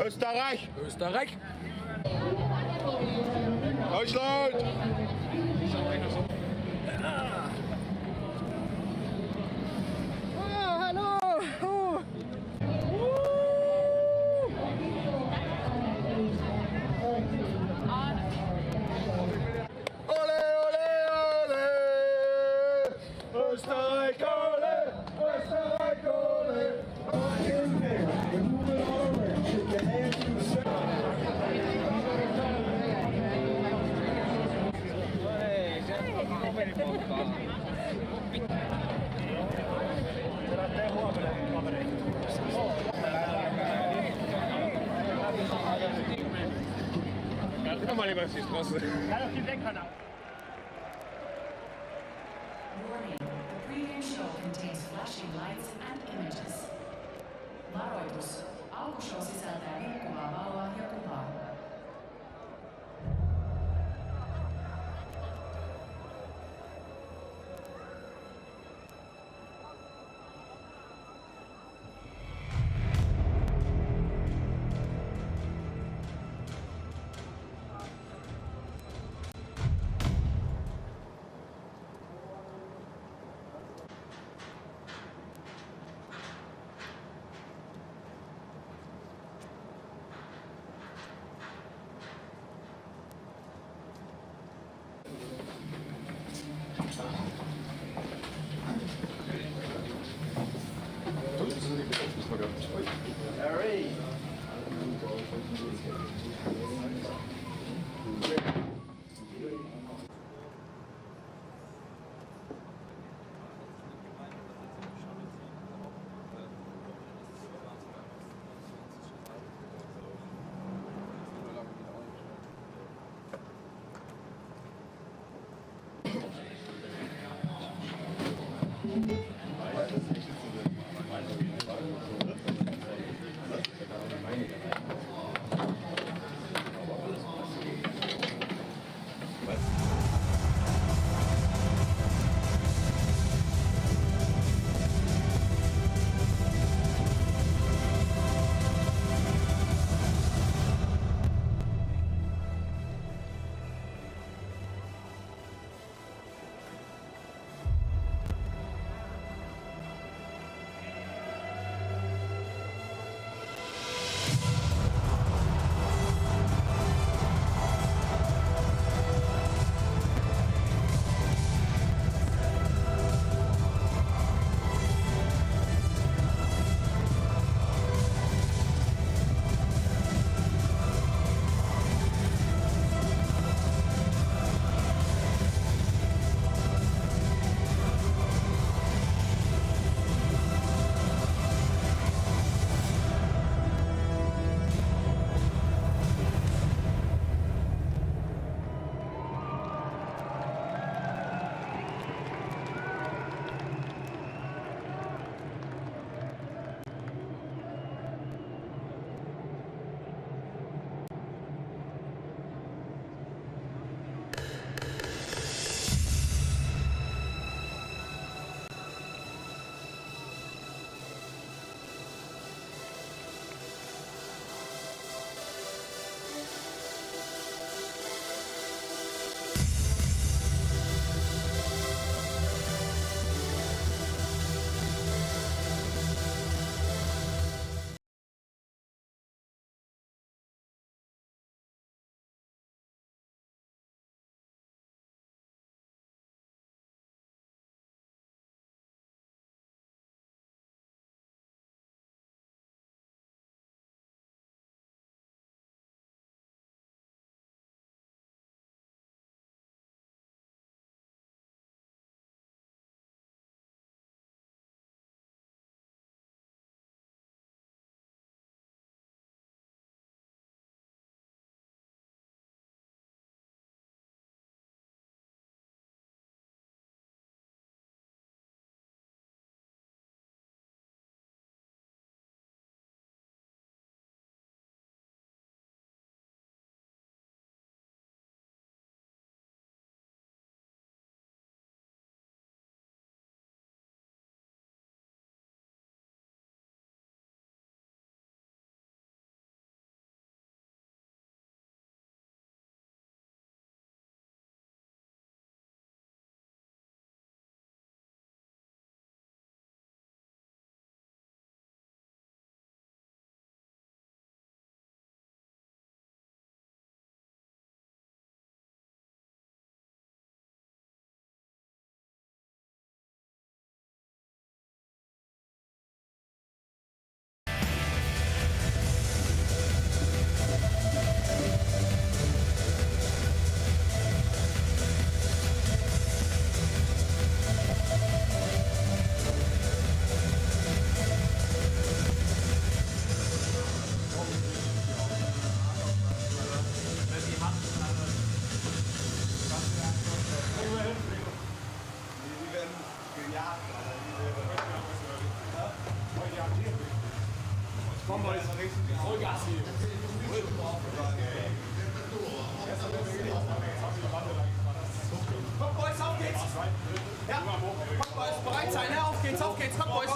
Österreich! Österreich! Deutschland! Hallo! Ole, ole, ole! Österreich, ole! Österreich, ole! Warning, the pregame show contains flashing lights and images. Varoitus. Alkushow sisältää liikkuvaa valoa ja kuvaa. geht's ab, Boys.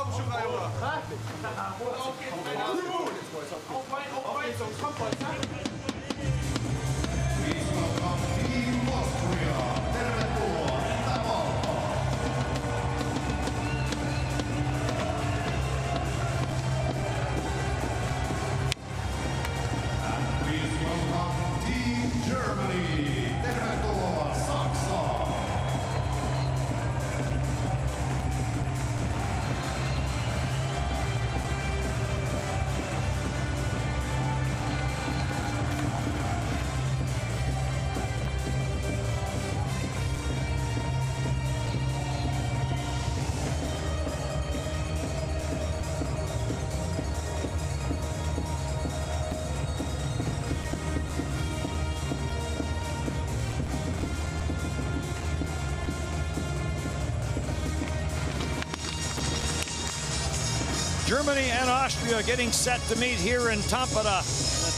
Germany and Austria getting set to meet here in Tampere at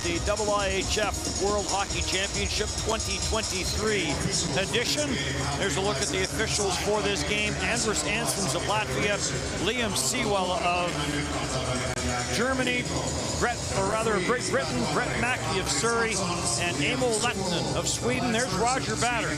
the IIHF World Hockey Championship 2023 edition. There's a look at the officials for this game. Andrus Ansons of Latvia, Liam Sewell of Germany, Great Britain, Brett Mackey of Surrey, and Emil Lehtinen of Sweden. There's Roger Bader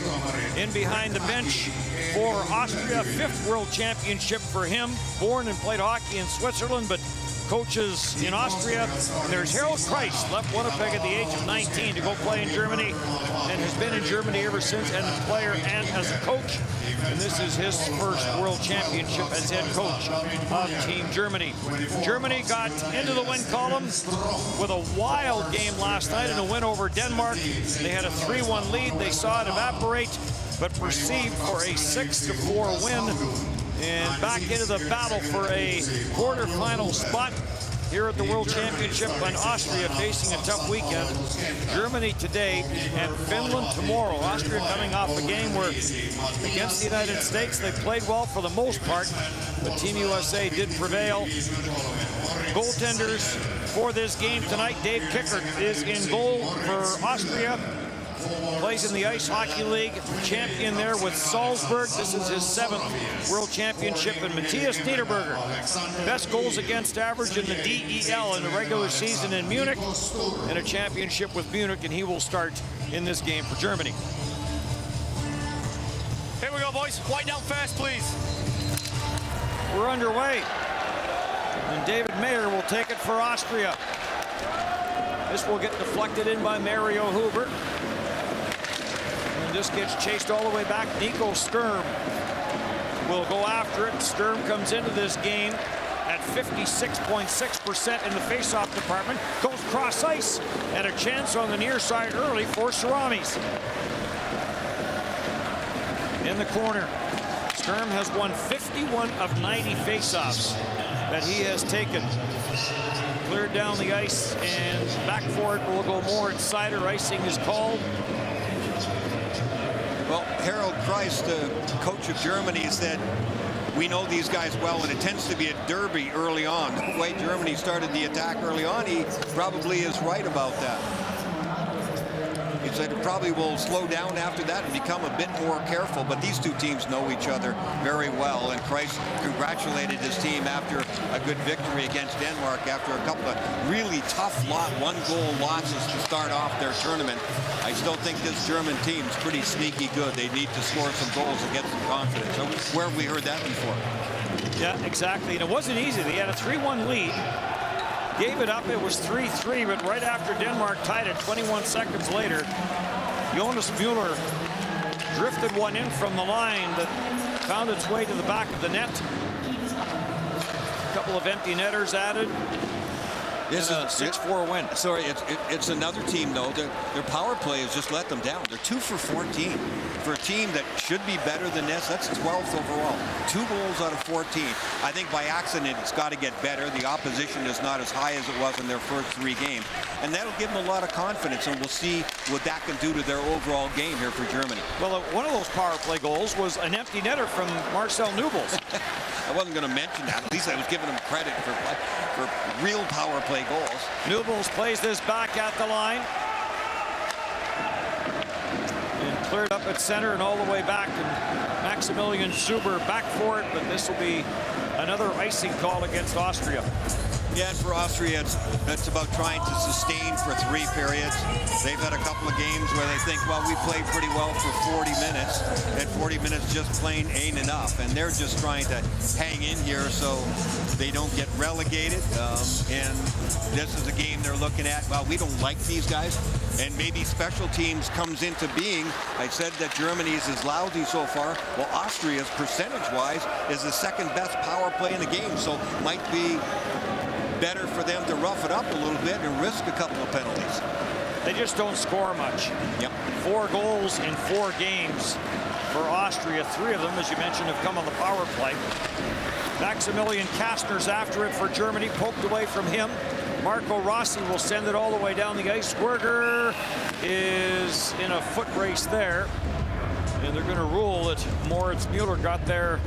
in behind the bench for Austria, 5th World Championship for him. Born and played hockey in Switzerland, but coaches in Austria. And there's Harold Kreis, left Winnipeg at the age of 19 to go play in Germany, and has been in Germany ever since as a player and as a coach. And this is his first World Championship as head coach of Team Germany. Germany got into the win column with a wild game last night in a win over Denmark. They had a 3-1 lead. They saw it evaporate, but perceived for a 6-4 win. And back into the battle for a quarterfinal spot here at the World Championship, and Austria facing a tough weekend. Germany today and Finland tomorrow. Austria coming off a game where against the United States they played well for the most part, but Team USA did prevail. Goaltenders for this game tonight: Dave Kickert is in goal for Austria. Plays in the Ice Hockey League, champion there with Salzburg. This is his 7th World Championship. And Matthias Niederberger, best goals against average in the DEL in the regular season in Munich, and a championship with Munich, and he will start in this game for Germany. Here we go, boys. White down fast, please. We're underway. And David Mayer will take it for Austria. This will get deflected in by Mario Huber. And this gets chased all the way back. Nico Sturm will go after it. Sturm comes into this game at 56.6% in the faceoff department. Goes cross ice, and a chance on the near side early for Saramis. In the corner, Sturm has won 51 of 90 faceoffs that he has taken. Cleared down the ice and back for it. We'll go more at Sider. Icing is called. Well, Harold Kreis, the coach of Germany, said, we know these guys well, and it tends to be a derby early on. The way Germany started the attack early on, he probably is right about that. He said it probably will slow down after that and become a bit more careful, but these two teams know each other very well, and Kreis congratulated his team after a good victory against Denmark after a couple of really tough one-goal losses to start off their tournament. I still think this German team's pretty sneaky good. They need to score some goals and get some confidence. So where have we heard that before? Yeah, exactly, and it wasn't easy. They had a 3-1 lead. Gave it up. It was 3-3, but right after Denmark tied it 21 seconds later, Jonas Mueller drifted one in from the line that found its way to the back of the net. A couple of empty netters added. This is a 6-4 win. Sorry, it's another team, though. Their power play has just let them down. They're 2 for 14. For a team that should be better than this, that's 12th overall. 2 goals out of 14. I think by accident, it's got to get better. The opposition is not as high as it was in their first 3 games. And that'll give them a lot of confidence, and we'll see what that can do to their overall game here for Germany. Well, one of those power play goals was an empty netter from Marcel Nubels. I wasn't going to mention that. At least I was giving him credit for real power play goals. Nubels plays this back at the line. And cleared up at center and all the way back, and Maximilian Zuber back for it, but this will be another icing call against Austria. Yeah, and for Austria, it's about trying to sustain for 3 periods. They've had a couple of games where they think, well, we played pretty well for 40 minutes, and 40 minutes just plain ain't enough. And they're just trying to hang in here so they don't get relegated. And this is a game they're looking at, well, we don't like these guys. And maybe special teams comes into being. I said that Germany's is lousy so far. Well, Austria's percentage-wise is the second best power play in the game, so might be better for them to rough it up a little bit and risk a couple of penalties. They just don't score much. Yep. 4 goals in 4 games for Austria. 3 of them, as you mentioned, have come on the power play. Maximilian Kastner's after it for Germany, poked away from him. Marco Rossi will send it all the way down the ice. Swerger is in a foot race there, and they're going to rule that Moritz Mueller got there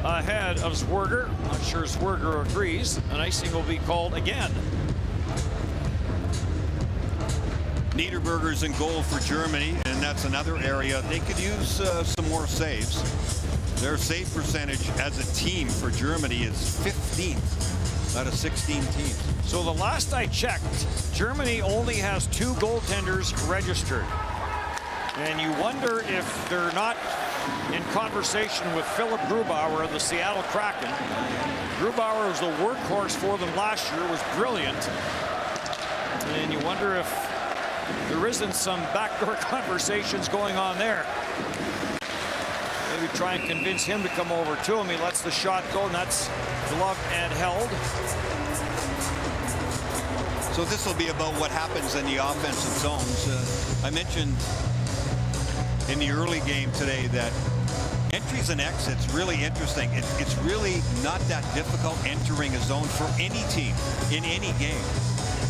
ahead of Swerger. Not sure Swerger agrees. An icing will be called again. Niederberger's in goal for Germany, and that's another area they could use some more saves. Their save percentage as a team for Germany is 15th out of 16 teams. So the last I checked, Germany only has 2 goaltenders registered. And you wonder if they're not in conversation with Philip Grubauer of the Seattle Kraken. Grubauer was the workhorse for them last year, was brilliant. And you wonder if there isn't some backdoor conversations going on there. Maybe try and convince him to come over to him. He lets the shot go, and that's gloved and held. So this will be about what happens in the offensive zones. I mentioned in the early game today that entries and exits really interesting. It's really not that difficult entering a zone for any team in any game.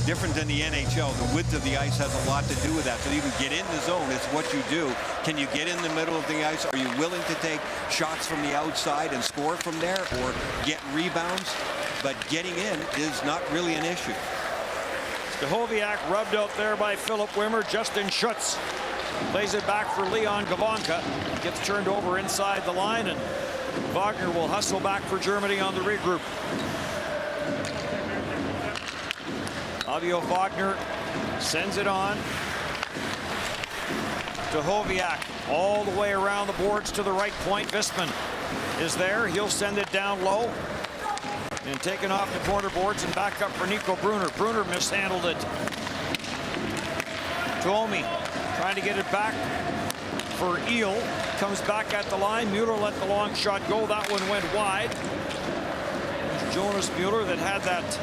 Different than the NHL, the width of the ice has a lot to do with that. So you can get in the zone, it's what you do. Can you get in the middle of the ice? Are you willing to take shots from the outside and score from there, or get rebounds? But getting in is not really an issue. Stahoviak rubbed out there by Philip Wimmer. Justin Schutz plays it back for Leon Gavanka. Gets turned over inside the line, and Wagner will hustle back for Germany on the regroup. Avio Wagner sends it on. Stahoviak all the way around the boards to the right point. Visman is there. He'll send it down low. And taken off the corner boards and back up for Nico Brunner. Brunner mishandled it. Tuomi trying to get it back for Eel. Comes back at the line. Mueller let the long shot go. That one went wide. There's Jonas Mueller that had that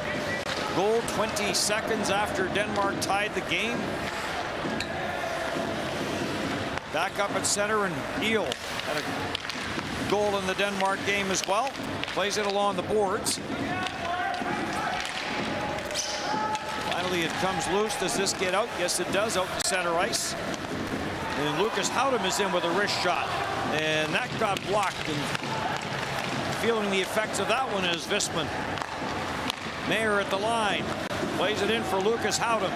goal 20 seconds after Denmark tied the game. Back up at center, and Eel had a goal in the Denmark game as well. Plays it along the boards. Finally, it comes loose. Does this get out? Yes, it does, out to center ice. And Lucas Houghton is in with a wrist shot. And that got blocked. And feeling the effects of that one is Visman. Mayer at the line. Plays it in for Lucas Houghton.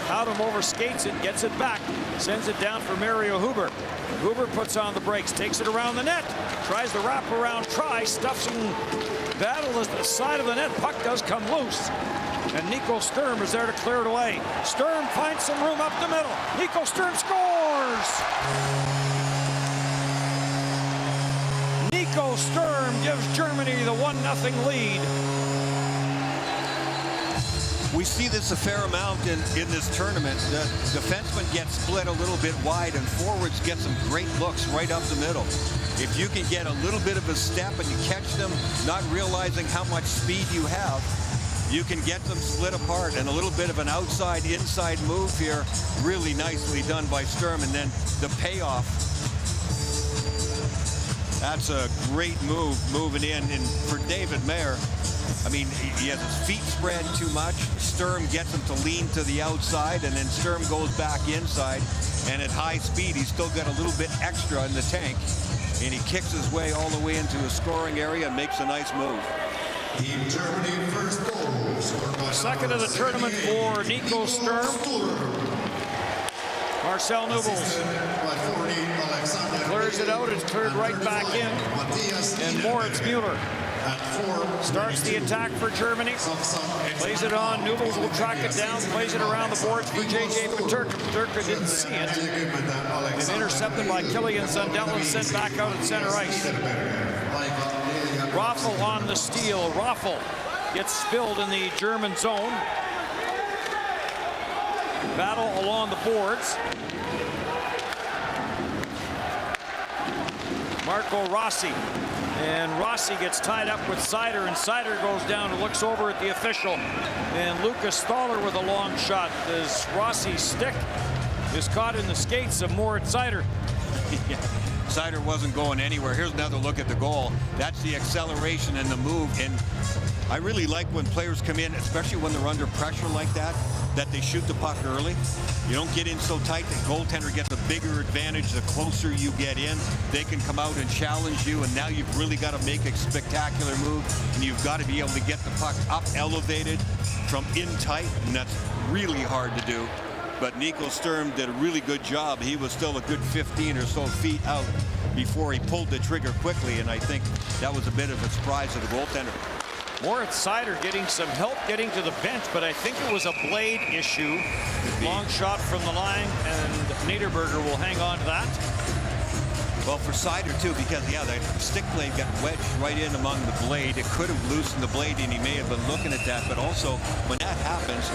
Houghton overskates it, gets it back. Sends it down for Mario Huber. Huber puts on the brakes, takes it around the net. Tries the wraparound try, stuffs and battles at the side of the net. Puck does come loose. And Nico Sturm is there to clear it away. Sturm finds some room up the middle. Nico Sturm scores! Nico Sturm gives Germany the 1-0 lead. We see this a fair amount in this tournament. The defensemen get split a little bit wide, and forwards get some great looks right up the middle. If you can get a little bit of a step and you catch them not realizing how much speed you have, you can get them split apart. And a little bit of an outside-inside move here, really nicely done by Sturm. And then the payoff. That's a great move moving in. And for David Mayer, I mean, he has his feet spread too much. Sturm gets him to lean to the outside, and then Sturm goes back inside. And at high speed, he's still got a little bit extra in the tank. And he kicks his way all the way into a scoring area and makes a nice move. Team Germany first goal. Second of the tournament for Nico Sturm. Marcel Nubels clears it out. It's cleared right back in. And Moritz Müller starts the attack for Germany. Plays it on. Nubels will track it down. Plays it around the boards for J.J. Peterka. Peterka didn't see it. And intercepted by Killian Sundell and sent back out at center ice. Raffel on the steal. Raffel gets spilled in the German zone. Battle along the boards. Marco Rossi. And Rossi gets tied up with Seider, and Seider goes down and looks over at the official. And Lucas Thaler with a long shot as Rossi's stick is caught in the skates of Moritz Seider. Seider wasn't going anywhere. Here's another look at the goal. That's the acceleration and the move. And I really like when players come in, especially when they're under pressure like that they shoot the puck early. You don't get in so tight. The goaltender gets a bigger advantage the closer you get in. They can come out and challenge you, and now you've really got to make a spectacular move, and you've got to be able to get the puck up elevated from in tight, and that's really hard to do. But Nico Sturm did a really good job. He was still a good 15 or so feet out before he pulled the trigger quickly, and I think that was a bit of a surprise to the goaltender. Moritz Seider getting some help getting to the bench, but I think it was a blade issue. Long shot from the line, and Niederberger will hang on to that. Well, for Seider, too, because, yeah, the stick blade got wedged right in among the blade. It could have loosened the blade, and he may have been looking at that. But also, when that happens,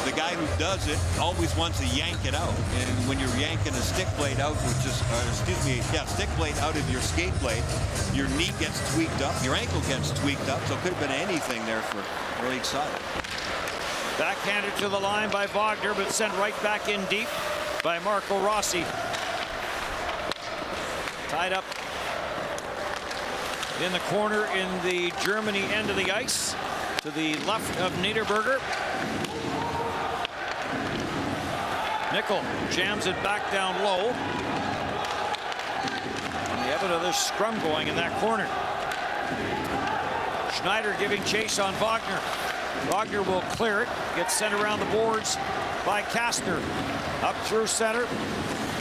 the guy who does it always wants to yank it out. And when you're yanking a stick blade out, stick blade out of your skate blade, your knee gets tweaked up, your ankle gets tweaked up. So it could have been anything there for Erling Seider. Backhanded to the line by Wagner, but sent right back in deep by Marco Rossi. Tied up in the corner in the Germany end of the ice to the left of Niederberger. Nickel jams it back down low. And the evidence of this scrum going in that corner. Schneider giving chase on Wagner. Wagner will clear it. Gets sent around the boards by Kastner. Up through center.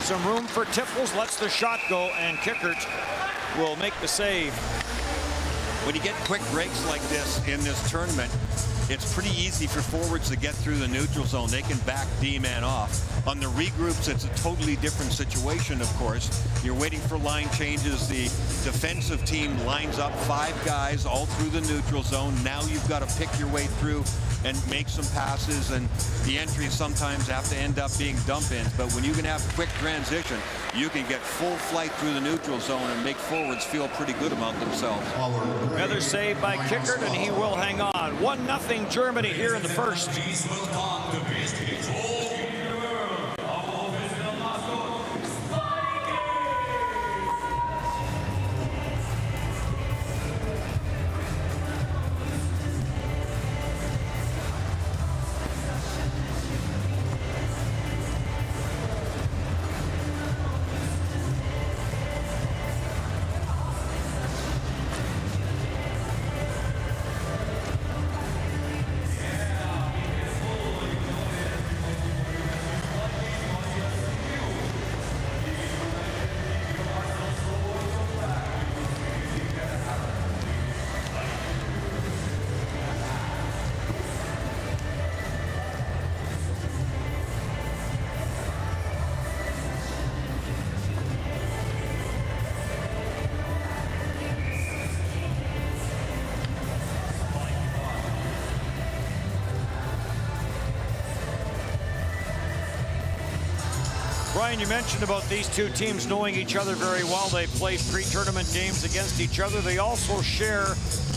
Some room for Tiffels, lets the shot go, and Kickert will make the save. When you get quick breaks like this in this tournament, it's pretty easy for forwards to get through the neutral zone. They can back D-man off. On the regroups, it's a totally different situation, of course. You're waiting for line changes. The defensive team lines up 5 guys all through the neutral zone. Now you've got to pick your way through and make some passes, and the entries sometimes have to end up being dump-ins. But when you can have quick transition, you can get full flight through the neutral zone and make forwards feel pretty good about themselves. Another save by Kickert, and he will hang on. 1-0 Germany here in the first. Brian, you mentioned about these two teams knowing each other very well. They played pre-tournament games against each other. They also share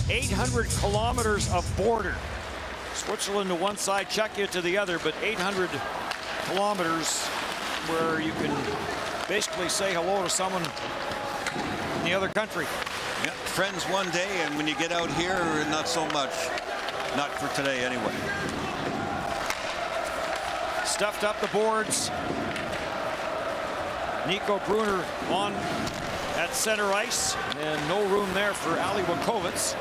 800 kilometers of border. Switzerland to one side, Czechia to the other, but 800 kilometers where you can basically say hello to someone in the other country. Yeah, friends one day, and when you get out here, not so much. Not for today, anyway. Stuffed up the boards. Nico Brunner on at center ice, and no room there for Ali Wakovitz.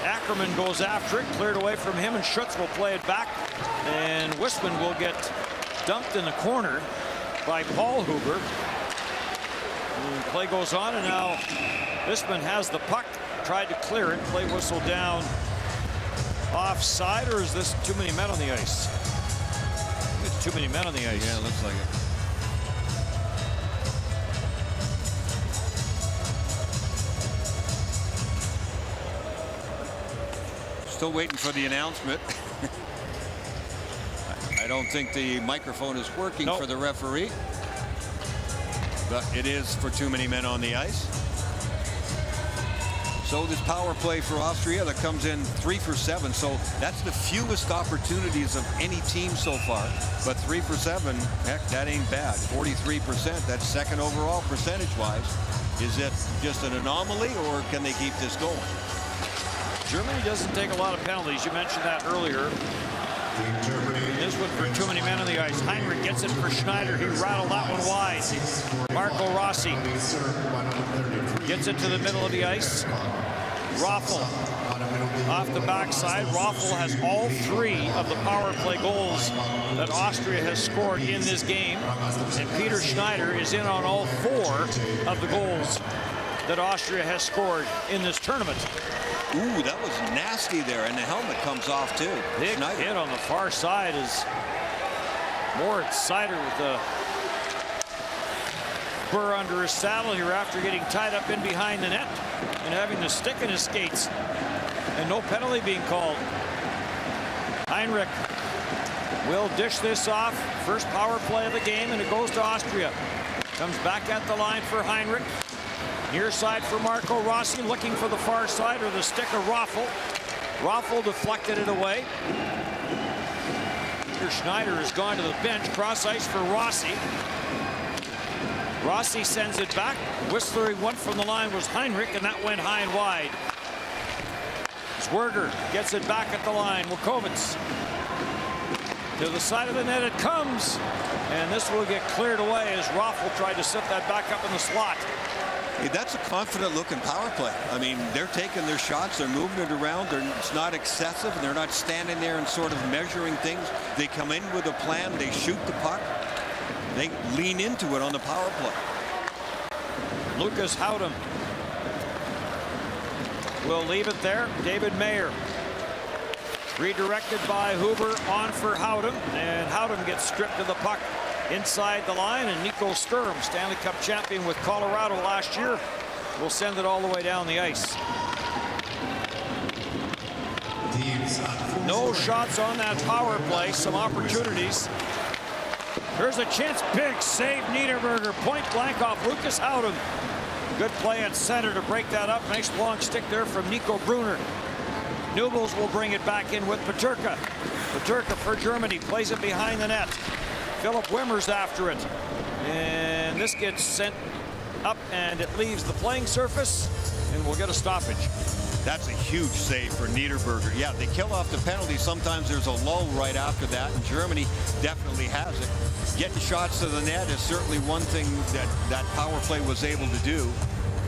Ackerman goes after it, cleared away from him, and Schutz will play it back, and Wisman will get dumped in the corner by Paul Huber. And play goes on, and now Bisman has the puck, tried to clear it. Play whistle down. Offside, or is this too many men on the ice? It's too many men on the ice. Yeah, it looks like it. Still waiting for the announcement. I don't think the microphone is working for the referee, but it is for too many men on the ice. So this power play for Austria that comes in 3 for 7. So that's the fewest opportunities of any team so far. But 3 for 7, heck, that ain't bad. 43%. That's second overall percentage-wise. Is it just an anomaly, or can they keep this going? Germany doesn't take a lot of penalties. You mentioned that earlier. This one for too many men on the ice. Heinrich gets it for Schneider. He rattled that one wide. Marco Rossi gets it to the middle of the ice. Raffl off the backside. Raffl has all 3 of the power play goals that Austria has scored in this game. And Peter Schneider is in on all 4 of the goals that Austria has scored in this tournament. Ooh, that was nasty there, and the helmet comes off too. Big Schneider. hit on the far side is Moritz Seider with the burr under his saddle here after getting tied up in behind the net and having the stick in his skates, and no penalty being called. Heinrich will dish this off. First power play of the game, and it goes to Austria. Comes back at the line for Heinrich. Near side for Marco Rossi, looking for the far side or the stick of Raffl. Raffl deflected it away. Peter Schneider has gone to the bench. Cross ice for Rossi. Rossi sends it back. Whistling one from the line was Heinrich, and that went high and wide. Zwerger gets it back at the line. Wilkowitz to the side of the net it comes, and this will get cleared away as Raffl tried to set that back up in the slot. Hey, that's a confident looking power play. I mean, they're taking their shots, they're moving it around, it's not excessive, and they're not standing there and sort of measuring things. They come in with a plan, they shoot the puck, they lean into it on the power play. Lucas Howden will leave it there. David Mayer redirected by Huber, on for Howden, and Howden gets stripped of the puck inside the line, and Nico Sturm, Stanley Cup champion with Colorado last year, will send it all the way down the ice. No shots on that power play. Some opportunities. There's a chance. Big save. Niederberger point blank off Lucas Howden. Good play at center to break that up. Nice long stick there from Nico Brunner. Newbles will bring it back in with Peterka. Peterka for Germany plays it behind the net. Philip Wimmer's after it, and this gets sent up, and it leaves the playing surface, and we'll get a stoppage. That's a huge save for Niederberger. Yeah, they kill off the penalty. Sometimes there's a lull right after that, and Germany definitely has it. Getting shots to the net is certainly one thing that power play was able to do.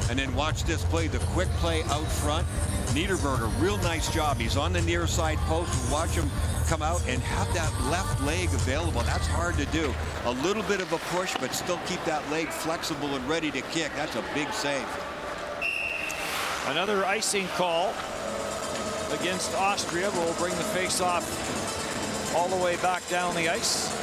And then watch this play, the quick play out front. Niederberger, real nice job. He's on the near side post. Watch him come out and have that left leg available. That's hard to do. A little bit of a push, but still keep that leg flexible and ready to kick. That's a big save. Another icing call against Austria will bring the face-off all the way back down the ice.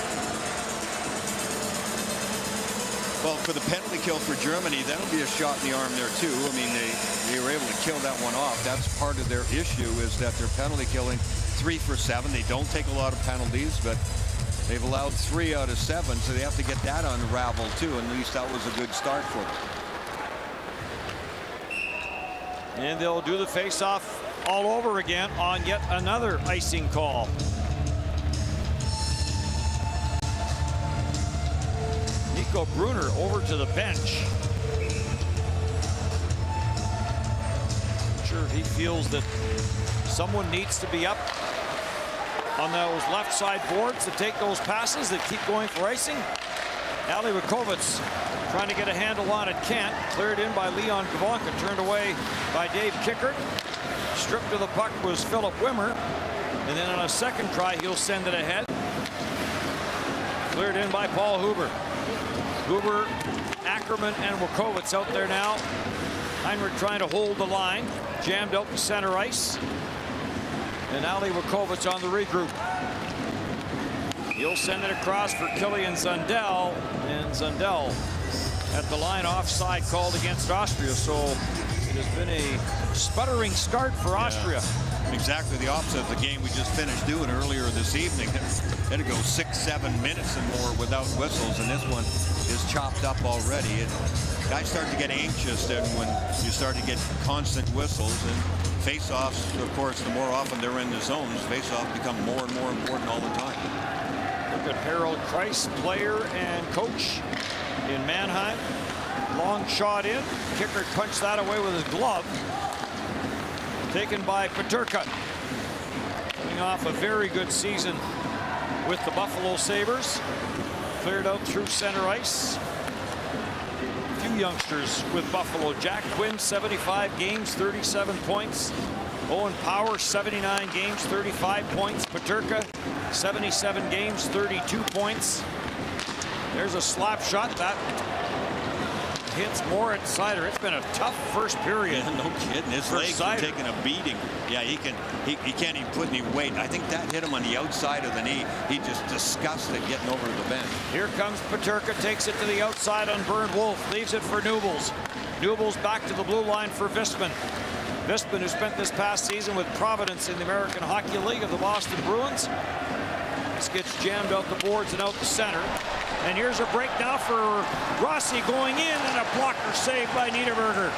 Well, for the penalty kill for Germany, that'll be a shot in the arm there too. I mean, they were able to kill that one off. That's part of their issue, is that they're penalty killing 3 for 7. They don't take a lot of penalties, but they've allowed 3 out of 7, so they have to get that unraveled too. At least that was a good start for them. And they'll do the face-off all over again on yet another icing call. Nico Brunner over to the bench. I'm sure he feels that someone needs to be up on those left side boards to take those passes that keep going for icing. Ali Wilkowitz trying to get a handle on it, can't. Cleared in by Leon Gavanka, turned away by Dave Kickert. Stripped of the puck was Philip Wimmer, and then on a second try he'll send it ahead. Cleared in by Paul Huber. Huber, Ackerman, and Wojciech out there now. Heinrich trying to hold the line. Jammed out to center ice. And Ali Wojciech on the regroup. He'll send it across for Killian Zundel. And Zundel at the line, offside called against Austria. So it has been a sputtering start for Austria. Exactly the opposite of the game we just finished doing earlier this evening. It'll go 6-7 minutes and more without whistles, and this one is chopped up already. Guys start to get anxious then when you start to get constant whistles, and face-offs, of course, the more often they're in the zones, face-offs become more and more important all the time. Look at Harold Kreis, player and coach in Mannheim. Long shot in. Kicker punched that away with his glove. Taken by Peterka. Coming off a very good season with the Buffalo Sabres. Cleared out through center ice. A few youngsters with Buffalo. Jack Quinn, 75 games, 37 points. Owen Power, 79 games, 35 points. Peterka, 77 games, 32 points. There's a slap shot that hits Moritz Seider. It's been a tough first period. Yeah, no kidding. His legs are taking a beating. Yeah, he can't even put any weight. I think that hit him on the outside of the knee. He just disgusted getting over to the bench. Here comes Peterka, takes it to the outside on Bernd Wolf, leaves it for Newbles. Newbles back to the blue line for Visman. Visman, who spent this past season with Providence in the American Hockey League of the Boston Bruins. This gets jammed out the boards and out the center. And here's a break now for Rossi going in, and a blocker saved by Niederberger.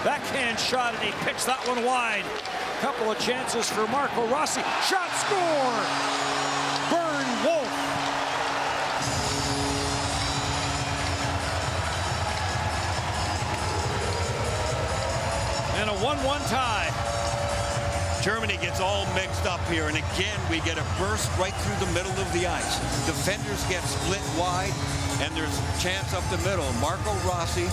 Backhand shot, and he picks that one wide. Couple of chances for Marco Rossi. Shot, score! Bernd Wolf. And a 1-1 tie. Germany gets all mixed up here, and again we get a burst right through the middle of the ice. Defenders get split wide, and there's a chance up the middle. Marco Rossi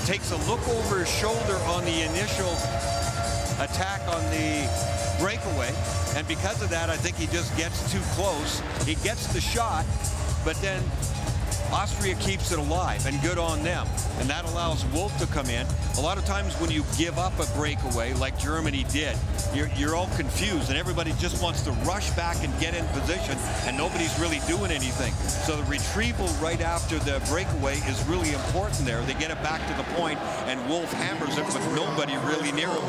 takes a look over his shoulder on the initial attack on the breakaway, and because of that I think he just gets too close. He gets the shot, but then Austria keeps it alive, and good on them. And that allows Wolf to come in. A lot of times when you give up a breakaway like Germany did, you're all confused, and everybody just wants to rush back and get in position, and nobody's really doing anything. So the retrieval right after the breakaway is really important there. They get it back to the point, and Wolf hammers it with nobody really near him.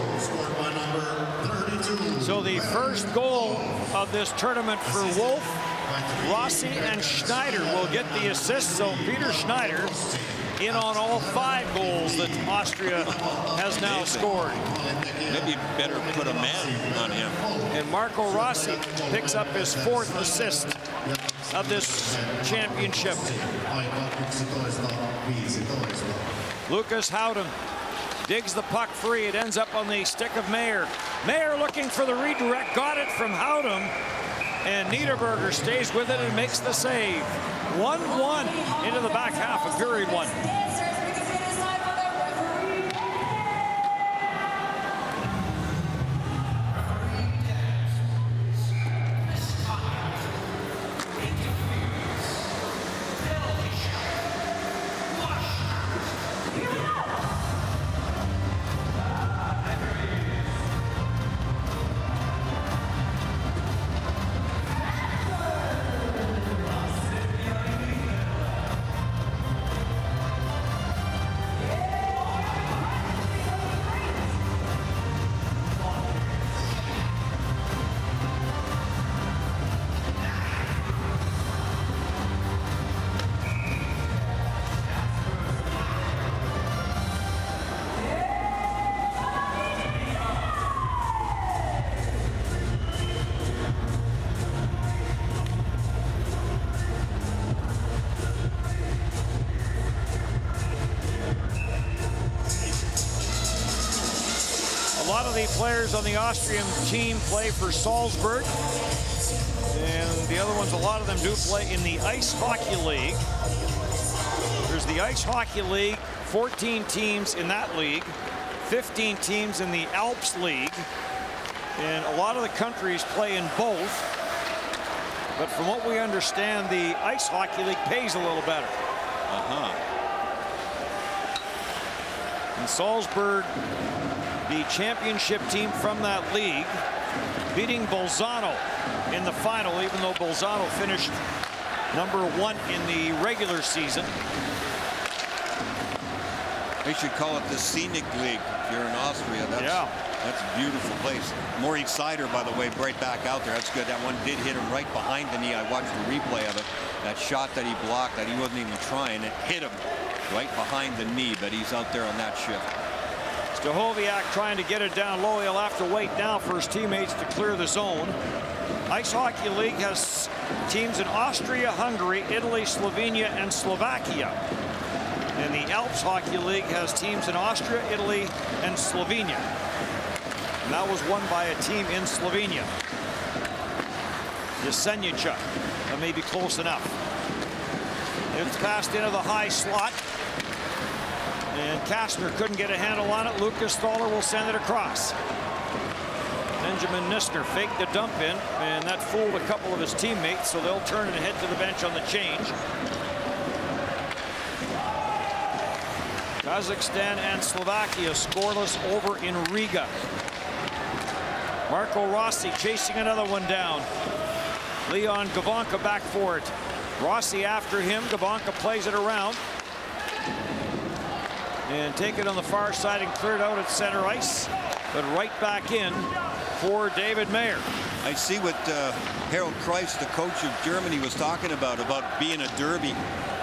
So the first goal of this tournament for Wolf, Rossi and Schneider will get the assist. So Peter Schneider in on all 5 goals that Austria has now scored. Maybe better put a man on him. And Marco Rossi picks up his 4th assist of this championship. Lucas Howden digs the puck free. It ends up on the stick of Mayer. Mayer looking for the redirect, got it from Howden, and Niederberger stays with it and makes the save. 1-1 into the back half of period 1. A lot of the players on the Austrian team play for Salzburg, and the other ones, a lot of them do play in the Ice Hockey League. There's the Ice Hockey League, 14 teams in that league, 15 teams in the Alps League, and a lot of the countries play in both. But from what we understand, the Ice Hockey League pays a little better. And Salzburg, the championship team from that league, beating Bolzano in the final, even though Bolzano finished #1 in the regular season. They should call it the Scenic League here in Austria. That's a beautiful place. Maurice Seider, by the way, right back out there. That's good. That one did hit him right behind the knee. I watched the replay of it. That shot that he blocked, that he wasn't even trying, it hit him right behind the knee, but he's out there on that shift. Stahoviak trying to get it down low. He'll have to wait now for his teammates to clear the zone. Ice Hockey League has teams in Austria, Hungary, Italy, Slovenia, and Slovakia. And the Alps Hockey League has teams in Austria, Italy, and Slovenia. And that was won by a team in Slovenia. Jesenjica. That may be close enough. It's passed into the high slot. And Kastner couldn't get a handle on it. Lucas Thaler will send it across. Benjamin Nisner faked the dump in, and that fooled a couple of his teammates, so they'll turn and head to the bench on the change. Kazakhstan and Slovakia scoreless over in Riga. Marco Rossi chasing another one down. Leon Gavanka back for it. Rossi after him. Gavanka plays it around. And take it on the far side and cleared out at center ice. But right back in for David Mayer. I see what Harold Kreis, the coach of Germany, was talking about being a derby.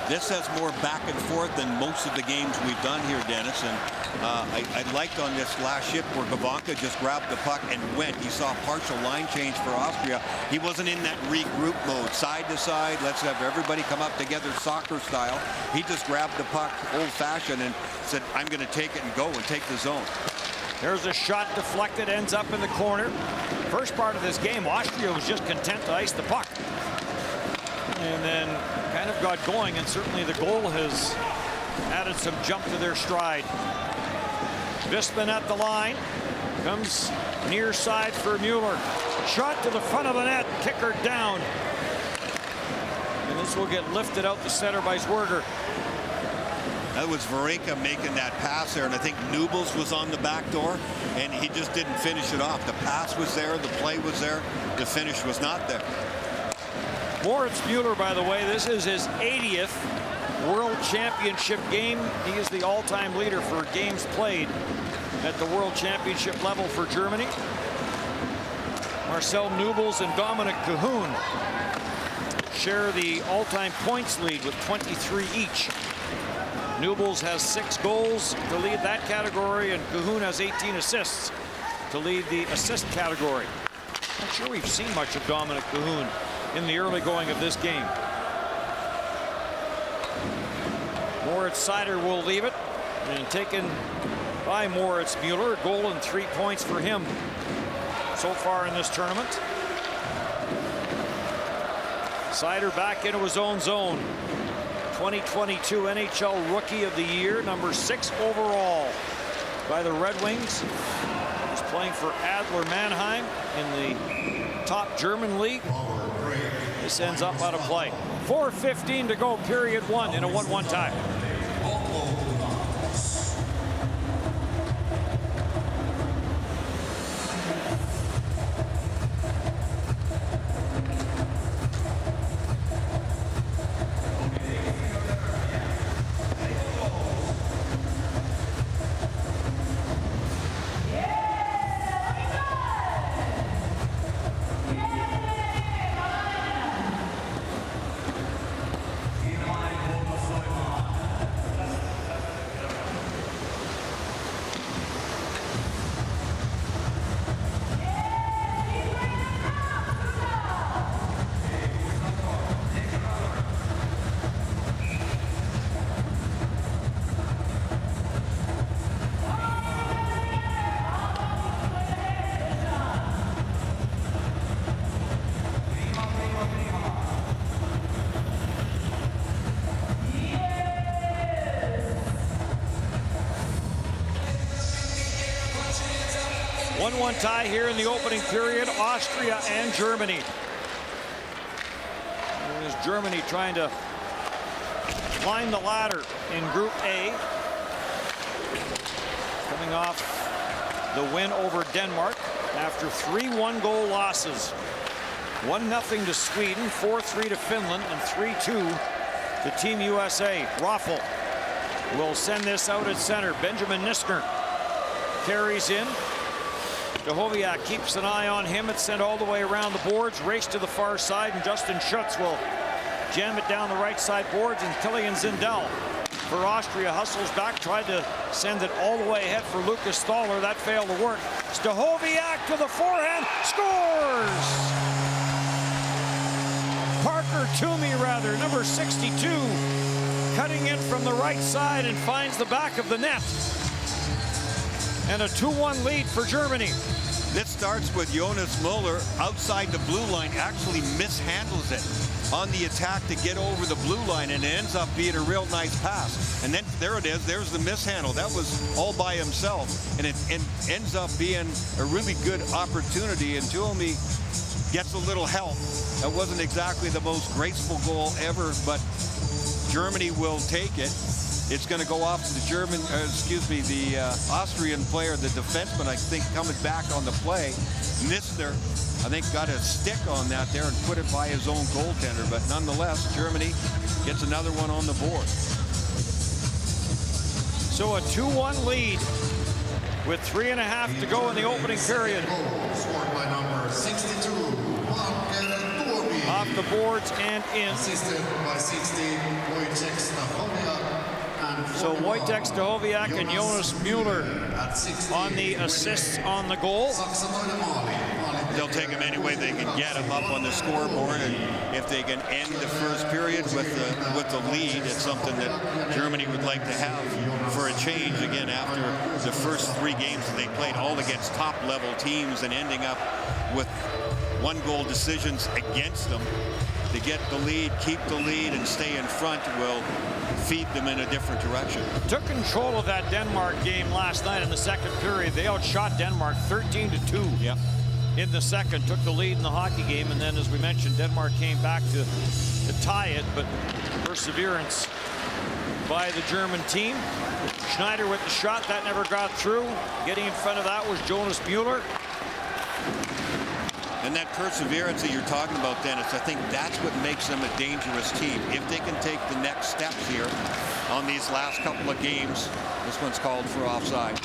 This has more back and forth than most of the games we've done here, Dennis. And I liked on this last shift where Gavanka just grabbed the puck and went. He saw a partial line change for Austria. He wasn't in that regroup mode, side to side. Let's have everybody come up together soccer style. He just grabbed the puck old-fashioned and said, I'm going to take it and go and take the zone. There's a shot deflected, ends up in the corner. First part of this game, Austria was just content to ice the puck. And then kind of got going, and certainly the goal has added some jump to their stride. Visman at the line. Comes near side for Mueller. Shot to the front of the net. Kicker down. And this will get lifted out the center by Zwerger. That was Varenka making that pass there, and I think Nubels was on the back door, and he just didn't finish it off. The pass was there, the play was there, the finish was not there. Moritz Mueller, by the way, this is his 80th World Championship game. He is the all-time leader for games played at the World Championship level for Germany. Marcel Nubels and Dominic Cahoon share the all-time points lead with 23 each. Nubels has 6 goals to lead that category, and Cahoon has 18 assists to lead the assist category. Not sure we've seen much of Dominic Cahoon in the early going of this game. Moritz Seider will leave it, and taken by Moritz Mueller. A goal and 3 points for him so far in this tournament. Seider back into his own zone. 2022 NHL Rookie of the Year, number 6 overall by the Red Wings. He's playing for Adler Mannheim in the top German league. This ends up out of play. 4:15 to go, period 1 in a 1-1 tie. One tie here in the opening period, Austria and Germany. Germany trying to climb the ladder in Group A. Coming off the win over Denmark after 3 one-goal losses. 1-0 to Sweden, 4-3 to Finland, and 3-2 to Team USA. Raffel will send this out at center. Benjamin Nisner carries in. Stachowiak keeps an eye on him. It's sent all the way around the boards. Race to the far side, and Justin Schutz will jam it down the right side boards. And Killian Zindel for Austria hustles back, tried to send it all the way ahead for Lucas Thaler. That failed to work. Stachowiak to the forehand, scores! Parker Toomey, rather, number 62, cutting in from the right side and finds the back of the net. And a 2-1 lead for Germany. This starts with Jonas Muller outside the blue line, actually mishandles it on the attack to get over the blue line, and it ends up being a real nice pass. And then there it is, there's the mishandle. That was all by himself, and it ends up being a really good opportunity, and Toomey gets a little help. That wasn't exactly the most graceful goal ever, but Germany will take it. It's going to go off to the the Austrian player, the defenseman, I think, coming back on the play. Nisner, I think, got a stick on that there and put it by his own goaltender. But nonetheless, Germany gets another one on the board. So a 2-1 lead with 3.5 to go in the opening period. Scored by number 62, Off the boards and in. Assisted by 60, Wojciech Stachowiak. So Wojciech Stachowiak and Jonas Muller on the assists on the goal. They'll take him any way they can get him up on the scoreboard, and if they can end the first period with the lead, it's something that Germany would like to have for a change again after the first 3 games that they played, all against top-level teams, and ending up with 1-goal decisions against them. To get the lead, keep the lead, and stay in front will feed them in a different direction. Took control of that Denmark game last night in the second period. They outshot Denmark 13-2. Yep. In the second, took the lead in the hockey game, and then, as we mentioned, Denmark came back to tie it, but perseverance by the German team. Schneider with the shot, that never got through. Getting in front of that was Jonas Muller. And that perseverance that you're talking about, Dennis, I think that's what makes them a dangerous team. If they can take the next steps here on these last couple of games, this one's called for offside.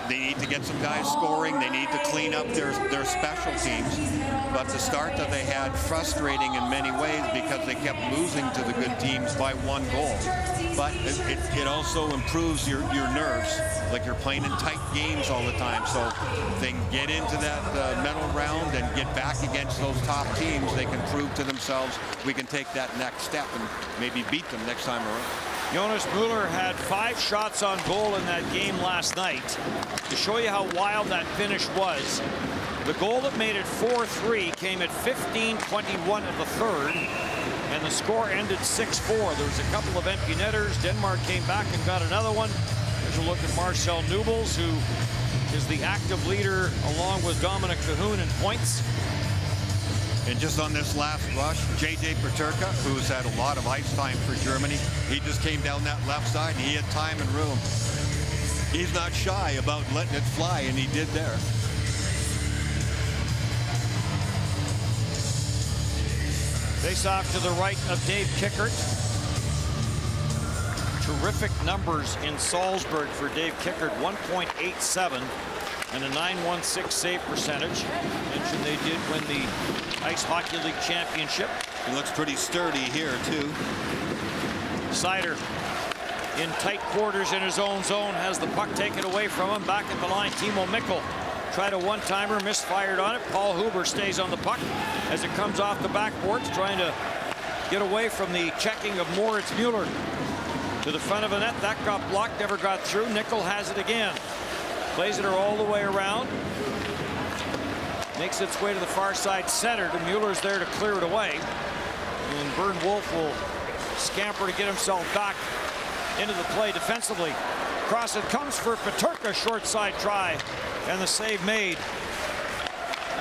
They need to get some guys scoring. They need to clean up their special teams. But the start that they had, frustrating in many ways because they kept losing to the good teams by 1 goal. But it also improves your nerves, like you're playing in tight games all the time. So if they can get into that medal round and get back against those top teams, they can prove to themselves we can take that next step and maybe beat them next time around. Jonas Muller had 5 shots on goal in that game last night. To show you how wild that finish was, the goal that made it 4-3 came at 15:21 of the third, and the score ended 6-4. There was a couple of empty netters. Denmark came back and got another one. There's a look at Marcel Nubels, who is the active leader along with Dominic Cahoon in points. And just on this last rush, J.J. Peterka, who's had a lot of ice time for Germany, he just came down that left side and he had time and room. He's not shy about letting it fly, and he did there. Face off to the right of Dave Kickert. Terrific numbers in Salzburg for Dave Kickert, 1.87 and a .916 save percentage. Mentioned they did win the Ice Hockey League championship. He looks pretty sturdy here too. Seider in tight quarters in his own zone, has the puck taken away from him. Back at the line, Timo Mikkel tried a one-timer, misfired on it. Paul Huber stays on the puck as it comes off the backboards, trying to get away from the checking of Moritz Muller. To the front of the net, that got blocked, never got through. Nickel has it again. Plays it all the way around. Makes its way to the far side center, and Mueller's there to clear it away. And Bernd Wolf will scamper to get himself back into the play defensively. Cross it comes for Peterka, short side try, and the save made.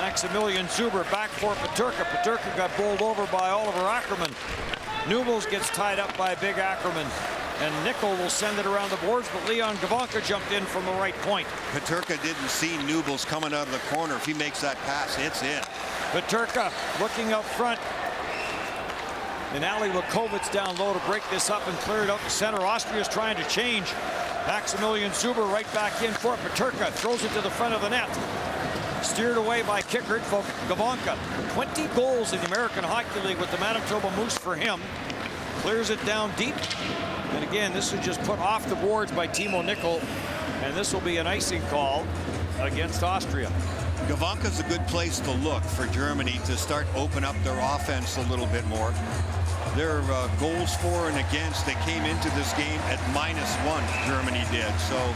Maximilian Zuber back for Peterka. Peterka got bowled over by Oliver Ackerman. Newbles gets tied up by Big Ackerman. And Nickel will send it around the boards, but Leon Gavanka jumped in from the right point. Peterka didn't see Newbles coming out of the corner. If he makes that pass, it's in. Peterka looking up front. And Ali Lakovitz down low to break this up and clear it out to center. Austria's trying to change. Maximilian Zuber right back in for Peterka. Throws it to the front of the net. Steered away by kicker Gavanka. 20 goals in the American Hockey League with the Manitoba Moose for him. Clears it down deep. And again, this was just put off the boards by Timo Nickel. And this will be an icing call against Austria. Gavanka's a good place to look for Germany to start open up their offense a little bit more. Their goals for and against, they came into this game at -1, Germany did. So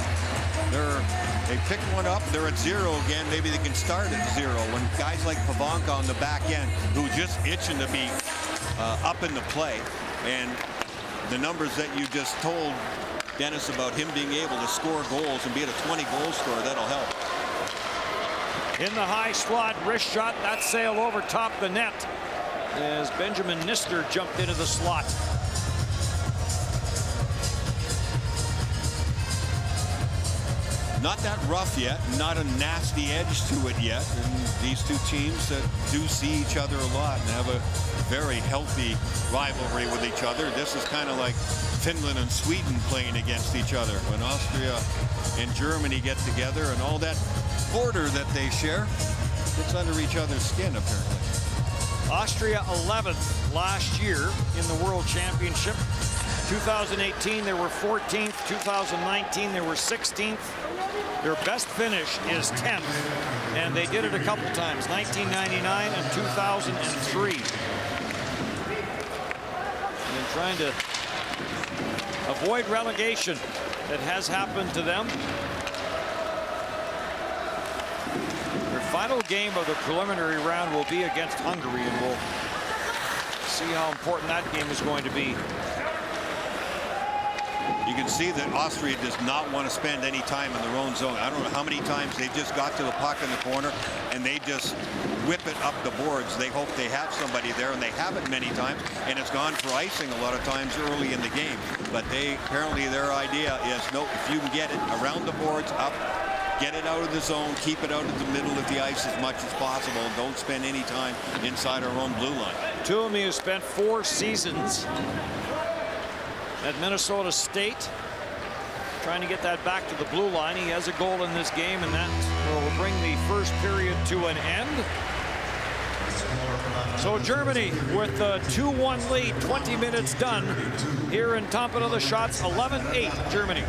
they picked one up, they're at 0 again. Maybe they can start at 0 when guys like Pavanka on the back end, who just itching to be up in the play. And the numbers that you just told, Dennis, about him being able to score goals and be at a 20-goal scorer, that'll help. In the high slot, wrist shot, that sail over top the net as Benjamin Nister jumped into the slot. Not that rough yet, not a nasty edge to it yet. And these two teams that do see each other a lot and have a very healthy rivalry with each other. This is kind of like Finland and Sweden playing against each other. When Austria and Germany get together and all that border that they share, it's under each other's skin, apparently. Austria 11th last year in the World Championship. 2018 they were 14th. 2019 they were 16th. Their best finish is 10th, and they did it a couple times, 1999 and 2003. And trying to avoid relegation that has happened to them. Their final game of the preliminary round will be against Hungary, and we'll see how important that game is going to be. You can see that Austria does not want to spend any time in their own zone. I don't know how many times they just got to the puck in the corner and they just whip it up the boards. They hope they have somebody there, and they haven't many times, and it's gone for icing a lot of times early in the game. But apparently their idea is, no, if you can get it around the boards, up, get it out of the zone, keep it out of the middle of the ice as much as possible, and don't spend any time inside our own blue line. Tuomi has spent 4 seasons at Minnesota State, trying to get that back to the blue line. He has a goal in this game, and that will bring the first period to an end. So Germany with a 2-1 lead, 20 minutes done here in Tampere. The shots 11-8 Germany.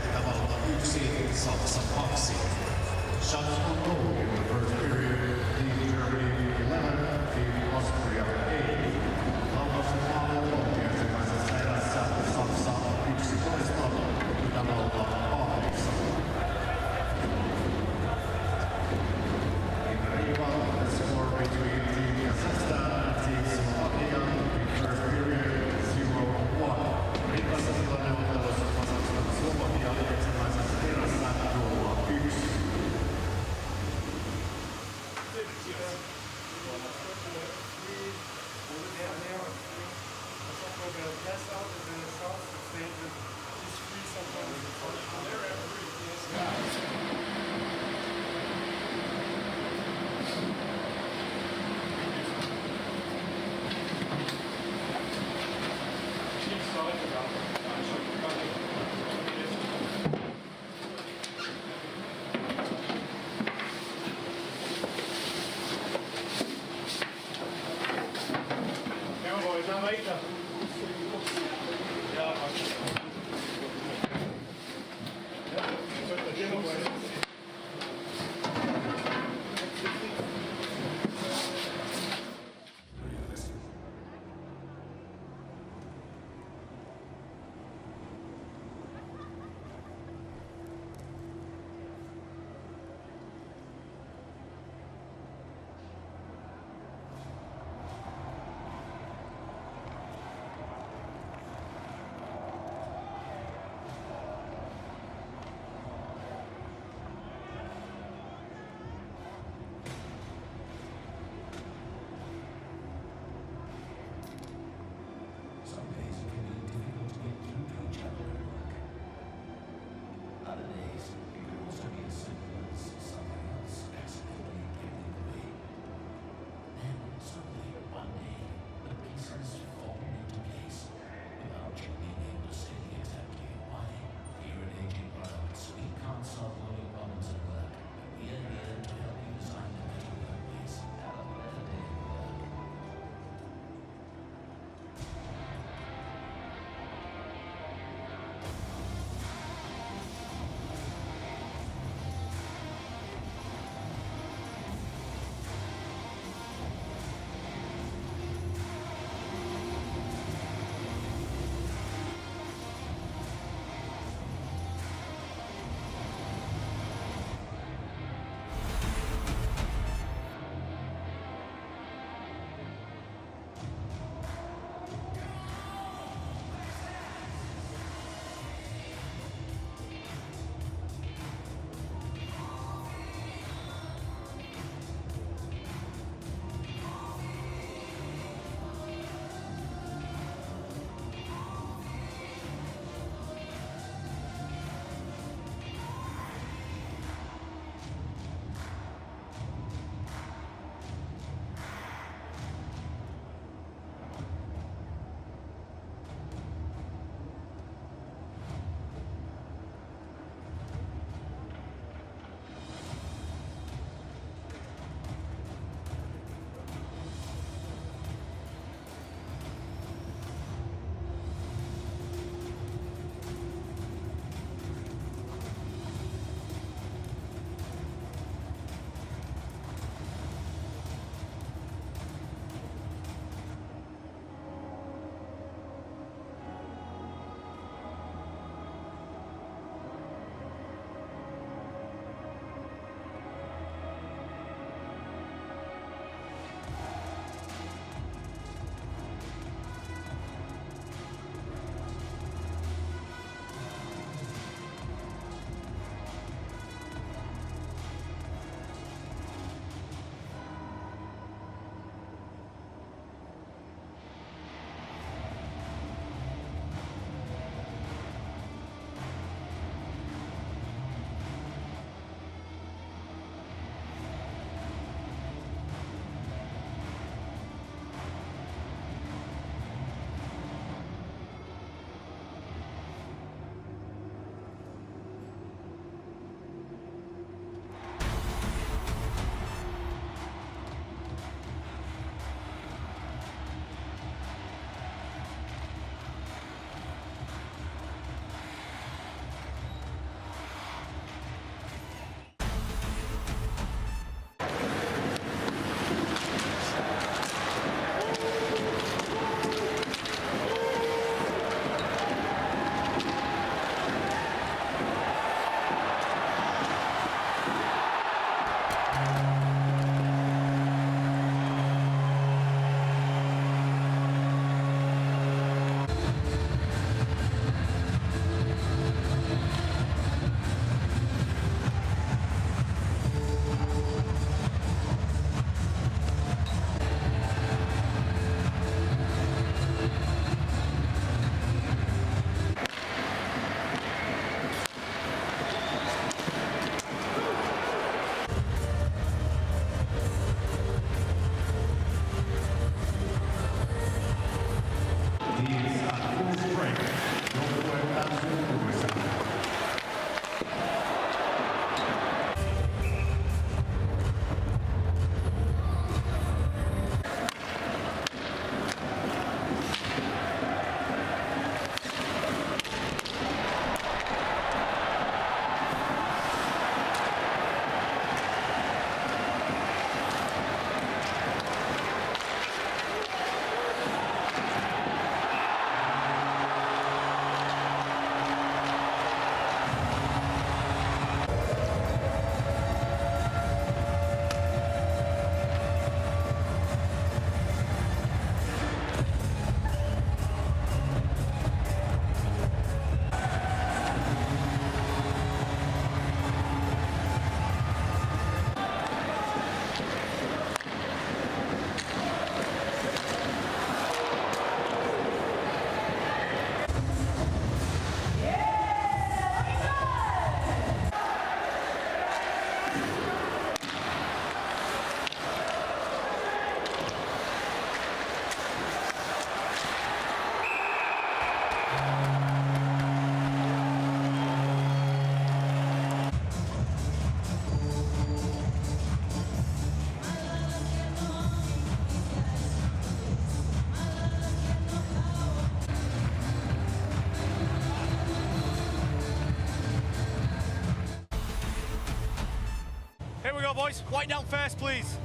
Here we go, boys. White down first, please.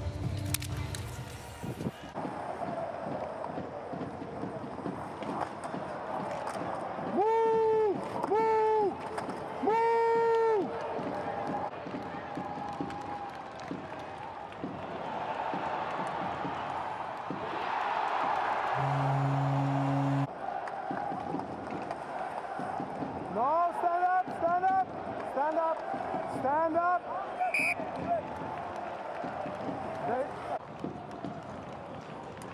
No, stand up, stand up, stand up, stand up.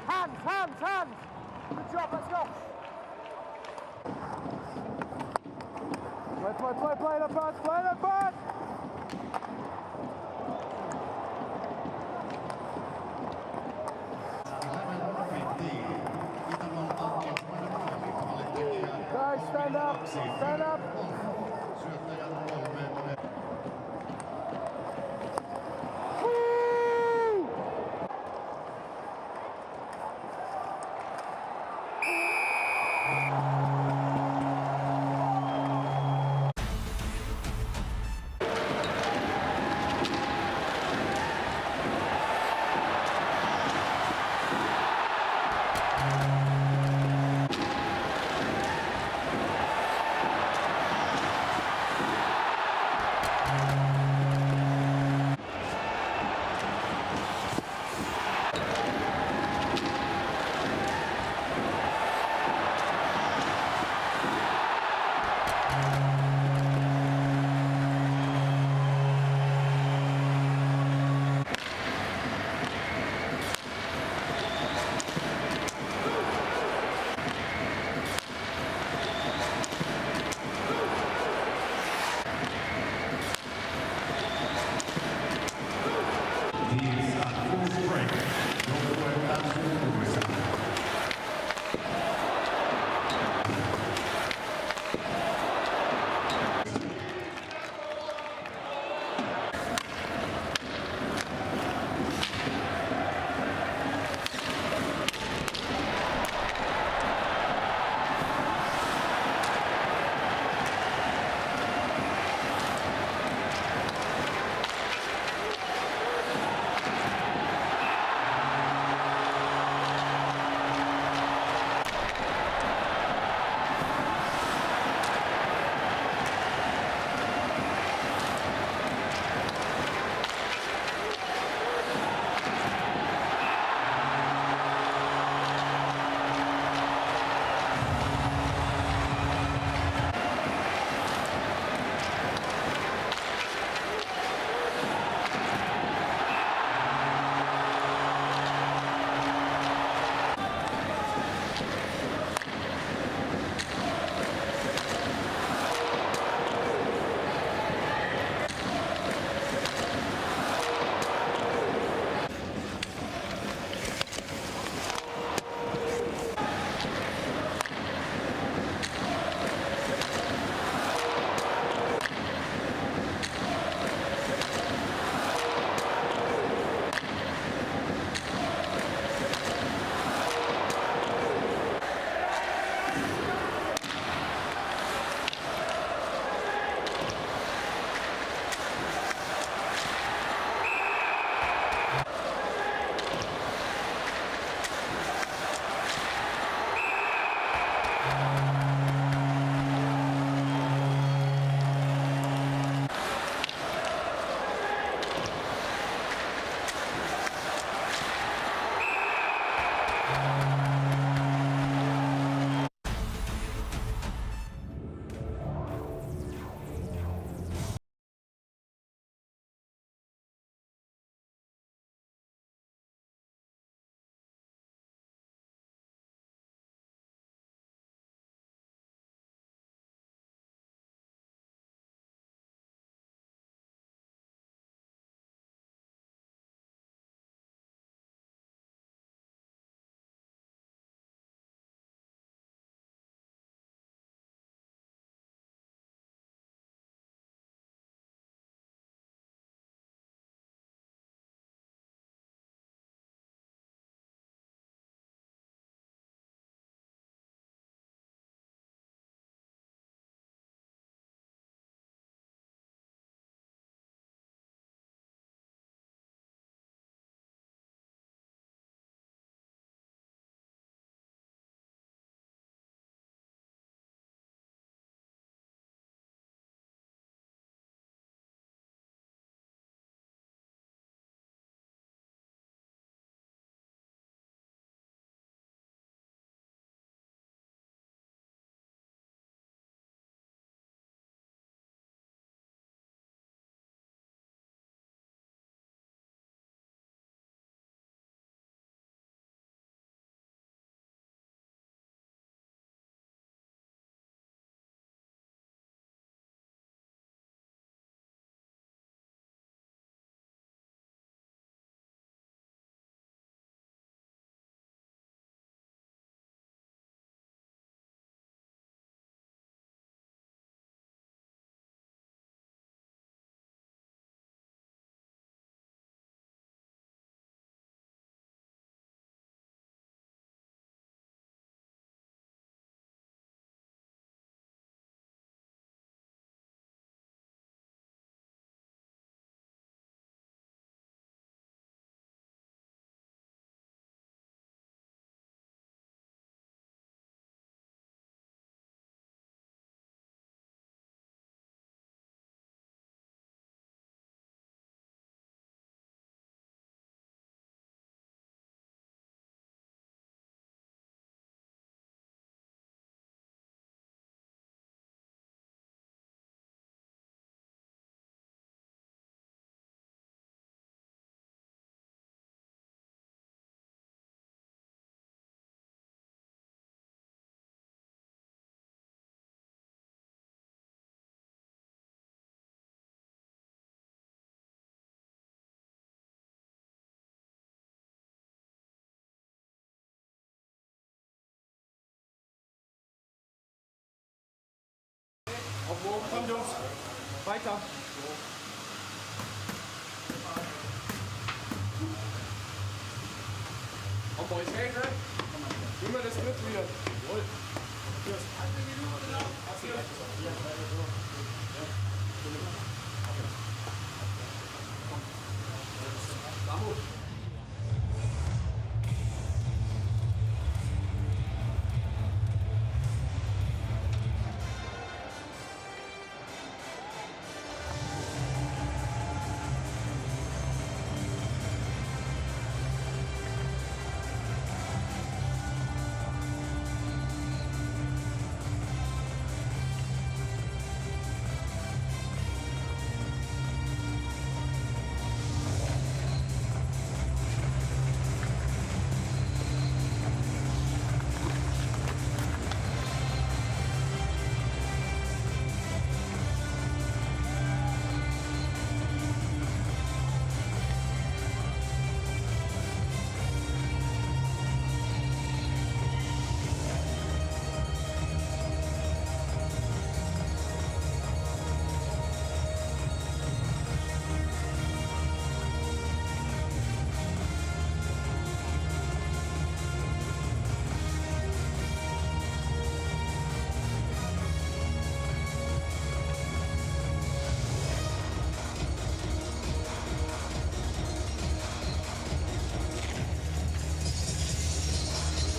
Hands, hands, hands. Good job, let's go. Play the pass, play the pass. Guys, stand up, stand up. Komm, Jungs. Weiter. Komm, Boys. Hey, Greg. Nimm mal das mit wieder. Jawohl.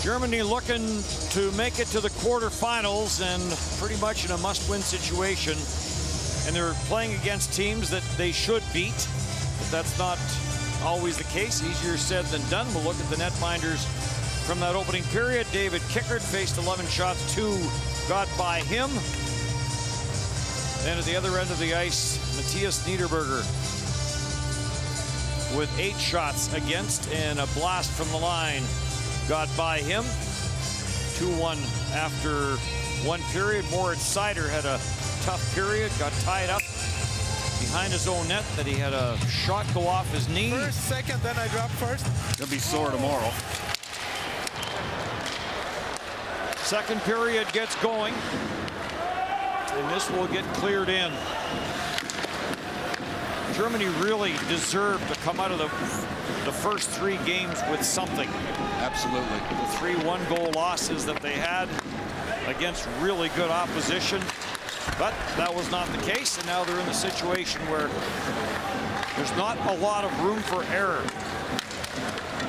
Germany looking to make it to the quarterfinals and pretty much in a must-win situation. And they're playing against teams that they should beat, but that's not always the case. Easier said than done. We'll look at the netminders from that opening period. David Kickert faced 11 shots, 2 got by him. And at the other end of the ice, Matthias Niederberger with 8 shots against and a blast from the line got by him. 2-1 after one period. Moritz Seider had a tough period, got tied up behind his own net that he had a shot go off his knee. First, second, then I drop first. He'll be sore tomorrow. Second period gets going, and this will get cleared in. Germany really deserved to come out of the first 3 games with something. Absolutely. The 3 1-goal losses that they had against really good opposition, but that was not the case, and now they're in the situation where there's not a lot of room for error.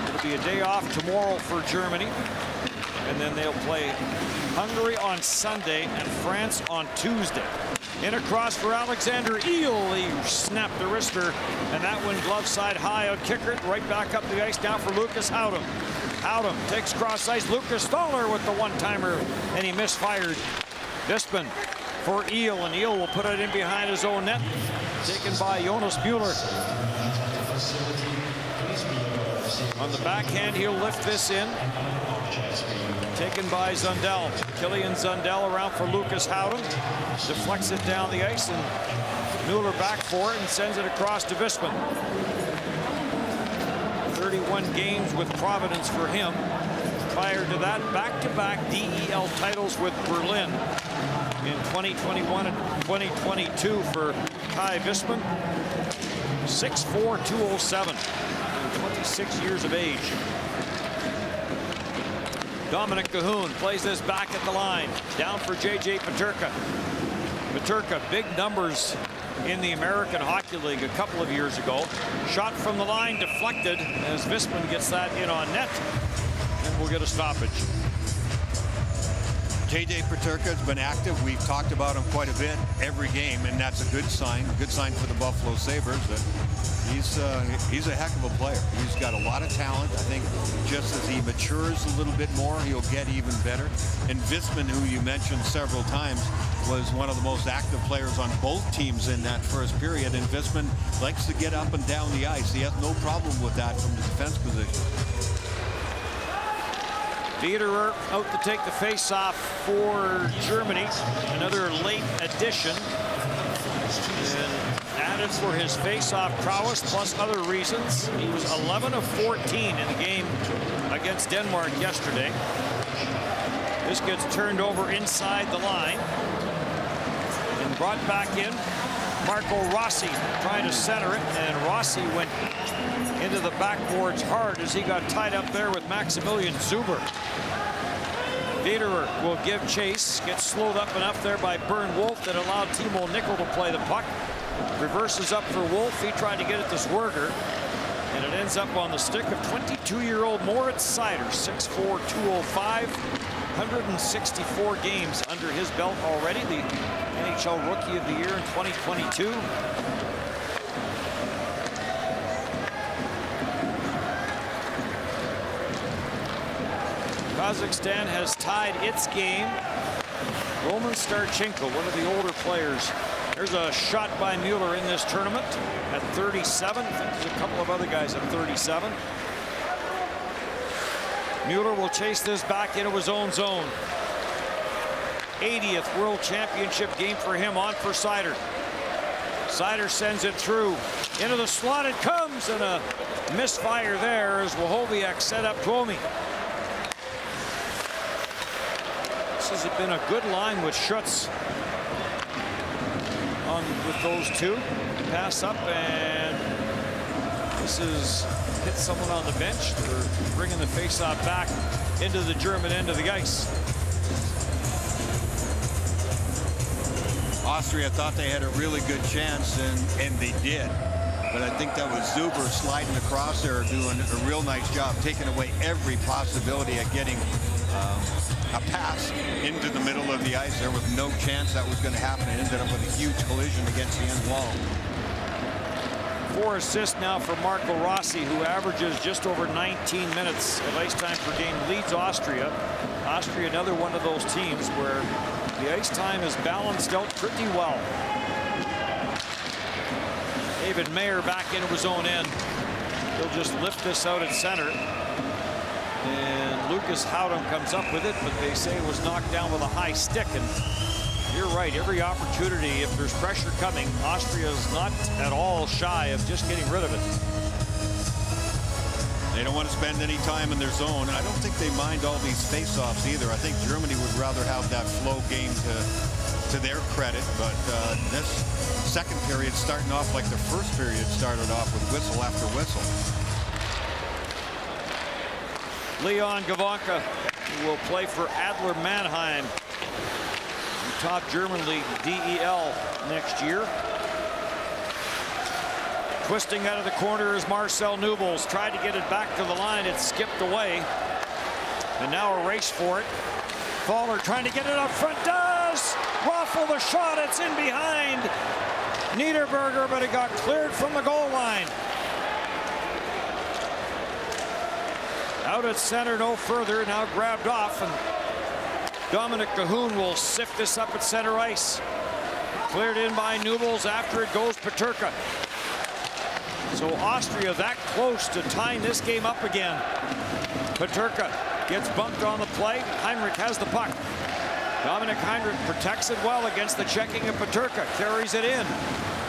It'll be a day off tomorrow for Germany, and then they'll play Hungary on Sunday and France on Tuesday. In across for Alexander Eel. He snapped the wrister, and that went glove side high on Kickert. Right back up the ice now for Lucas Howden. Howden takes cross ice. Lucas Stoller with the one-timer, and he misfired. Bispin for Eel, and Eel will put it in behind his own net. Taken by Jonas Mueller. On the backhand, he'll lift this in. Taken by Zundel. Killian Zundel around for Lucas Howden. Deflects it down the ice, and Mueller back for it and sends it across to Bispin. 31 games with Providence for him. Prior to that, back-to-back DEL titles with Berlin in 2021 and 2022 for Kai Bispin. 6'4", 207, 26 years of age. Dominic Cahoon plays this back at the line. Down for J.J. Peterka. Peterka, big numbers in the American Hockey League a couple of years ago. Shot from the line deflected as Bispin gets that in on net, and we'll get a stoppage. J.J. Peterka has been active. We've talked about him quite a bit every game, and that's a good sign. Good sign for the Buffalo Sabres that he's a heck of a player. He's got a lot of talent. I think just as he matures a little bit more, he'll get even better. And Bispin, who you mentioned several times, was one of the most active players on both teams in that first period. And Bispin likes to get up and down the ice. He has no problem with that from the defense position. Biederer out to take the face-off for Germany. Another late addition. And added for his face-off prowess plus other reasons. He was 11 of 14 in the game against Denmark yesterday. This gets turned over inside the line. And Brought back in. Marco Rossi trying to center it, and Rossi went into the backboards hard as he got tied up there with Maximilian Zuber. Wiederer will give chase, gets slowed up enough there by Bernd Wolf that allowed Timo Nickel to play the puck. Reverses up for Wolf. He tried to get it to Zwerger, and it ends up on the stick of 22-year-old Moritz Seider, 6'4", 205, 164 games under his belt already. The NHL Rookie of the Year in 2022. Kazakhstan has tied its game. Roman Starchenko, one of the older players. There's a shot by Mueller in this tournament at 37. I think there's a couple of other guys at 37. Mueller will chase this back into his own zone. 80th World Championship game for him, on for Seider. Seider sends it through. Into the slot it comes, and a misfire there as Wahoviak set up Tuomi. This has been a good line with Schutz on with those two. Pass up, and this is hit someone on the bench. They're bringing the faceoff back into the German end of the ice. Austria thought they had a really good chance, and they did. But I think that was Zuber sliding across there, doing a real nice job, taking away every possibility of getting a pass into the middle of the ice. There was no chance that was going to happen. It ended up with a huge collision against the end wall. 4 assists now for Marco Rossi, who averages just over 19 minutes of ice time per game, leads Austria. Austria, another one of those teams where the ice time is balanced out pretty well. David Mayer back into his own end. He'll just lift this out at center. And Lucas Howden comes up with it, but they say it was knocked down with a high stick. And you're right, every opportunity, if there's pressure coming, Austria is not at all shy of just getting rid of it. They don't want to spend any time in their zone. I don't think they mind all these face-offs either. I think Germany would rather have that flow game to their credit, but this second period starting off like the first period started off with whistle after whistle. Leon Gavanka will play for Adler Mannheim, top German league DEL next year. Twisting out of the corner is Marcel Nubels. Tried to get it back to the line. It skipped away. And now a race for it. Fowler trying to get it up front. Does! Raffle the shot. It's in behind Niederberger, but it got cleared from the goal line. Out at center, no further. Now grabbed off, and Dominic Cahoon will sift this up at center ice. Cleared in by Nubels. After it goes Peterka. So Austria that close to tying this game up again. Peterka gets bumped on the play. Heinrich has the puck. Dominic Heinrich protects it well against the checking of Peterka. Carries it in.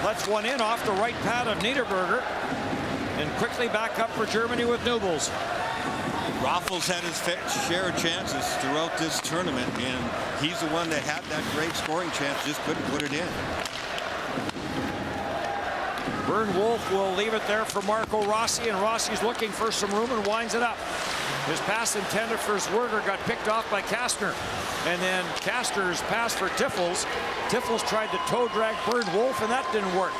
Lets one in off the right pad of Niederberger. And quickly back up for Germany with Nubels. Raffles had his share of chances throughout this tournament, and he's the one that had that great scoring chance, just couldn't put it in. Bernd Wolf will leave it there for Marco Rossi, and Rossi's looking for some room and winds it up. His pass intended for Zwerger got picked off by Kastner, and then Kastner's pass for Tiffels. Tiffels tried to toe drag Bernd Wolf, and that didn't work.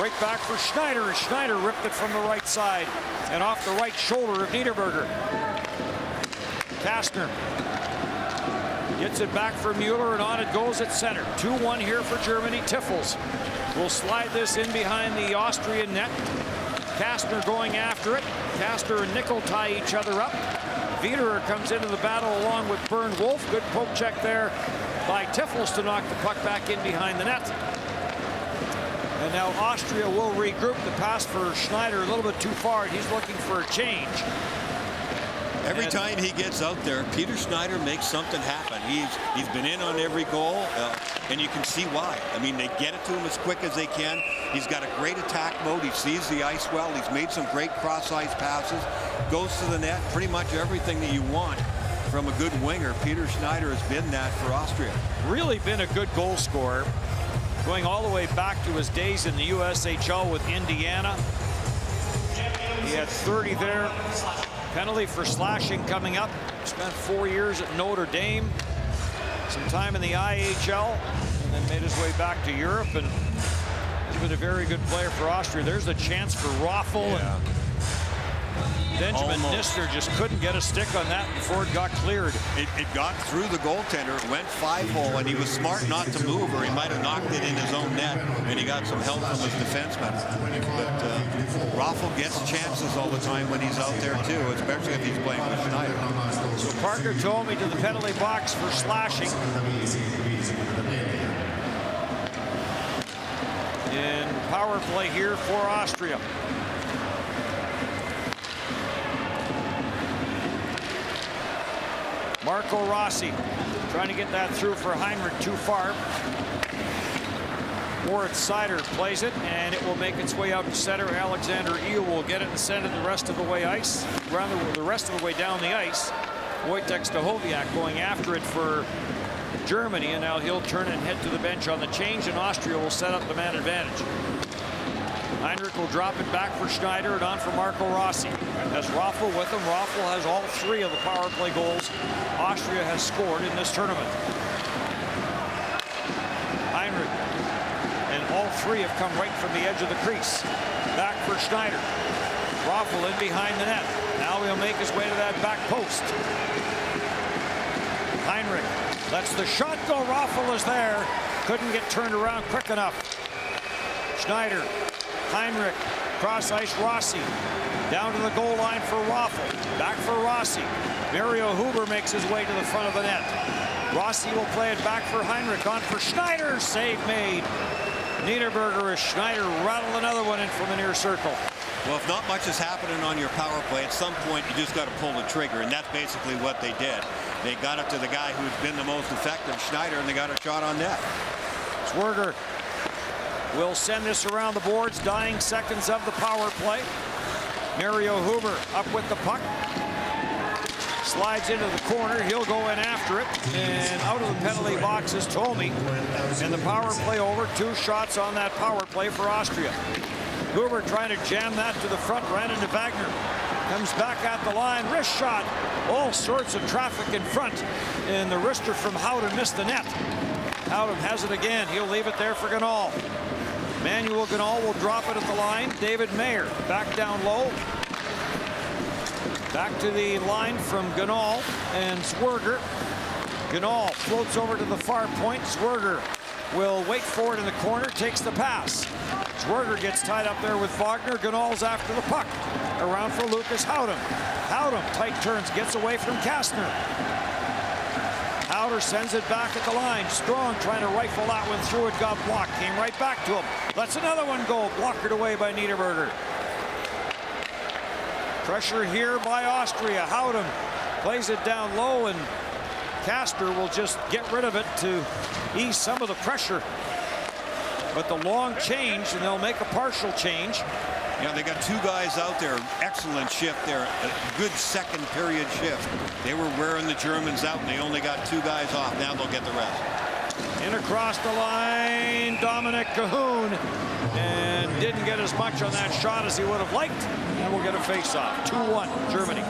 Right back for Schneider, and Schneider ripped it from the right side and off the right shoulder of Niederberger. Kastner gets it back for Mueller, and on it goes at center. 2-1 here for Germany. Tiffels will slide this in behind the Austrian net. Kastner going after it. Kastner and Nickel tie each other up. Wiederer comes into the battle along with Bernd Wolf. Good poke check there by Tiffels to knock the puck back in behind the net. And now Austria will regroup. The pass for Schneider a little bit too far, and he's looking for a change. Every time he gets out there, Peter Schneider makes something happen. He's been in on every goal, and you can see why. I mean, they get it to him as quick as they can. He's got a great attack mode. He sees the ice well. He's made some great cross-ice passes. Goes to the net. Pretty much everything that you want from a good winger. Peter Schneider has been that for Austria. Really been a good goal scorer. going all the way back to his days in the USHL with Indiana. He had 30 there. Penalty for slashing coming up. Spent 4 years at Notre Dame. Some time in the IIHL, and then made his way back to Europe. And he's been a very good player for Austria. There's a chance for Raffel. Yeah. And Benjamin Nisner just couldn't get a stick on that before it got cleared. It got through the goaltender, it went 5-hole, and he was smart not to move, or he might have knocked it in his own net, and he got some help from his defenseman. But Raffel gets chances all the time when he's out there too, especially if he's playing with Schneider. So Parker told me to the penalty box for slashing. In power play here for Austria. Marco Rossi trying to get that through for Heinrich, too far. Moritz Seider plays it, and it will make its way out to center. Alexander Eel will get it and send it the rest of the way the rest of the way down the ice. Wojtek Stachowiak going after it for Germany, and now he'll turn and head to the bench on the change, and Austria will set up the man advantage. Heinrich will drop it back for Schneider and on for Marco Rossi. Has Raffel with him. Raffel has all 3 of the power play goals Austria has scored in this tournament. Heinrich, and all 3 have come right from the edge of the crease. Back for Schneider. Raffel in behind the net. Now he'll make his way to that back post. Heinrich lets the shot go. Raffel is there. Couldn't get turned around quick enough. Schneider. Heinrich, cross ice, Rossi. Down to the goal line for Raffel. Back for Rossi. Mario Huber makes his way to the front of the net. Rossi will play it back for Heinrich. On for Schneider. Save made. Niederberger as Schneider rattled another one in from the near circle. Well, if not much is happening on your power play, at some point you just got to pull the trigger, and that's basically what they did. They got it to the guy who's been the most effective, Schneider, and they got a shot on net. Zwerger will send this around the boards. Dying seconds of the power play. Mario Huber up with the puck. Slides into the corner. He'll go in after it. And out of the penalty box is Thome. And the power play over. 2 shots on that power play for Austria. Huber trying to jam that to the front. Ran into Wagner. Comes back at the line. Wrist shot. All sorts of traffic in front. And the wrister from Howden missed the net. Howden has it again. He'll leave it there for Ganal. Manuel Ganal will drop it at the line. David Mayer back down low. Back to the line from Ganal and Zwerger. Ganal floats over to the far point. Zwerger will wait for it in the corner, takes the pass. Zwerger gets tied up there with Wagner. Ganal's after the puck. Around for Lucas Howden. Howden, tight turns, gets away from Kastner. Howder sends it back at the line. Strong trying to rifle that one through it. Got blocked. Came right back to him. Lets another one go. Blocked away by Niederberger. Pressure here by Austria. Howden plays it down low, and Kastner will just get rid of it to ease some of the pressure. But the long change, and they'll make a partial change. Yeah, they got 2 guys out there. Excellent shift there. A good second period shift. They were wearing the Germans out, and they only got 2 guys off. Now they'll get the rest. In across the line, Dominic Cahoon. And didn't get as much on that shot as he would have liked. And we'll get a face-off. 2-1, Germany.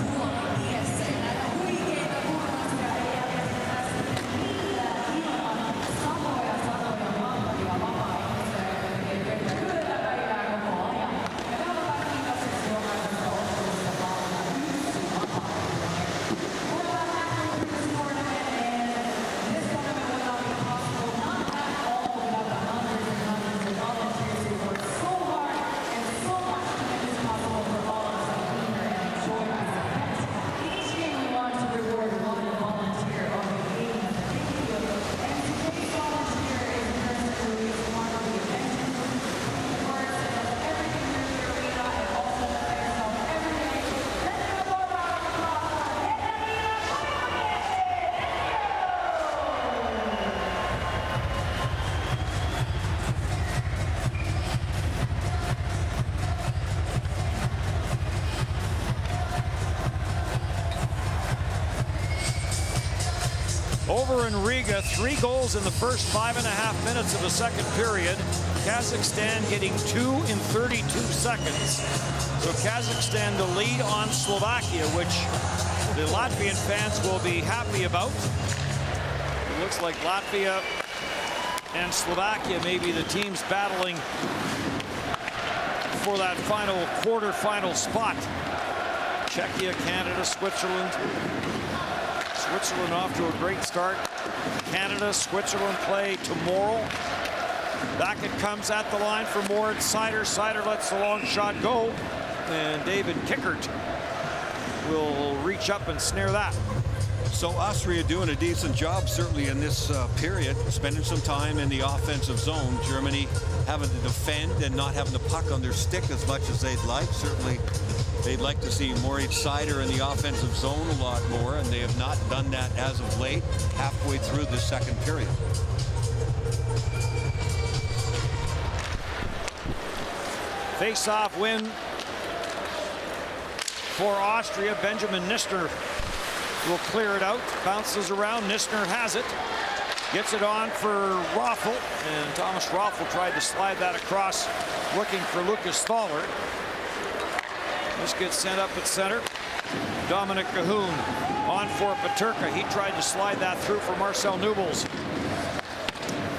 in Riga. 3 goals in the first 5.5 minutes of the second period. Kazakhstan getting 2 in 32 seconds. So Kazakhstan the lead on Slovakia, which the Latvian fans will be happy about. It looks like Latvia and Slovakia may be the teams battling for that final quarterfinal spot. Czechia, Canada, Switzerland. Switzerland off to a great start. Canada, Switzerland play tomorrow. Back it comes at the line for more. It's Seider. Seider lets the long shot go. And David Kickert will reach up and snare that. So Austria doing a decent job, certainly in this period, spending some time in the offensive zone. Germany having to defend and not having the puck on their stick as much as they'd like. Certainly they'd like to see Moritz Seider in the offensive zone a lot more, and they have not done that as of late, halfway through the second period. Face-off win for Austria. Benjamin Nistner will clear it out. Bounces around. Nistner has it. Gets it on for Raffel. And Thomas Raffel tried to slide that across, looking for Lucas Thaler. This gets sent up at center. Dominic Cahoon on for Paterka. He tried to slide that through for Marcel Nubels.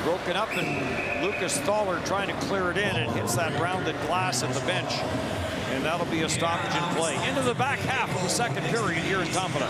Broken up, and Lucas Thaler trying to clear it in, and hits that rounded glass at the bench. And that'll be a stoppage in play. Into the back half of the second period here in Tampere.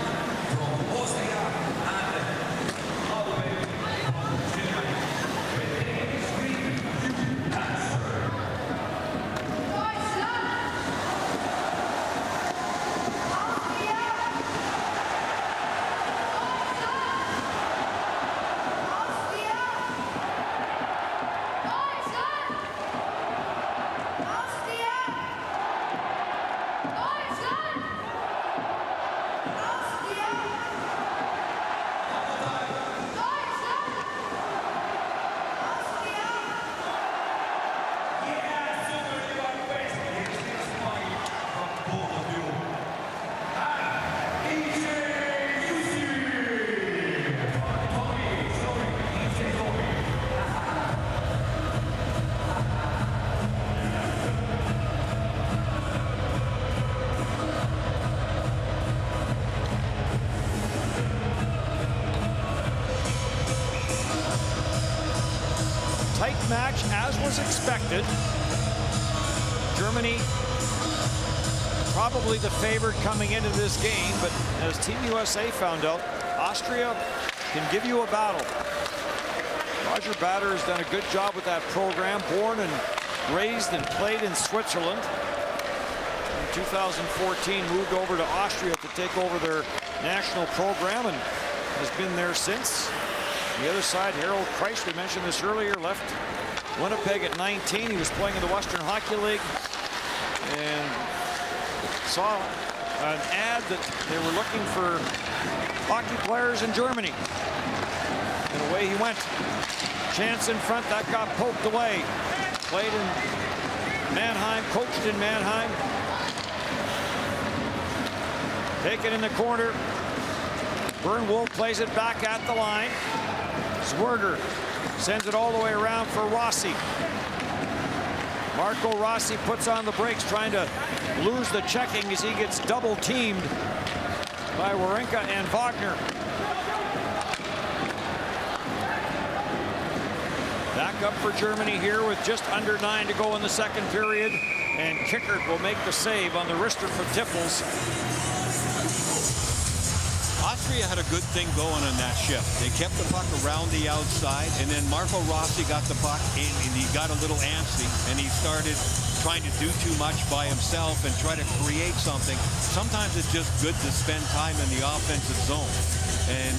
Tight match, as was expected. Germany probably the favorite coming into this game, but as Team USA found out, Austria can give you a battle. Roger Bader has done a good job with that program. Born and raised and played in Switzerland. In 2014, moved over to Austria to take over their national program and has been there since. On the other side, Harold Kreis, we mentioned this earlier, left Winnipeg at 19. He was playing in the Western Hockey League and saw an ad that they were looking for hockey players in Germany. And away he went. Chance in front, that got poked away. Played in Mannheim, coached in Mannheim. Taken in the corner. Bernwolf plays it back at the line. Zwerger sends it all the way around for Rossi. Marco Rossi puts on the brakes, trying to lose the checking as he gets double teamed by Wawrinka and Wagner. Back up for Germany here with just under 9 to go in the second period. And Kickert will make the save on the wrister for Tiffels. Austria had a good thing going on that shift. They kept the puck around the outside, and then Marco Rossi got the puck in, and he got a little antsy, and he started trying to do too much by himself and try to create something. Sometimes it's just good to spend time in the offensive zone and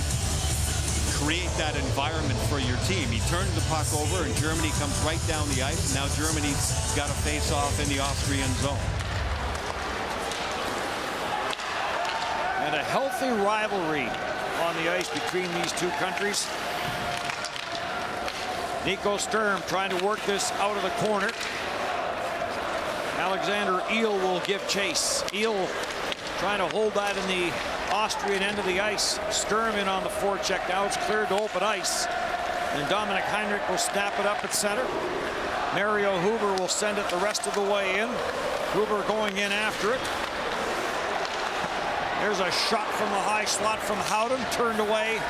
create that environment for your team. He turns the puck over, and Germany comes right down the ice, and now Germany's got a face-off in the Austrian zone. And a healthy rivalry on the ice between these two countries. Nico Sturm trying to work this out of the corner. Alexander Eel will give chase. Eel trying to hold that in the Austrian end of the ice. Sturm in on the forecheck. Now it's cleared to open ice. And Dominic Heinrich will snap it up at center. Mario Huber will send it the rest of the way in. Huber going in after it. There's a shot from the high slot from Howden, turned away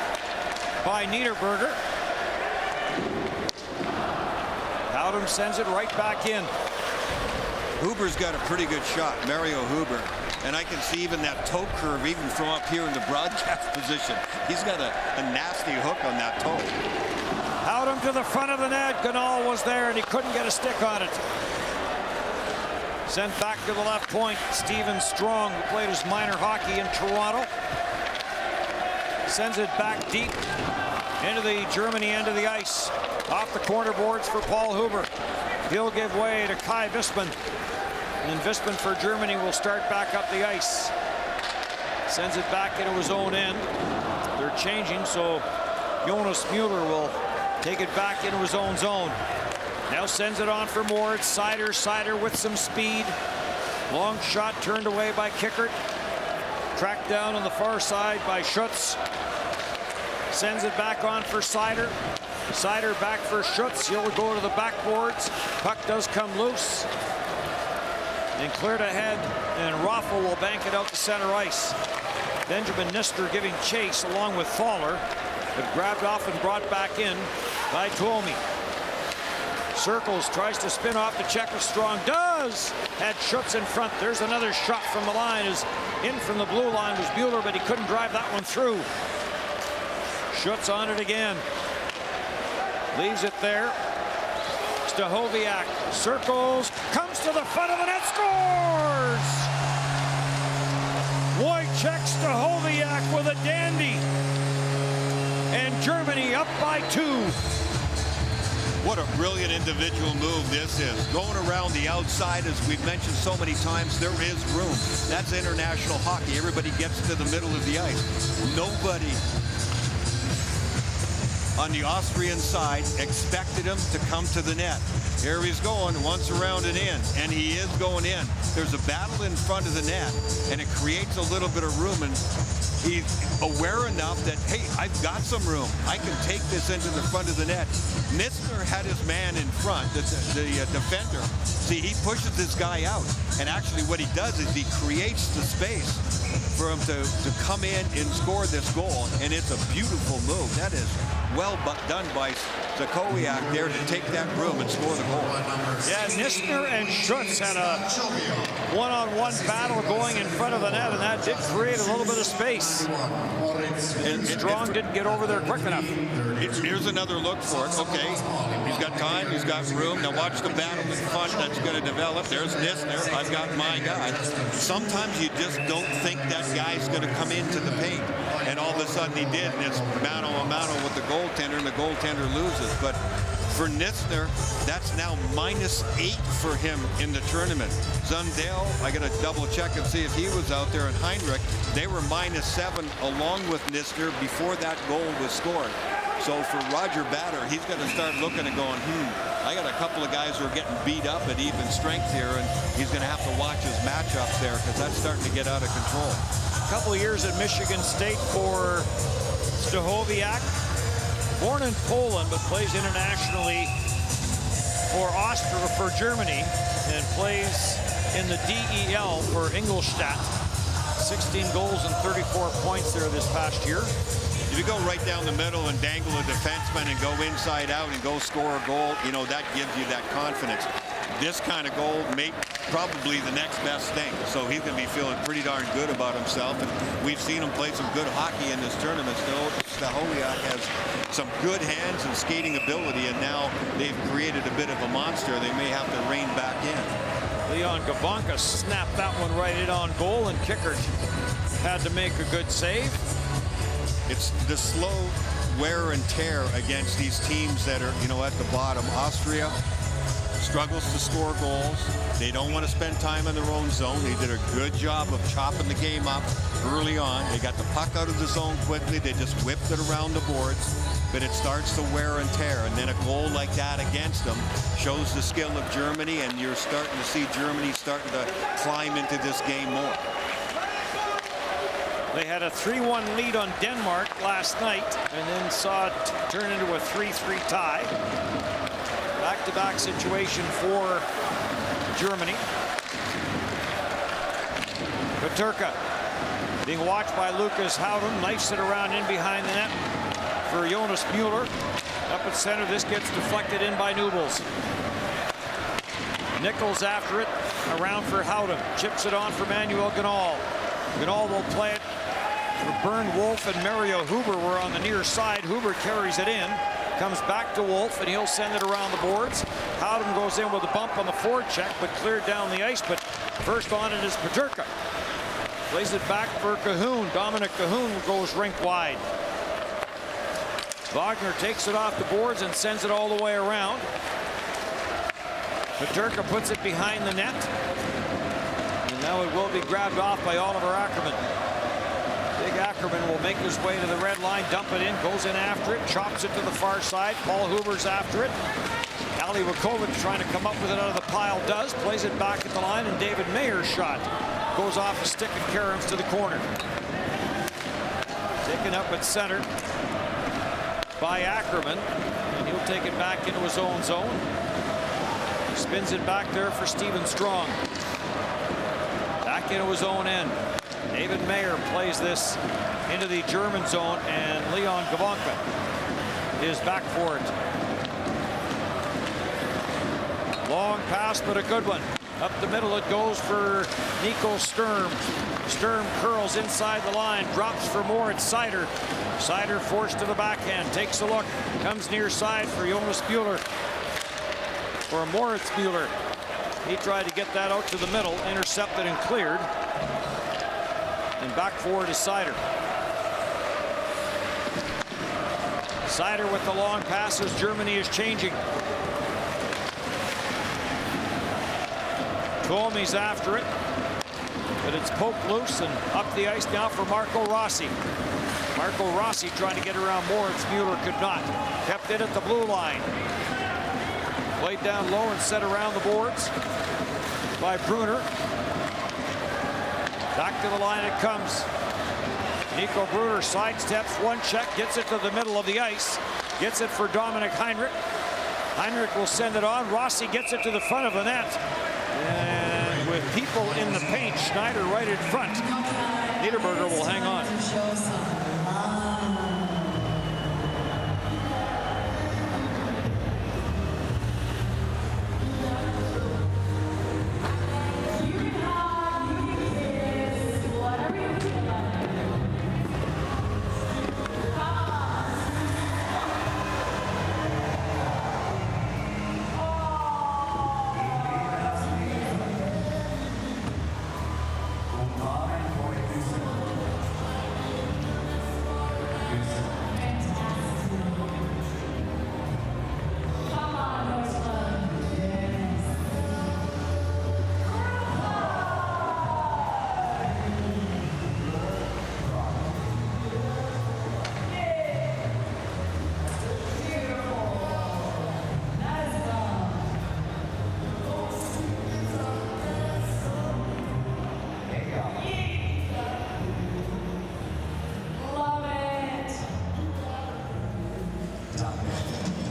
by Niederberger. Howden sends it right back in. Huber's got a pretty good shot, Mario Huber. And I can see even that toe curve, even from up here in the broadcast position. He's got a nasty hook on that toe. Howden to the front of the net. Ganal was there, and he couldn't get a stick on it. Sent back to the left point. Steven Strong, who played his minor hockey in Toronto, sends it back deep into the Germany end of the ice. Off the corner boards for Paul Huber. He'll give way to Kai Wisman. And Wisman for Germany will start back up the ice. Sends it back into his own end. They're changing, so Jonas Mueller will take it back into his own zone. Now sends it on for Moore. It's Sider with some speed. Long shot turned away by Kickert. Tracked down on the far side by Schutz. Sends it back on for Sider. Sider back for Schutz. He'll go to the backboards. Puck does come loose. And cleared ahead, and Raffel will bank it out to center ice. Benjamin Nister giving chase along with Thaler, but grabbed off and brought back in by Tuomi. Circles, tries to spin off the check of Strong. Does! Had Schutz in front. There's another shot from the line. Is in from the blue line was Mueller, but he couldn't drive that one through. Schutz on it again. Leaves it there. Stahoviak circles, comes to the front of the net, scores! Wojciech Stahoviak with a dandy. And Germany up by 2. What a brilliant individual move this is. Going around the outside, as we've mentioned so many times, there is room. That's international hockey. Everybody gets to the middle of the ice. Nobody on the Austrian side expected him to come to the net. Here he's going, once around and in, and he is going in. There's a battle in front of the net, and it creates a little bit of room, and he's aware enough that, hey, I've got some room. I can take this into the front of the net. Nistner had his man in front, the defender. See, he pushes this guy out, and actually what he does is he creates the space for him to come in and score this goal, and it's a beautiful move. That is well done by Stahoviak there to take that room and score the goal. Yeah, Nistner and Schutz had a one-on-one battle going in front of the net, and that did create a little bit of space. And Strong didn't get over there quick enough. Here's another look for it. Okay, he's got time, he's got room. Now watch the battle in front that's going to develop. There's Nistner. I've got my guy. Sometimes you just don't think that guy's going to come into the paint, and all of a sudden he did, and it's mano a mano with the goaltender, and the goaltender loses. But for Nistner, that's now -8 for him in the tournament. Zundel, I got to double check and see if he was out there, and Heinrich, they were -7 along with Nistner before that goal was scored. So for Roger Batter, he's going to start looking and going, I got a couple of guys who are getting beat up at even strength here, and he's going to have to watch his matchups there because that's starting to get out of control. A couple of years at Michigan State for Stahoviak. Born in Poland, but plays internationally for Germany, and plays in the DEL for Ingolstadt. 16 goals and 34 points there this past year. If you go right down the middle and dangle a defenseman and go inside out and go score a goal, you know, that gives you that confidence. This kind of goal may probably the next best thing. So he's going to be feeling pretty darn good about himself. And we've seen him play some good hockey in this tournament. Stahoviak has some good hands and skating ability, and now they've created a bit of a monster. They may have to rein back in. Leon Gabanka snapped that one right in on goal, and Kickert had to make a good save. It's the slow wear and tear against these teams that are, you know, at the bottom. Austria struggles to score goals. They don't want to spend time in their own zone. They did a good job of chopping the game up early on. They got the puck out of the zone quickly. They just whipped it around the boards. But it starts to wear and tear. And then a goal like that against them shows the skill of Germany. And you're starting to see Germany starting to climb into this game more. They had a 3-1 lead on Denmark last night and then saw it turn into a 3-3 tie. Back-to-back situation for Germany. Peterka being watched by Lucas Howden. Knifes it around in behind the net for Jonas Mueller. Up at center, this gets deflected in by Nubels. Nichols after it, around for Howden. Chips it on for Manuel Ganal. Ganal will play it for Bernd Wolf, and Mario Huber were on the near side. Huber carries it in, comes back to Wolf, and he'll send it around the boards. Howden goes in with a bump on the forward check, but cleared down the ice. But first on it is Peterka. Plays it back for Cahoon. Dominic Cahoon goes rink wide. Wagner takes it off the boards and sends it all the way around. Peterka puts it behind the net. And now it will be grabbed off by Oliver Ackerman. Big Ackerman will make his way to the red line, dump it in, goes in after it, chops it to the far side. Paul Huber's after it. Ali Rakovic trying to come up with it out of the pile, does. Plays it back at the line, and David Mayer's shot goes off a stick of Karam's to the corner. Taken up at center by Ackerman, and he'll take it back into his own zone. Spins it back there for Stephen Strong. Back into his own end. David Mayer plays this into the German zone, and Leon Gavanka is back for it. Long pass, but a good one. Up the middle it goes for Nico Sturm. Sturm curls inside the line, drops for Moritz Seider. Seider forced to the backhand, takes a look, comes near side for Jonas Mueller. Or Moritz Mueller. He tried to get that out to the middle, intercepted and cleared. And back forward is Seider. Seider with the long passes. Germany is changing. Comey's after it, but it's poked loose and up the ice now for Marco Rossi. Marco Rossi trying to get around Moritz Mueller, could not. Kept it at the blue line. Played down low and set around the boards by Brunner. Back to the line it comes. Nico Brunner sidesteps, one check, gets it to the middle of the ice. Gets it for Dominic Heinrich. Heinrich will send it on. Rossi gets it to the front of the net. And with people in the paint, Schneider right in front. Niederberger will hang on.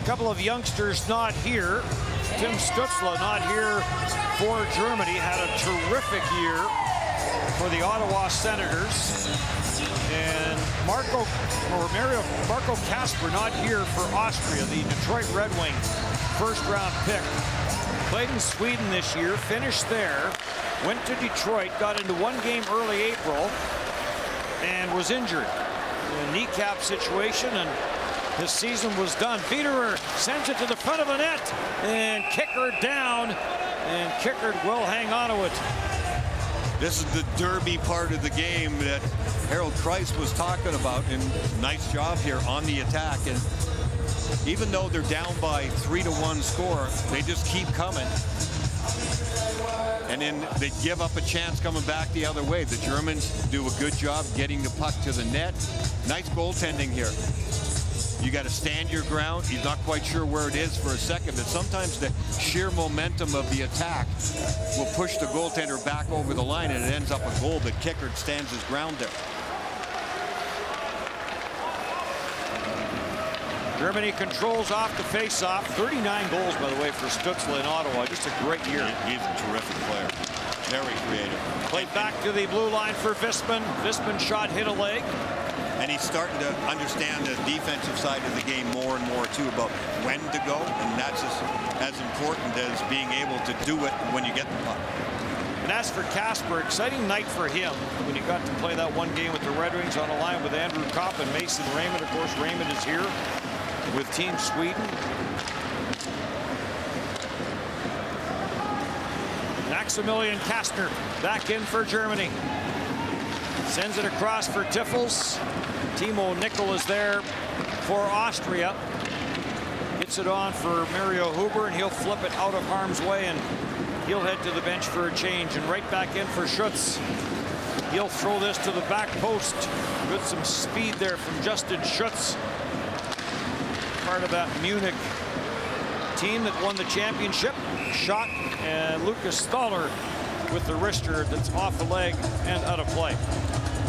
Couple of youngsters not here. Tim Stützle not here for Germany. Had a terrific year for the Ottawa Senators. And Marco Kasper not here for Austria, the Detroit Red Wings first-round pick. Played in Sweden this year, finished there, went to Detroit, got into one game early April, and was injured. A kneecap situation, and his season was done. Biederer sends it to the front of the net, and Kicker down, and Kicker will hang on to it. This is the derby part of the game that Harold Kreis was talking about, and nice job here on the attack. And even though they're down by 3-1 score, they just keep coming. And then they give up a chance coming back the other way. The Germans do a good job getting the puck to the net. Nice goaltending here. You got to stand your ground. He's not quite sure where it is for a second, but sometimes the sheer momentum of the attack will push the goaltender back over the line, and it ends up a goal, but Kicker stands his ground there. Germany controls off the face-off. 39 goals, by the way, for Stützle in Ottawa. Just a great year. He's a terrific player. Very creative. Played back to the blue line for Visman. Visman shot hit a leg. And he's starting to understand the defensive side of the game more and more, too, about when to go. And that's as important as being able to do it when you get the puck. And as for Kasper, exciting night for him when he got to play that one game with the Red Wings on a line with Andrew Kopp and Mason Raymond. Of course, Raymond is here with Team Sweden. Maximilian Kastner back in for Germany. Sends it across for Tiffels. Timo Nickel is there for Austria. Gets it on for Mario Huber, and he'll flip it out of harm's way, and he'll head to the bench for a change. And right back in for Schutz. He'll throw this to the back post. With some speed there from Justin Schutz. Part of that Munich team that won the championship. Shot, and Lucas Stoller with the wrister that's off the leg and out of play.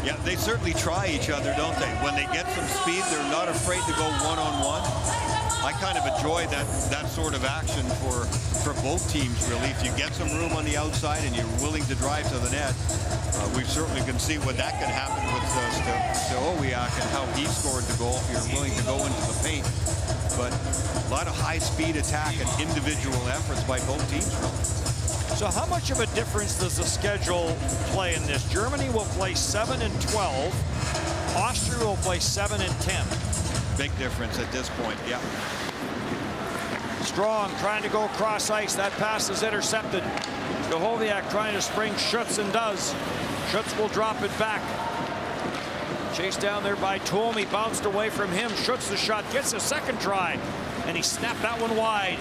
Yeah, they certainly try each other, don't they? When they get some speed, they're not afraid to go one-on-one. I kind of enjoy that sort of action for both teams, really. If you get some room on the outside and you're willing to drive to the net, we certainly can see what that can happen with Steowiak and how he scored the goal if you're willing to go into the paint. But a lot of high-speed attack and individual efforts by both teams, really. So how much of a difference does the schedule play in this? Germany will play 7 and 12. Austria will play 7 and 10. Big difference at this point, yeah. Strong trying to go cross ice. That pass is intercepted. Stehoviak trying to spring Schutz, and does. Schutz will drop it back. Chased down there by Tuomi. Bounced away from him. Schutz the shot. Gets a second try. And he snapped that one wide.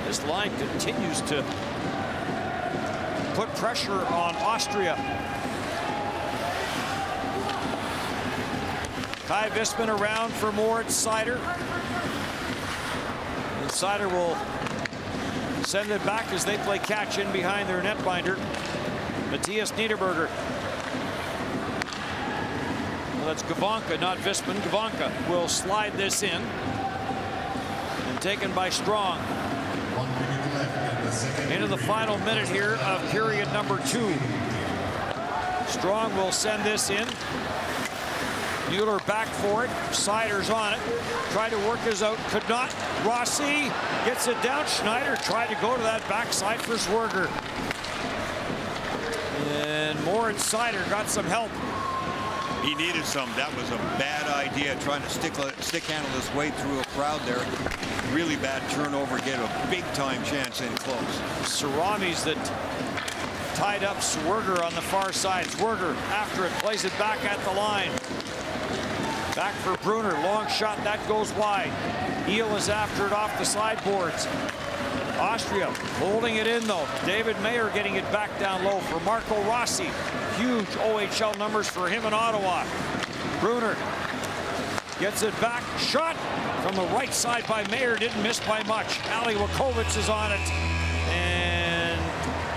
This line continues to put pressure on Austria. Kai Visman around for Moritz Seider. And Seider will send it back as they play catch in behind their netminder, Matthias Niederberger. Well, that's Gavanka, not Visman. Gavanka will slide this in. And taken by Strong. 1 minute left in the second. Into the final minute here of period number 2. Strong will send this in. Mueller back for it. Seider's on it. Tried to work his out. Could not. Rossi gets it down. Schneider tried to go to that backside for Zwerger. And Moritz Seider got some help. He needed some. That was a bad idea, trying to stick handle his way through a crowd there. Really bad turnover. Get a big-time chance in close. Saramis that tied up Zwerger on the far side. Zwerger after it, plays it back at the line. Back for Brunner. Long shot. That goes wide. Eel is after it off the sideboards. Austria holding it in, though. David Mayer getting it back down low for Marco Rossi. Huge OHL numbers for him in Ottawa. Brunner gets it back. Shot from the right side by Mayer. Didn't miss by much. Ali Wakovich is on it. And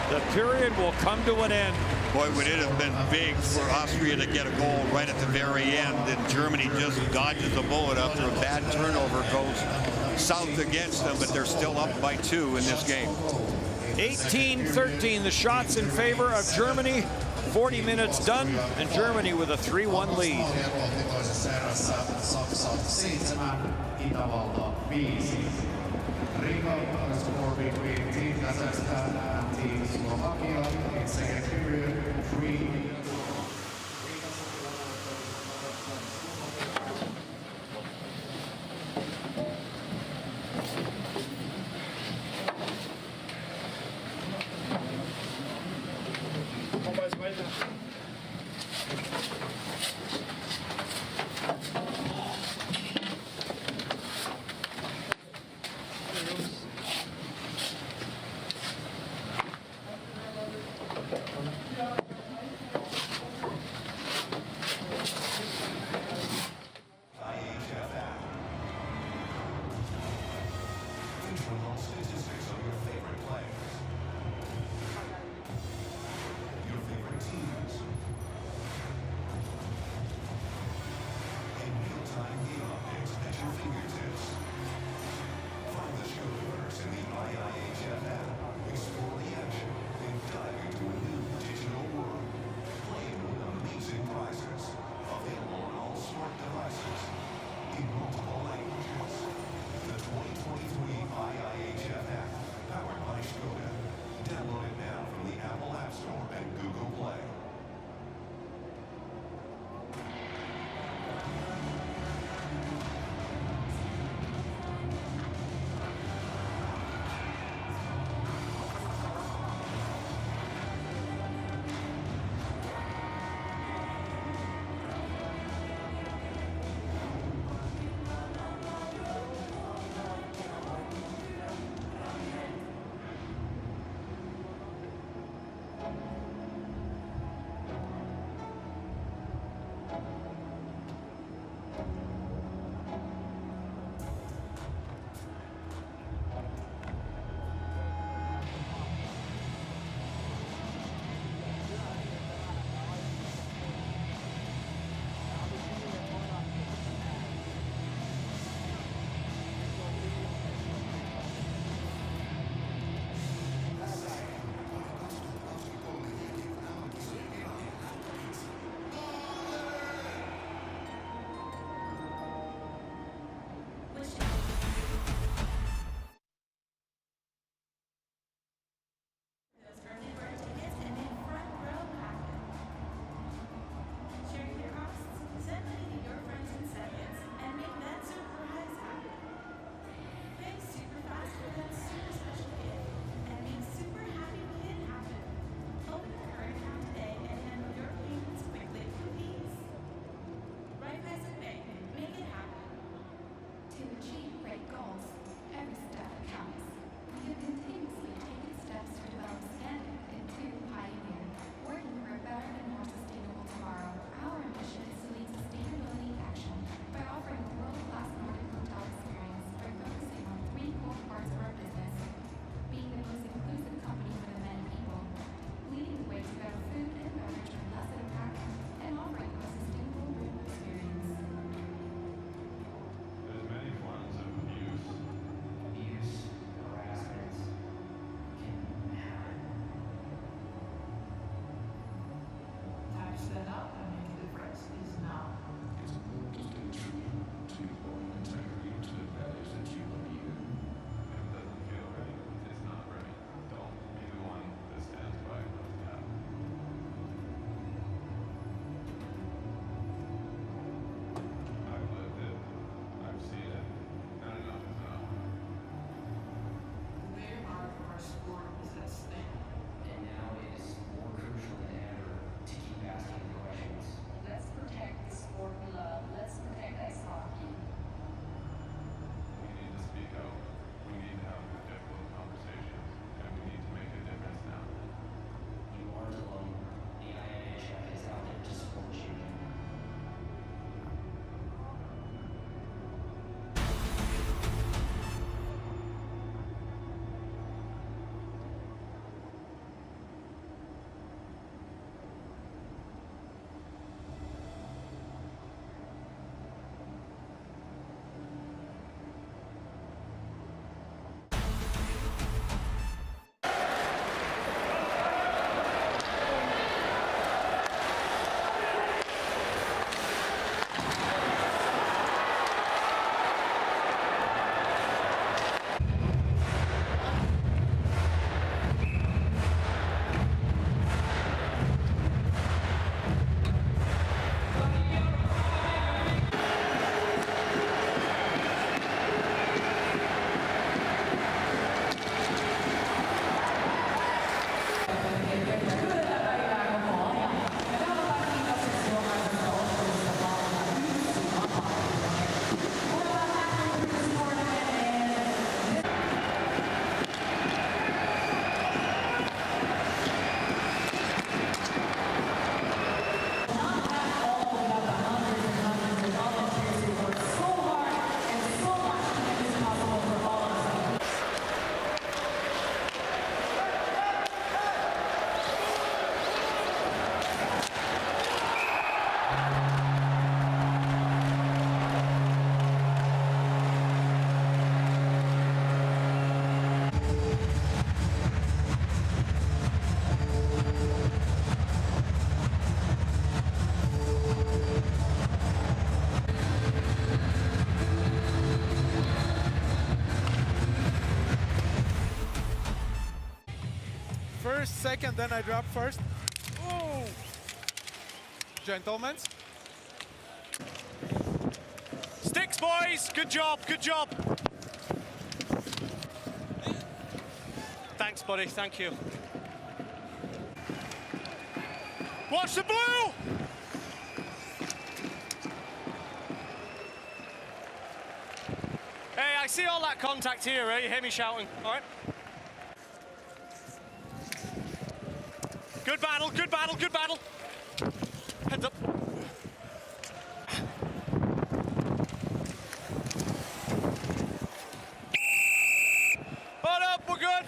the period will come to an end. Boy, would it have been big for Austria to get a goal right at the very end, and Germany just dodges a bullet after a bad turnover goes south against them, but they're still up by 2 in this game. 18-13, the shots in favor of Germany. 40 minutes done, and Germany with a 3-1 lead. Score between Team Kazakhstan and Team Slovakia in second period 3. Statistics of your favorite players, your favorite teams, and real-time game updates at your fingertips. first, second, then I drop first. Oh! Gentlemen. Sticks, boys. Good job, good job. Thanks, buddy, thank you. Watch the blue! Hey, I see all that contact here, eh? You hear me shouting, all right? Good battle, good battle, good battle. Heads up. Hold up, we're good.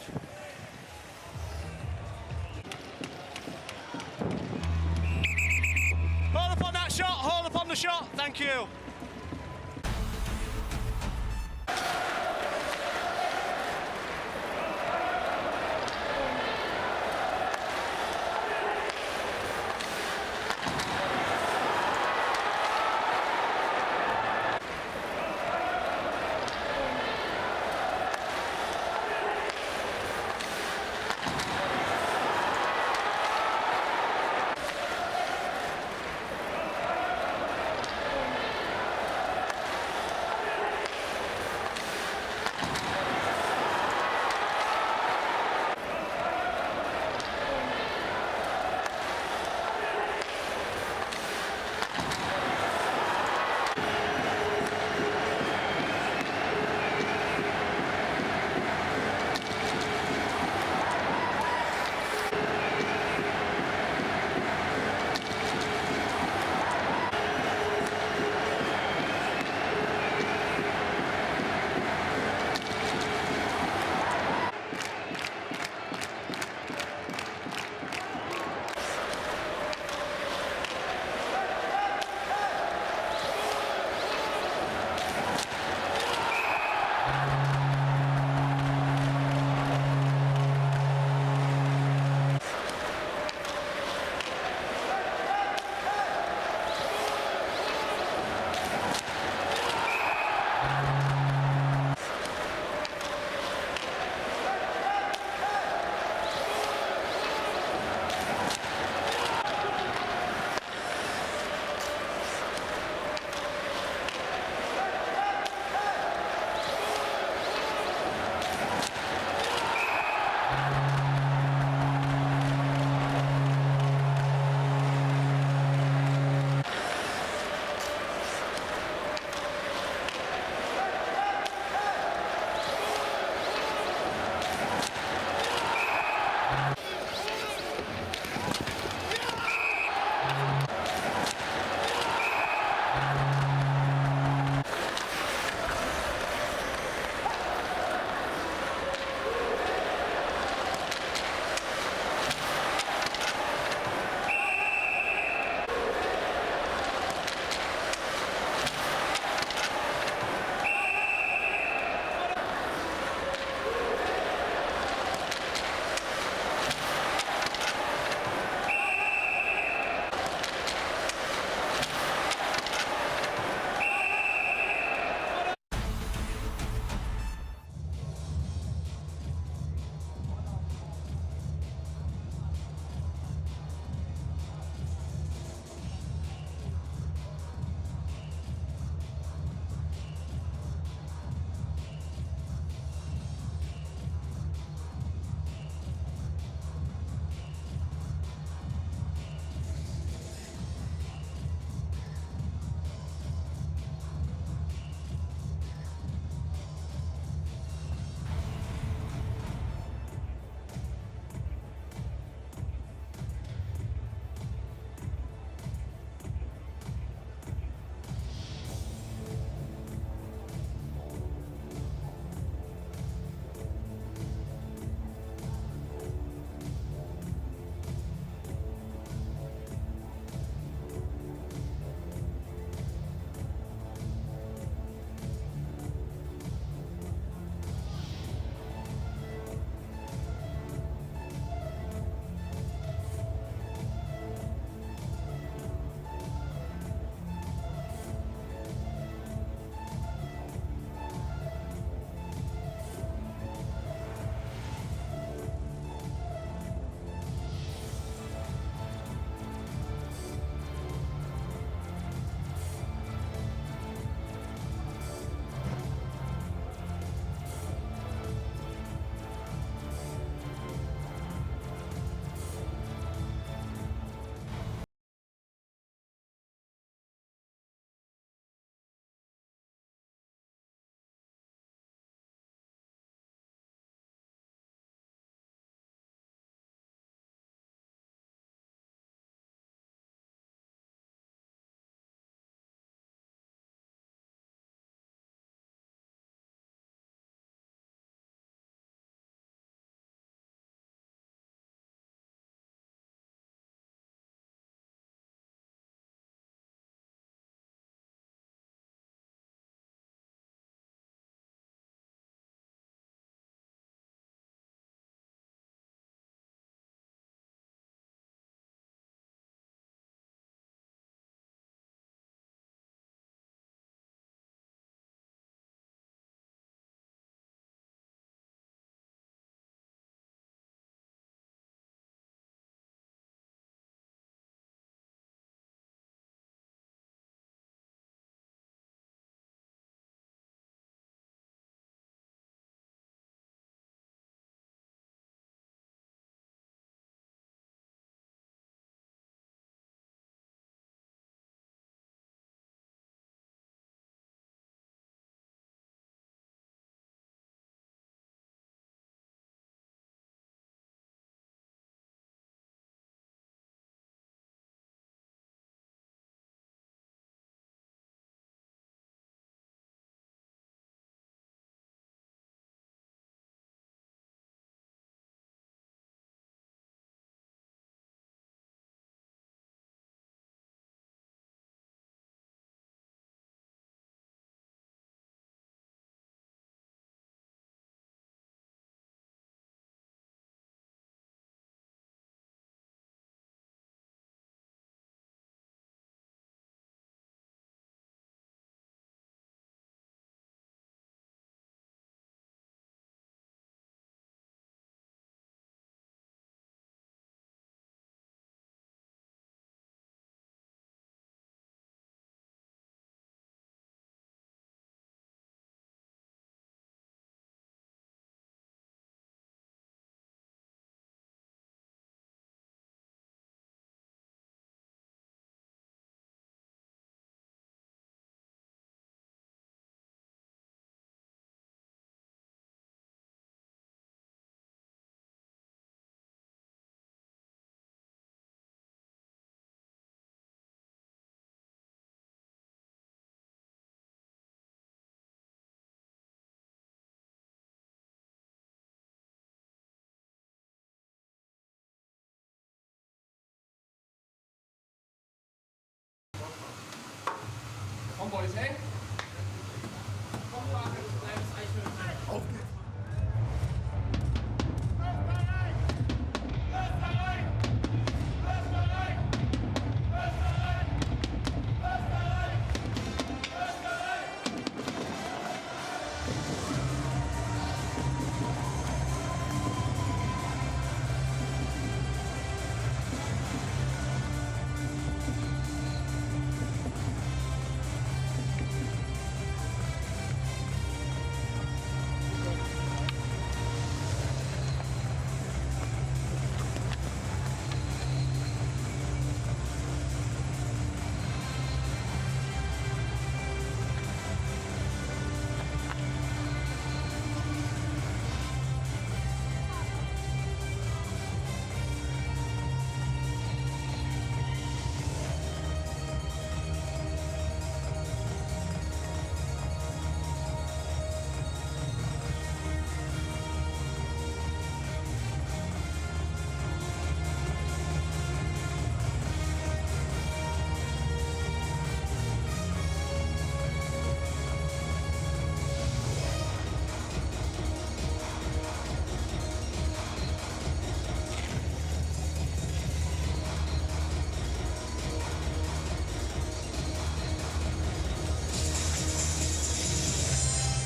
Hold up on that shot, hold up on the shot, thank you.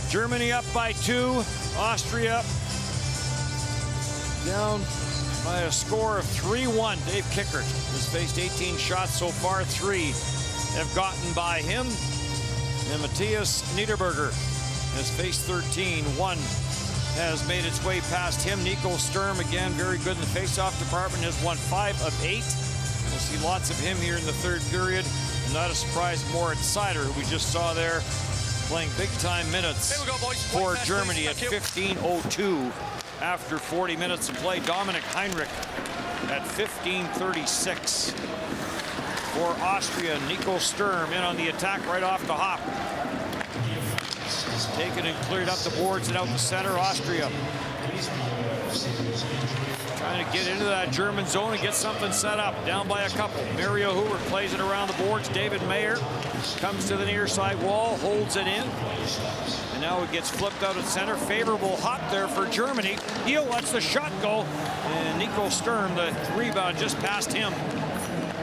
Germany up by 2. Austria down by a score of 3-1. Dave Kickert has faced 18 shots so far. 3 have gotten by him. And Matthias Niederberger has faced 13. 1 has made its way past him. Nico Sturm, again, very good in the face-off department, has won 5 of 8. We'll see lots of him here in the third period. And not a surprise, Moritz Seider, who we just saw there, playing big-time minutes for Germany at 15:02 after 40 minutes of play. Dominik Heinrich at 15:36 for Austria. Nico Sturm in on the attack right off the hop. Taken and cleared up the boards and out the center. Austria trying to get into that German zone and get something set up. Down by a couple. Mario Huber plays it around the boards. David Mayer comes to the near side wall, holds it in. And now it gets flipped out at center. Favorable hop there for Germany. Heel lets the shot go. And Nico Sturm, the rebound just past him.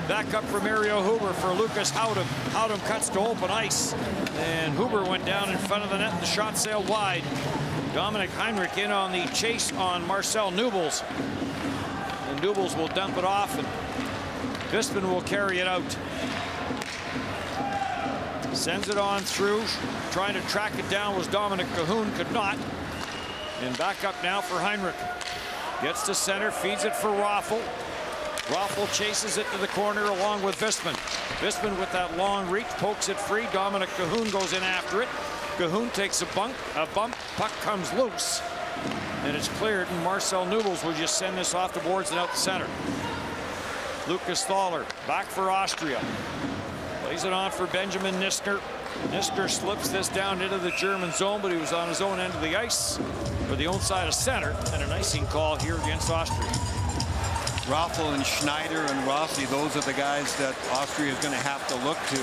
Back up for Mario Huber for Lucas Howden. Howden cuts to open ice. And Huber went down in front of the net. The shot sailed wide. Dominik Heinrich in on the chase on Marcel Nubels. And Nubels will dump it off, and Bispin will carry it out. Sends it on through. Trying to track it down was Dominic Cahoon. Could not. And back up now for Heinrich. Gets to center. Feeds it for Raffel. Raffel chases it to the corner along with Bispin. Bispin with that long reach pokes it free. Dominic Cahoon goes in after it. Cahoon takes a bump. Puck comes loose. And it's cleared, and Marcel Nubels will just send this off the boards and out the center. Lucas Thaler back for Austria. Plays it on for Benjamin Nistner. Nistner slips this down into the German zone, but he was on his own end of the ice for the own side of center, and an icing call here against Austria. Raffel and Schneider and Rossi, those are the guys that Austria is going to have to look to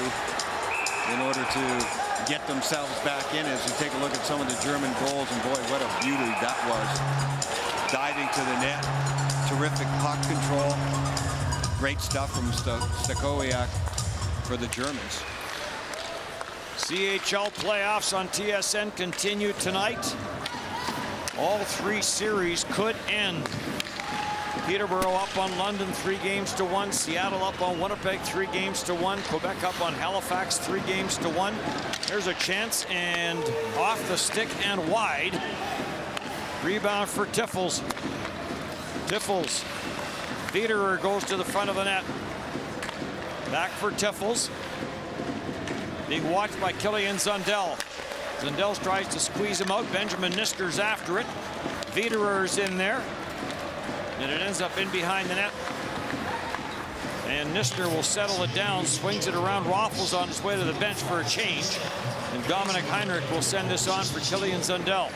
in order to get themselves back in. As you take a look at some of the German goals, and boy, what a beauty that was. Diving to the net, terrific puck control, great stuff from Stachowiak for the Germans. CHL playoffs on TSN continue tonight. All 3 series could end. Peterborough up on London 3-1. Seattle up on Winnipeg 3-1. Quebec up on Halifax 3-1. There's a chance, and off the stick and wide. Rebound for Tiffels. Tiffels. Viederer goes to the front of the net. Back for Tiffels. Being watched by Killian Zundel. Zundel tries to squeeze him out. Benjamin Nistner's after it. Viederer's in there. And it ends up in behind the net. And Nistner will settle it down, swings it around. Raffel's on his way to the bench for a change. And Dominik Heinrich will send this on for Killian Zundel.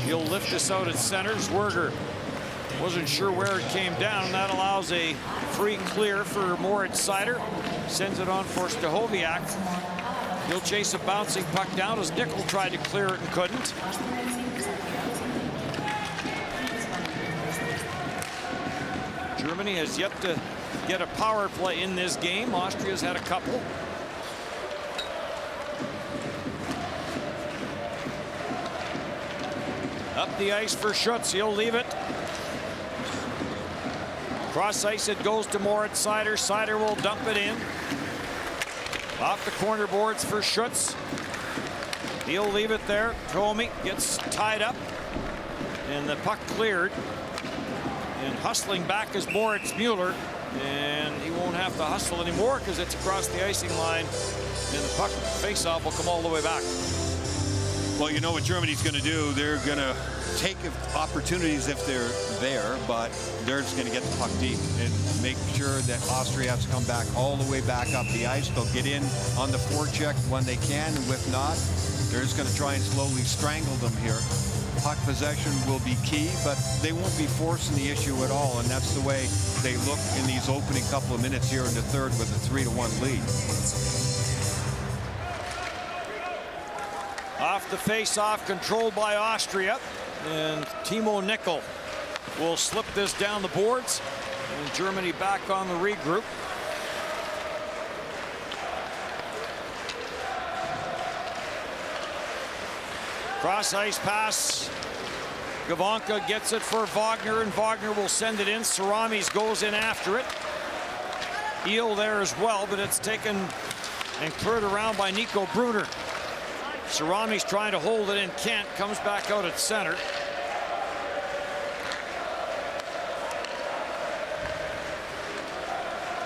He'll lift this out at center. Zwerger wasn't sure where it came down. That allows a free clear for Moritz Seider. Sends it on for Stachowiak. He'll chase a bouncing puck down as Nickel tried to clear it and couldn't. Germany has yet to get a power play in this game. Austria's had a couple. Up the ice for Schutz. He'll leave it. Cross ice it goes to Moritz Seider. Seider will dump it in. Off the corner boards for Schutz. He'll leave it there. Thomey gets tied up. And the puck cleared. And hustling back is Moritz Mueller. And he won't have to hustle anymore because it's across the icing line. And the puck face-off will come all the way back. Well, you know what Germany's going to do. They're going to take opportunities if they're there, but they're just going to get the puck deep and make sure that Austria has to come back all the way back up the ice. They'll get in on the forecheck when they can, and if not, they're just going to try and slowly strangle them here. Puck possession will be key, but they won't be forcing the issue at all, and that's the way they look in these opening couple of minutes here in the third with a 3-1 lead. Off the face-off, controlled by Austria, and Timo Nickel will slip this down the boards, and Germany back on the regroup. Cross ice pass. Gavanka gets it for Wagner, and Wagner will send it in. Saramis goes in after it. Eel there as well, but it's taken and cleared around by Nico Brunner. Saramis trying to hold it in. Kent comes back out at center.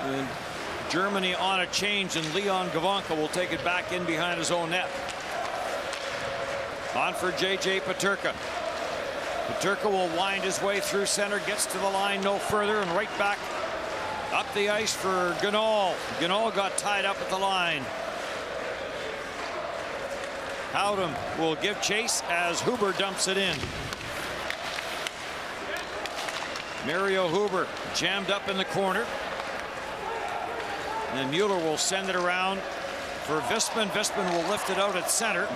And Germany on a change, and Leon Gavanka will take it back in behind his own net. On for J.J. Peterka. Peterka will wind his way through center, gets to the line no further, and right back up the ice for Ganol. Ganol got tied up at the line. Howdem will give chase as Huber dumps it in. Mario Huber jammed up in the corner. And then Mueller will send it around for Wisman. Wisman will lift it out at center.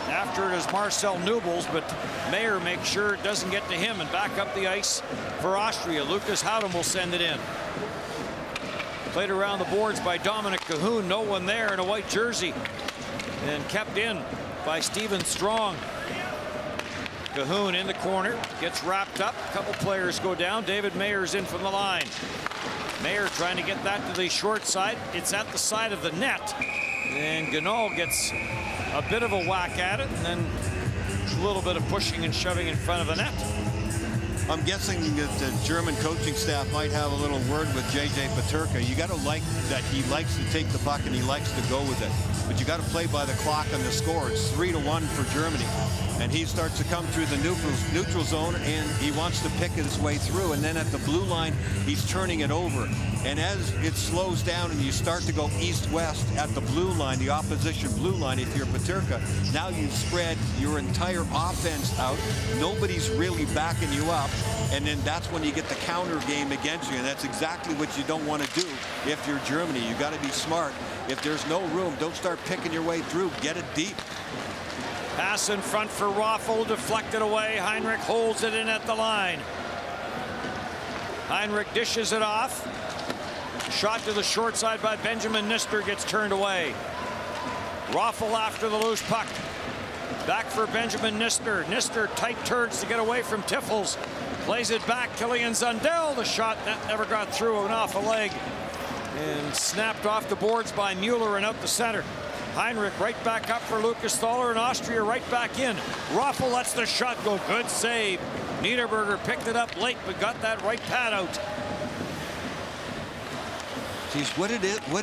After it is Marcel Nubels, but Mayer makes sure it doesn't get to him, and back up the ice for Austria. Lucas Howdem will send it in. Played around the boards by Dominic Cahoon. No one there in a white jersey. And kept in by Stephen Strong. Cahoon in the corner, gets wrapped up. A couple players go down. David Mayer's in from the line. Mayer trying to get that to the short side. It's at the side of the net. And Ganol gets a bit of a whack at it, and then a little bit of pushing and shoving in front of the net. I'm guessing that the German coaching staff might have a little word with J.J. Peterka. You got to like that he likes to take the puck and he likes to go with it. But you got to play by the clock on the score. It's 3-1 for Germany. And he starts to come through the neutral zone, and he wants to pick his way through. And then at the blue line, he's turning it over. And as it slows down and you start to go east-west at the blue line, the opposition blue line, if you're Peterka, now you've spread your entire offense out. Nobody's really backing you up. And then that's when you get the counter game against you. And that's exactly what you don't want to do if you're Germany. You got to be smart. If there's no room, don't start picking your way through. Get it deep. Pass in front for Raffel, deflected away. Heinrich holds it in at the line. Heinrich dishes it off. Shot to the short side by Benjamin Nister, gets turned away. Raffel after the loose puck. Back for Benjamin Nister. Nister tight turns to get away from Tiffels. Plays it back. Killian Zundel. The shot that never got through and off a leg. And snapped off the boards by Mueller and out the center. Heinrich right back up for Lucas Thaler, and Austria right back in. Raffel lets the shot go. Good save. Niederberger picked it up late, but got that right pad out. Geez, what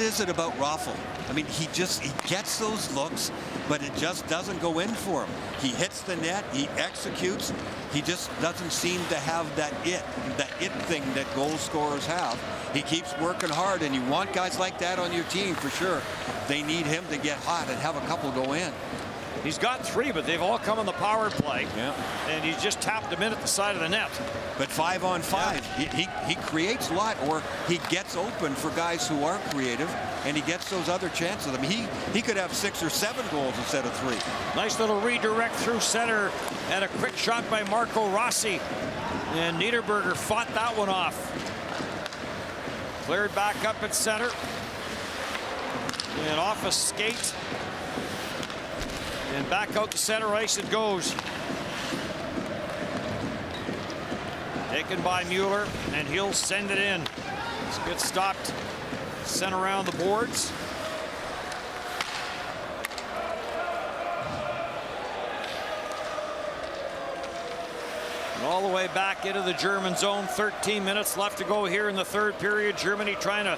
is it about Raffel? I mean, he gets those looks, but it just doesn't go in for him. He hits the net, he executes. He just doesn't seem to have that it thing that goal scorers have. He keeps working hard, and you want guys like that on your team for sure. They need him to get hot and have a couple go in. He's got 3, but they've all come on the power play. Yeah. And he's just tapped them in at the side of the net. But 5-on-5, he creates a lot, or he gets open for guys who are creative, and he gets those other chances. I mean, he could have 6 or 7 goals instead of 3. Nice little redirect through center, and a quick shot by Marco Rossi. And Niederberger fought that one off. Cleared back up at center. And off a skate. And back out to center ice it goes. Taken by Mueller, and he'll send it in. This gets stopped. Sent around the boards. And all the way back into the German zone. 13 minutes left to go here in the third period. Germany trying to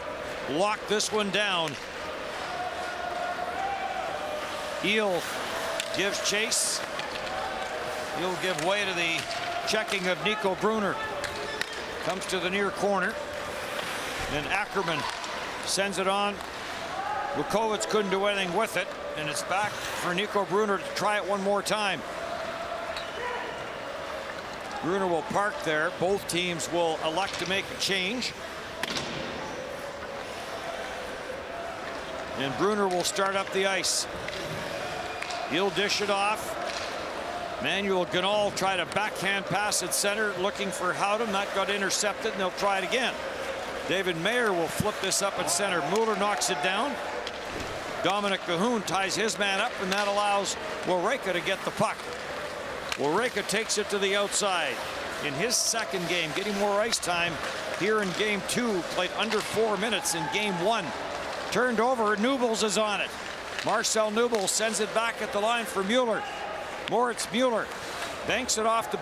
lock this one down. Eel gives chase. He'll give way to the checking of Nico Brunner. Comes to the near corner. And Ackerman sends it on. Vukovic couldn't do anything with it. And it's back for Nico Brunner to try it one more time. Brunner will park there. Both teams will elect to make a change. And Brunner will start up the ice. He'll dish it off. Manuel Ganol tried a backhand pass at center, looking for Howden. That got intercepted, and they'll try it again. David Mayer will flip this up at center. Mueller knocks it down. Dominic Cahoon ties his man up, and that allows Wareka to get the puck. Wareka takes it to the outside. In his second game, getting more ice time here in game 2. Played under 4 minutes in game 1. Turned over, Nubels is on it. Marcel Nubel sends it back at the line for Mueller. Moritz Mueller banks it off the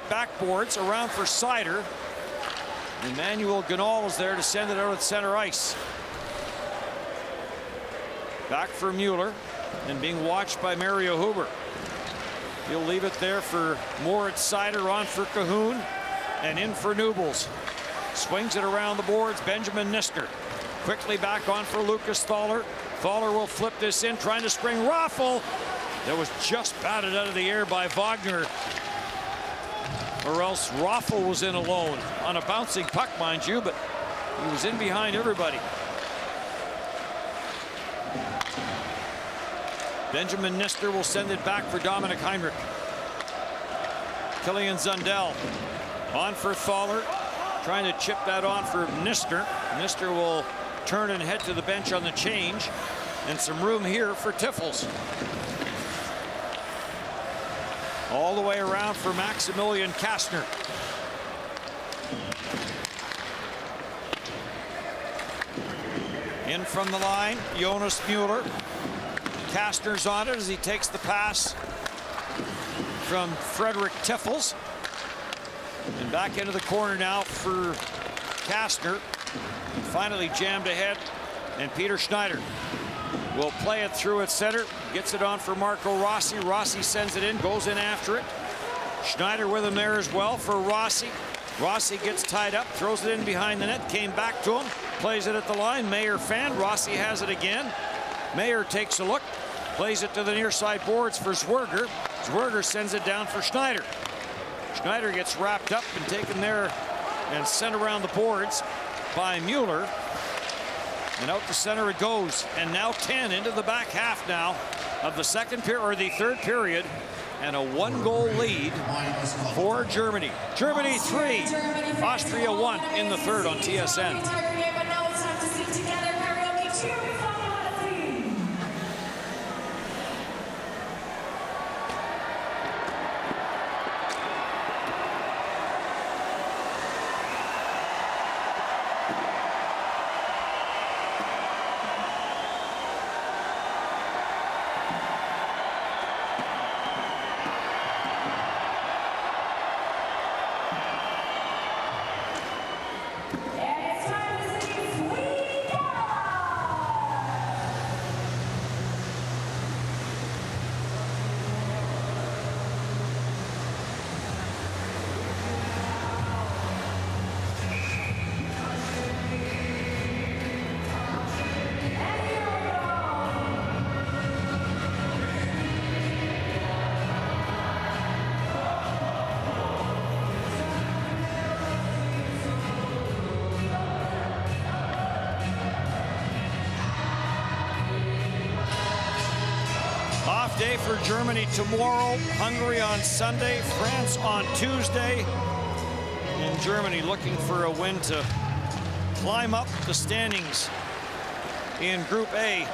backboards around for Seider. Emmanuel Ganol is there to send it out at center ice. Back for Mueller and being watched by Mario Huber. He'll leave it there for Moritz Seider, on for Cahoon and in for Nubels. Swings it around the boards. Benjamin Nister quickly back on for Lucas Thaler. Thaler will flip this in, trying to spring Raffel. That was just batted out of the air by Wagner. Or else Raffel was in alone on a bouncing puck, mind you, but he was in behind everybody. Benjamin Nister will send it back for Dominic Heinrich. Killian Zundell on for Thaler, trying to chip that on for Nister. Nister will turn and head to the bench on the change, and some room here for Tiffels. All the way around for Maximilian Kastner. In from the line, Jonas Mueller. Kastner's on it as he takes the pass from Frederick Tiffels. And back into the corner now for Kastner. Finally jammed ahead, and Peter Schneider will play it through at center. Gets it on for Marco Rossi. Rossi sends it in, goes in after it. Schneider with him there as well for Rossi. Rossi gets tied up, throws it in behind the net, came back to him, plays it at the line. Mayer fan. Rossi has it again. Mayer takes a look, plays it to the near side boards for Zwerger. Zwerger sends it down for Schneider. Schneider gets wrapped up and taken there and sent around the boards by Mueller. And out the center it goes. And now 10 into the back half now of the second period, or the third period. And a 1-goal lead for Germany. Germany 3, Austria 1 in the third on TSN. away for Germany tomorrow, Hungary on Sunday, France on Tuesday. And Germany looking for a win to climb up the standings in Group A.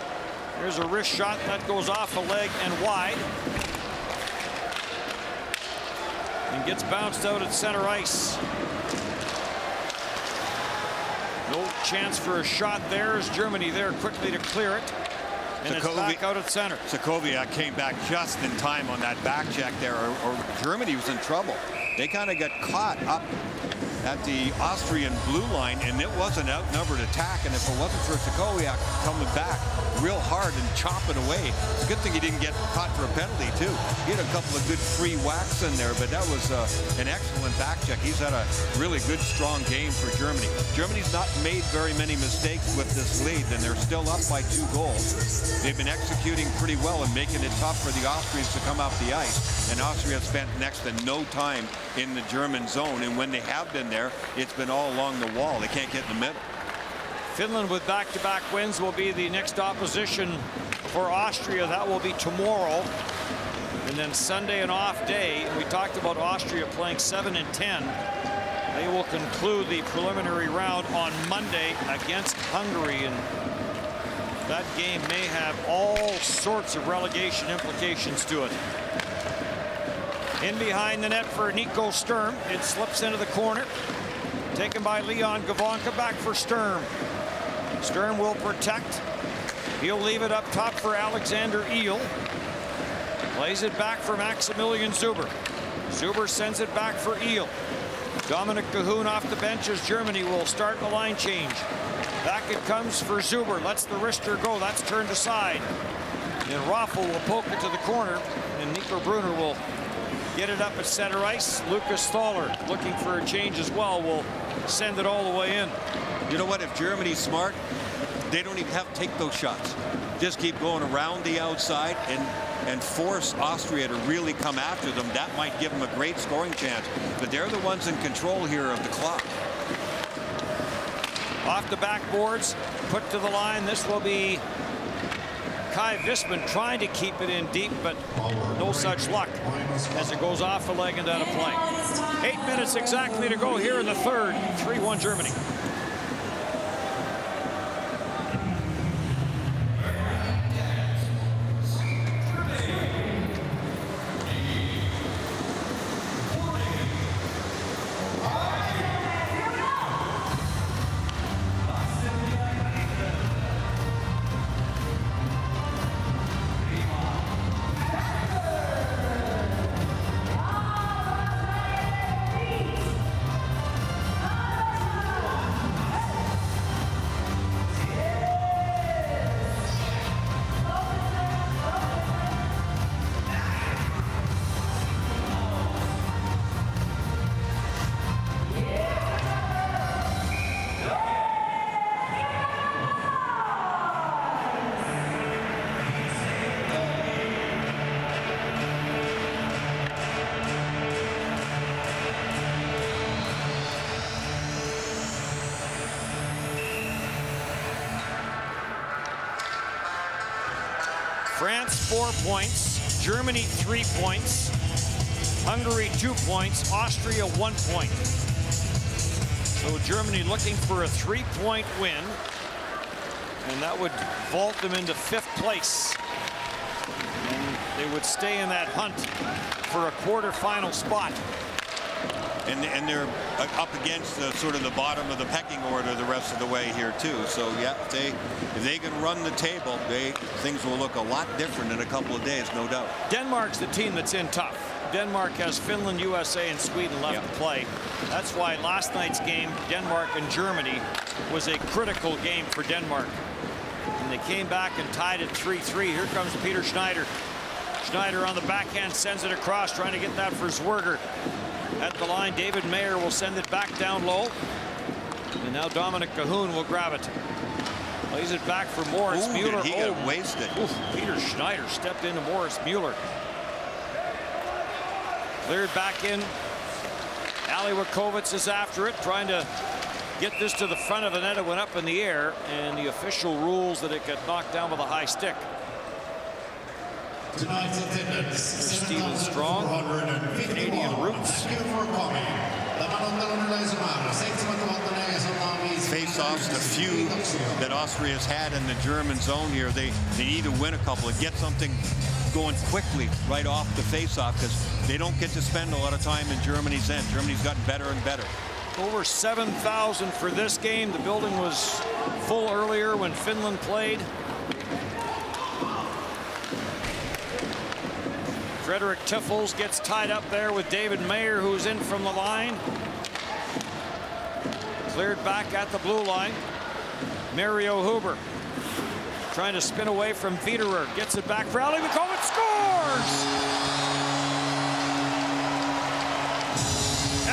There's a wrist shot that goes off a leg and wide. And gets bounced out at center ice. No chance for a shot there as Germany there quickly to clear it. And it's back out at center. Sokoviak came back just in time on that back check there, or Germany was in trouble. They kind of got caught up at the Austrian blue line, and it was an outnumbered attack. And if it wasn't for Sokoviak coming back real hard and chopping away, it's a good thing he didn't get caught for a penalty too. He had a couple of good free whacks in there, but that was an excellent back check. He's had a really good, strong game for Germany. Germany's not made very many mistakes with this lead, and they're still up by 2 goals. They've been executing pretty well and making it tough for the Austrians to come off the ice. And Austria spent next to no time in the German zone, and when they have been there, it's been all along the wall. They can't get in the middle. Finland with back-to-back wins will be the next opposition for Austria. That will be tomorrow. And then Sunday an off day. We talked about Austria playing 7 and 10. They will conclude the preliminary round on Monday against Hungary. And that game may have all sorts of relegation implications to it. In behind the net for Nico Sturm. It slips into the corner. Taken by Leon Gavanka. Back for Sturm. Sturm will protect. He'll leave it up top for Alexander Eel. Plays it back for Maximilian Zuber. Zuber sends it back for Eel. Dominic Cahoon off the bench as Germany will start the line change. Back it comes for Zuber. Lets the wrister go. That's turned aside. And Raffel will poke it to the corner. And Nico Brunner will get it up at center ice. Lucas Thaler looking for a change as well. Will send it all the way in. You know what? If Germany's smart, they don't even have to take those shots. Just keep going around the outside and force Austria to really come after them. That might give them a great scoring chance. But they're the ones in control here of the clock. Off the backboards, put to the line. This will be Kai Visman trying to keep it in deep, but no such luck as it goes off a leg and out of play. 8 minutes exactly to go here in the third. 3-1 Germany. France 4 points, Germany 3 points, Hungary 2 points, Austria 1 point. So Germany looking for a 3-point win, and that would vault them into 5th place. And they would stay in that hunt for a quarterfinal spot. And they're up against the sort of the bottom of the pecking order the rest of the way here too. So yeah, if they can run the table, things will look a lot different in a couple of days, no doubt. Denmark's the team that's in tough. Denmark has Finland, USA, and Sweden left to play. That's why last night's game, Denmark and Germany, was a critical game for Denmark. And they came back and tied it 3-3. Here comes Peter Schneider. Schneider on the backhand sends it across, trying to get that for Zwerger. At the line, David Mayer will send it back down low. And now Dominic Cahoon will grab it. Plays it back for Moritz Mueller. He got wasted. Peter Schneider stepped into Moritz Mueller. Cleared back in. Ali Wakovitz is after it, trying to get this to the front of the net. It went up in the air, and the official rules that it got knocked down with a high stick. Tonight's attendance, Stephen Strong, Canadian roots. Thank you for coming. Tämän ottelun yleisömäärä 7400. Face-offs, the few that Austria's had in the German zone here, they need to win a couple and get something going quickly right off the face-off, because they don't get to spend a lot of time in Germany's end. Germany's gotten better and better. Over 7,000 for this game. The building was full earlier when Finland played. Frederick Tiffels gets tied up there with David Mayer, who's in from the line. Cleared back at the blue line. Mario Huber trying to spin away from Wiederer. Gets it back for Ali Vukovic. Scores!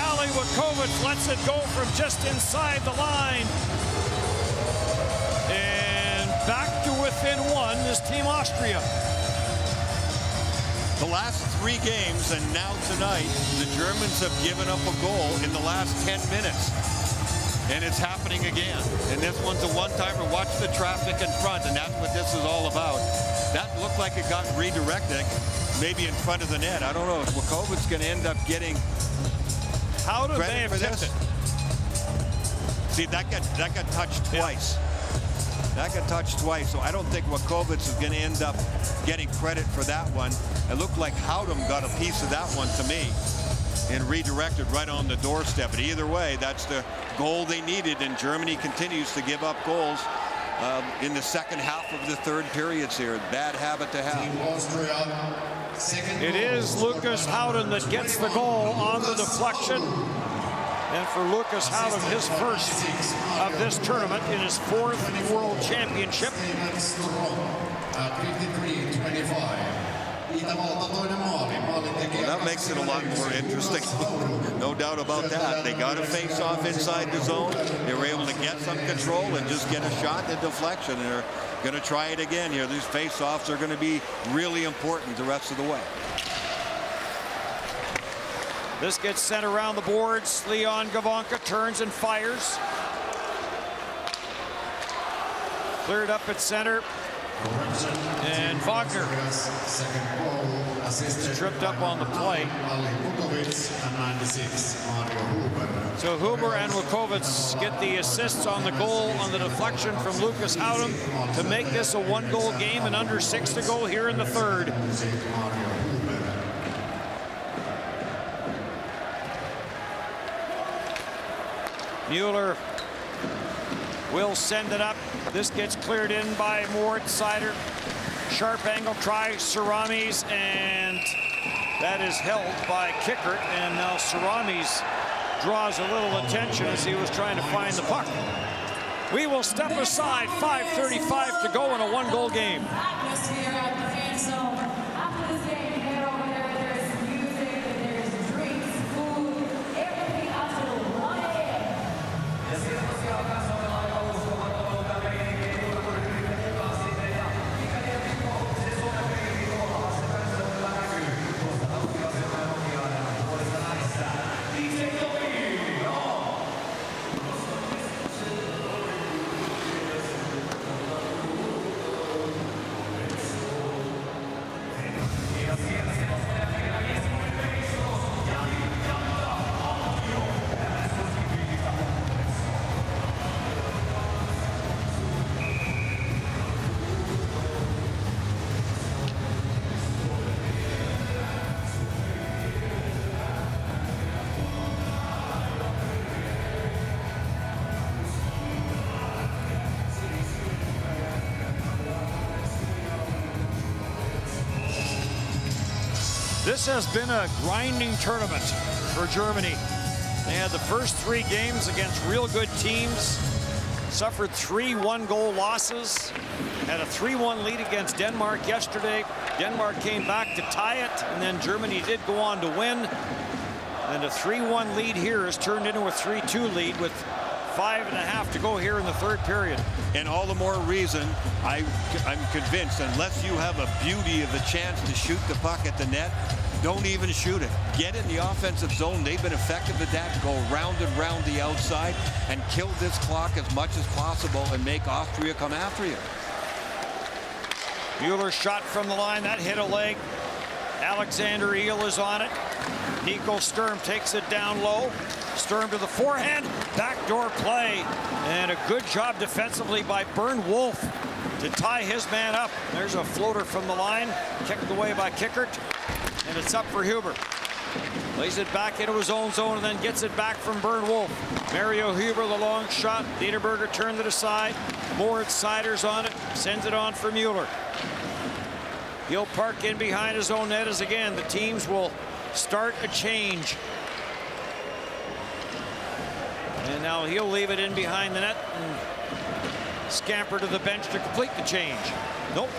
Ali Vukovic lets it go from just inside the line. And back to within one is Team Austria. The last 3 games and now tonight, the Germans have given up a goal in the last 10 minutes. And it's happening again. And this one's a one-timer. Watch the traffic in front, and that's what this is all about. That looked like it got redirected, maybe in front of the net. I don't know if Vukovic's going to end up getting How do they credit have for tipped this. it? See, that got touched twice. That got touched twice, so I don't think Vukovic is going to end up getting credit for that one. It looked like Howdem got a piece of that one to me and redirected right on the doorstep. But either way, that's the goal they needed, and Germany continues to give up goals in the second half of the third periods here. Bad habit to have. It is Lucas Howden that gets the goal on the deflection. And for Lucas Howden, his first of this tournament in his 4th World Championship. Well, that makes it a lot more interesting. No doubt about that. They got a face-off inside the zone. They were able to get some control and just get a shot in deflection. And they're going to try it again here. These face-offs are going to be really important the rest of the way. This gets sent around the boards. Leon Gavanka turns and fires. Cleared up at center. And Wagner tripped up on the play. So Huber and Vukovic get the assists on the goal on the deflection from Lucas Howden to make this a 1-goal game and under 6 to go here in the third. Mueller will send it up. This gets cleared in by Mort Sider. Sharp angle try, Saramis, and that is held by Kickert. And now Saramis draws a little attention as he was trying to find the puck. We will step aside. 5:35 to go in a 1-goal game. This has been a grinding tournament for Germany. They had the first 3 games against real good teams, suffered 3 1-goal losses, had a 3-1 lead against Denmark yesterday. Denmark came back to tie it, and then Germany did go on to win. And a 3-1 lead here has turned into a 3-2 lead with 5.5 to go here in the third period. And all the more reason I'm convinced, unless you have a beauty of a chance to shoot the puck at the net, don't even shoot it. Get in the offensive zone. They've been effective at that. Go round and round the outside and kill this clock as much as possible and make Austria come after you. Mueller shot from the line. That hit a leg. Alexander Eel is on it. Nico Sturm takes it down low. Sturm to the forehand. Backdoor play. And a good job defensively by Bernd Wolf to tie his man up. There's a floater from the line. Kicked away by Kickert. And it's up for Huber. Lays it back into his own zone and then gets it back from Bernd Wolf. Mario Huber, the long shot. Niederberger turned it aside. Moritz Siders on it. Sends it on for Mueller. He'll park in behind his own net as again the teams will start a change. And now he'll leave it in behind the net and scamper to the bench to complete the change. Nope.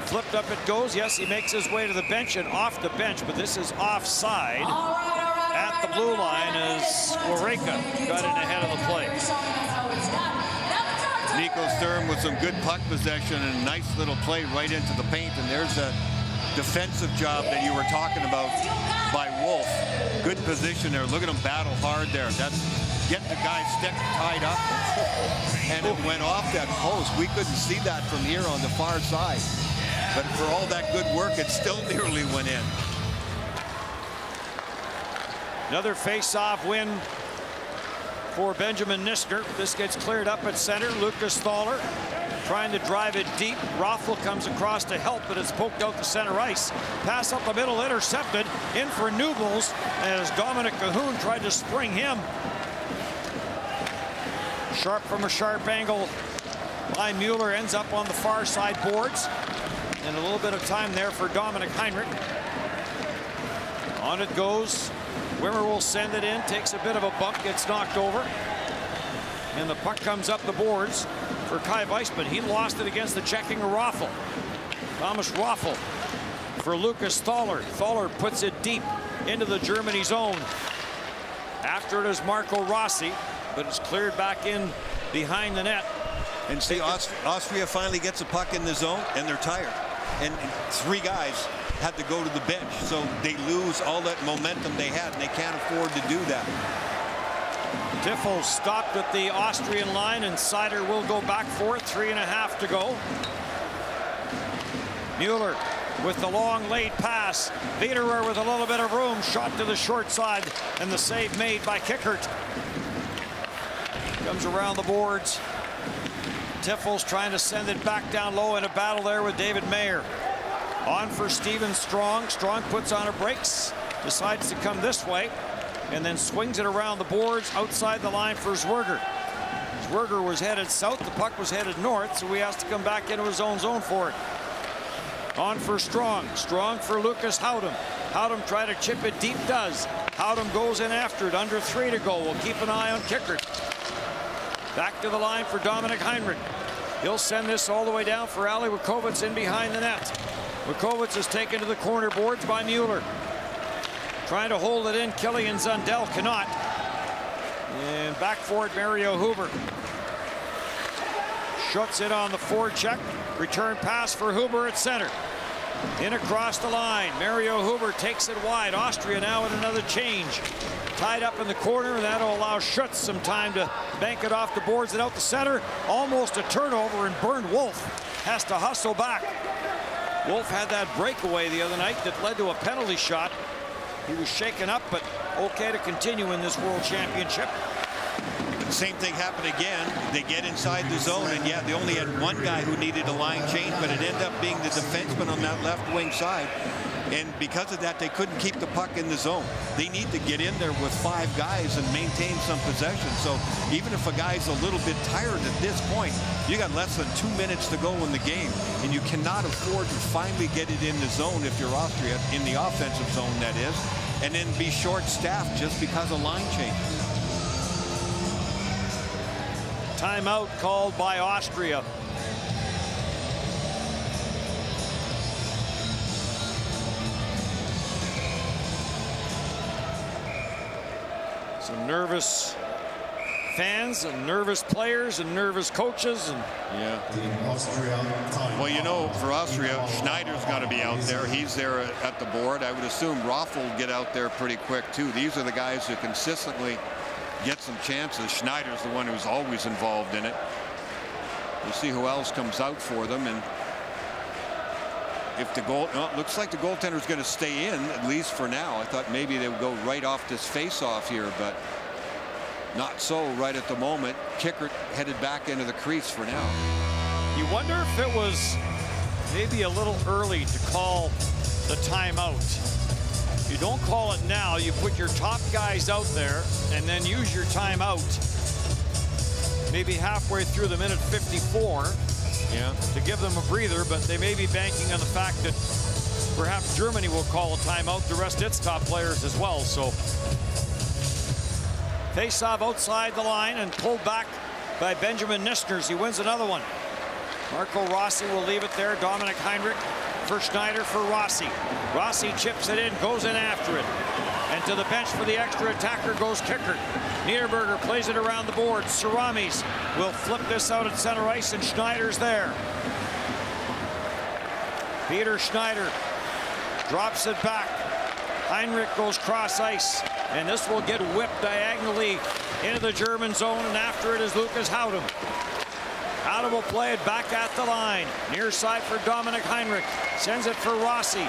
Flipped up it goes. Yes, he makes his way to the bench and off the bench, but this is offside at the blue line as Wareka got in ahead of the play. Nico Sturm with some good puck possession and a nice little play right into the paint. And there's a defensive job that you were talking about by Wolf. Good position there. Look at him battle hard there. That's get the guy's stick tied up. And it went off that post. We couldn't see that from here on the far side. But for all that good work, it still nearly went in. Another face-off win for Benjamin Nisker. This gets cleared up at center. Lucas Thaler trying to drive it deep. Rothel comes across to help, but it's poked out to center ice. Pass up the middle, intercepted. In for Newbles as Dominic Cahoon tried to spring him. Sharp from a sharp angle by Mueller, ends up on the far side boards. And a little bit of time there for Dominic Heinrich. On it goes. Wimmer will send it in, takes a bit of a bump, gets knocked over. And the puck comes up the boards for Kai Weissman. He lost it against the checking Rothel. Thomas Rothel for Lucas Thaler. Thaler puts it deep into the Germany zone. After it is Marco Rossi, but it's cleared back in behind the net. And see, Austria finally gets a puck in the zone, and they're tired. And three guys had to go to the bench, so they lose all that momentum they had, and they can't afford to do that. Tiffel stopped at the Austrian line, and Sider will go back for it. 3.5 to go. Mueller with the long late pass. Wiederer with a little bit of room, shot to the short side, and the save made by Kickert. Comes around the boards. Tiffel's trying to send it back down low in a battle there with David Mayer. On for Steven Strong. Strong puts on a brakes, decides to come this way, and then swings it around the boards outside the line for Zwerger. Zwerger was headed south, the puck was headed north, so he has to come back into his own zone for it. On for Strong. Strong for Lucas Howdem. Howdem try to chip it deep, does. Howdem goes in after it, under 3 to go. We'll keep an eye on Kickert. Back to the line for Dominic Heinrich. He'll send this all the way down for Ali Wachowicz in behind the net. Wachowicz is taken to the corner boards by Mueller. Trying to hold it in, Killian Zundell cannot. And back for it, Mario Huber. Schuts it on the forecheck. Return pass for Huber at center. In across the line. Mario Huber takes it wide. Austria now in another change. Tied up in the corner, and that'll allow Schutz some time to bank it off the boards and out the center. Almost a turnover, and Bernd Wolf has to hustle back. Wolf had that breakaway the other night that led to a penalty shot. He was shaken up, but okay to continue in this World Championship. The same thing happened again. They get inside the zone, and yeah, they only had one guy who needed a line change, but it ended up being the defenseman on that left wing side. And because of that, they couldn't keep the puck in the zone. They need to get in there with 5 guys and maintain some possession. So even if a guy's a little bit tired at this point, you got less than 2 minutes to go in the game, and you cannot afford to finally get it in the zone if you're Austria, in the offensive zone that is, and then be short-staffed just because of line changes. Timeout called by Austria. Some nervous fans and nervous players and nervous coaches. And well, you know, for Austria, Schneider's got to be out there. He's there at the board. I would assume Rothel will get out there pretty quick too. These are the guys who consistently get some chances. Schneider's the one who's always involved in it. We'll see who else comes out for them. And if the goal, no, it looks like the goaltender's going to stay in, at least for now. I thought maybe they would go right off this face-off here, but not so right at the moment. Kicker headed back into the crease for now. You wonder if it was maybe a little early to call the timeout. You don't call it now. You put your top guys out there and then use your timeout maybe halfway through the minute 54 to give them a breather, but they may be banking on the fact that perhaps Germany will call a timeout, the rest of its top players as well. So face-off outside the line and pulled back by Benjamin Nisners. He wins another one. Marco Rossi will leave it there. Dominic Heinrich for Schneider for Rossi. Rossi chips it in, goes in after it. And to the bench for the extra attacker goes Kickert. Niederberger plays it around the board. Saramis will flip this out at center ice, and Schneider's there. Peter Schneider drops it back. Heinrich goes cross ice, and this will get whipped diagonally into the German zone, and after it is Lucas Howden. Howden will play it back at the line. Near side for Dominic Heinrich. Sends it for Rossi.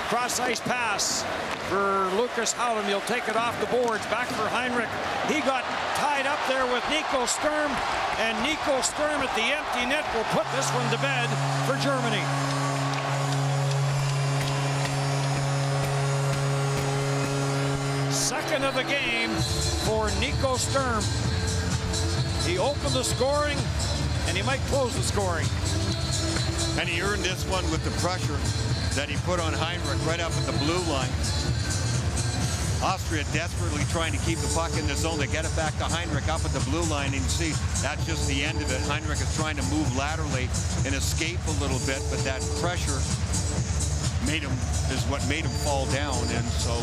Cross ice pass for Lucas Howden. He'll take it off the boards. Back for Heinrich. He got tied up there with Nico Sturm, and Nico Sturm at the empty net will put this one to bed for Germany. Second of the game for Nico Sturm. He opened the scoring, and he might close the scoring. And he earned this one with the pressure that he put on Heinrich right up at the blue line. Austria desperately trying to keep the puck in the zone. They get it back to Heinrich up at the blue line, and you see that's just the end of it. Heinrich is trying to move laterally and escape a little bit, but that pressure is what made him fall down. And so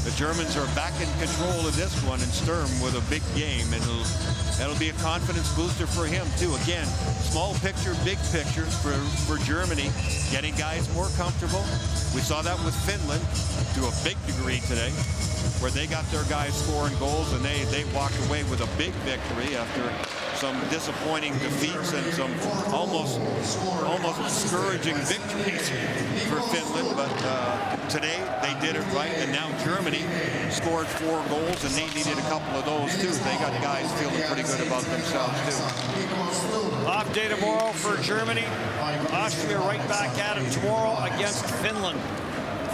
the Germans are back in control of this one, and Sturm with a big game, and that'll be a confidence booster for him too. Again, small picture, big picture for Germany, getting guys more comfortable. We saw that with Finland to a big degree today, where they got their guys scoring goals, and they walked away with a big victory after some disappointing defeats and some almost discouraging victories for Finland. But today they did it right, and now Germany scored 4 goals, and they needed a couple of those too. They got guys feeling pretty good about themselves too. Off day tomorrow for Germany. Austria right back at it tomorrow against Finland.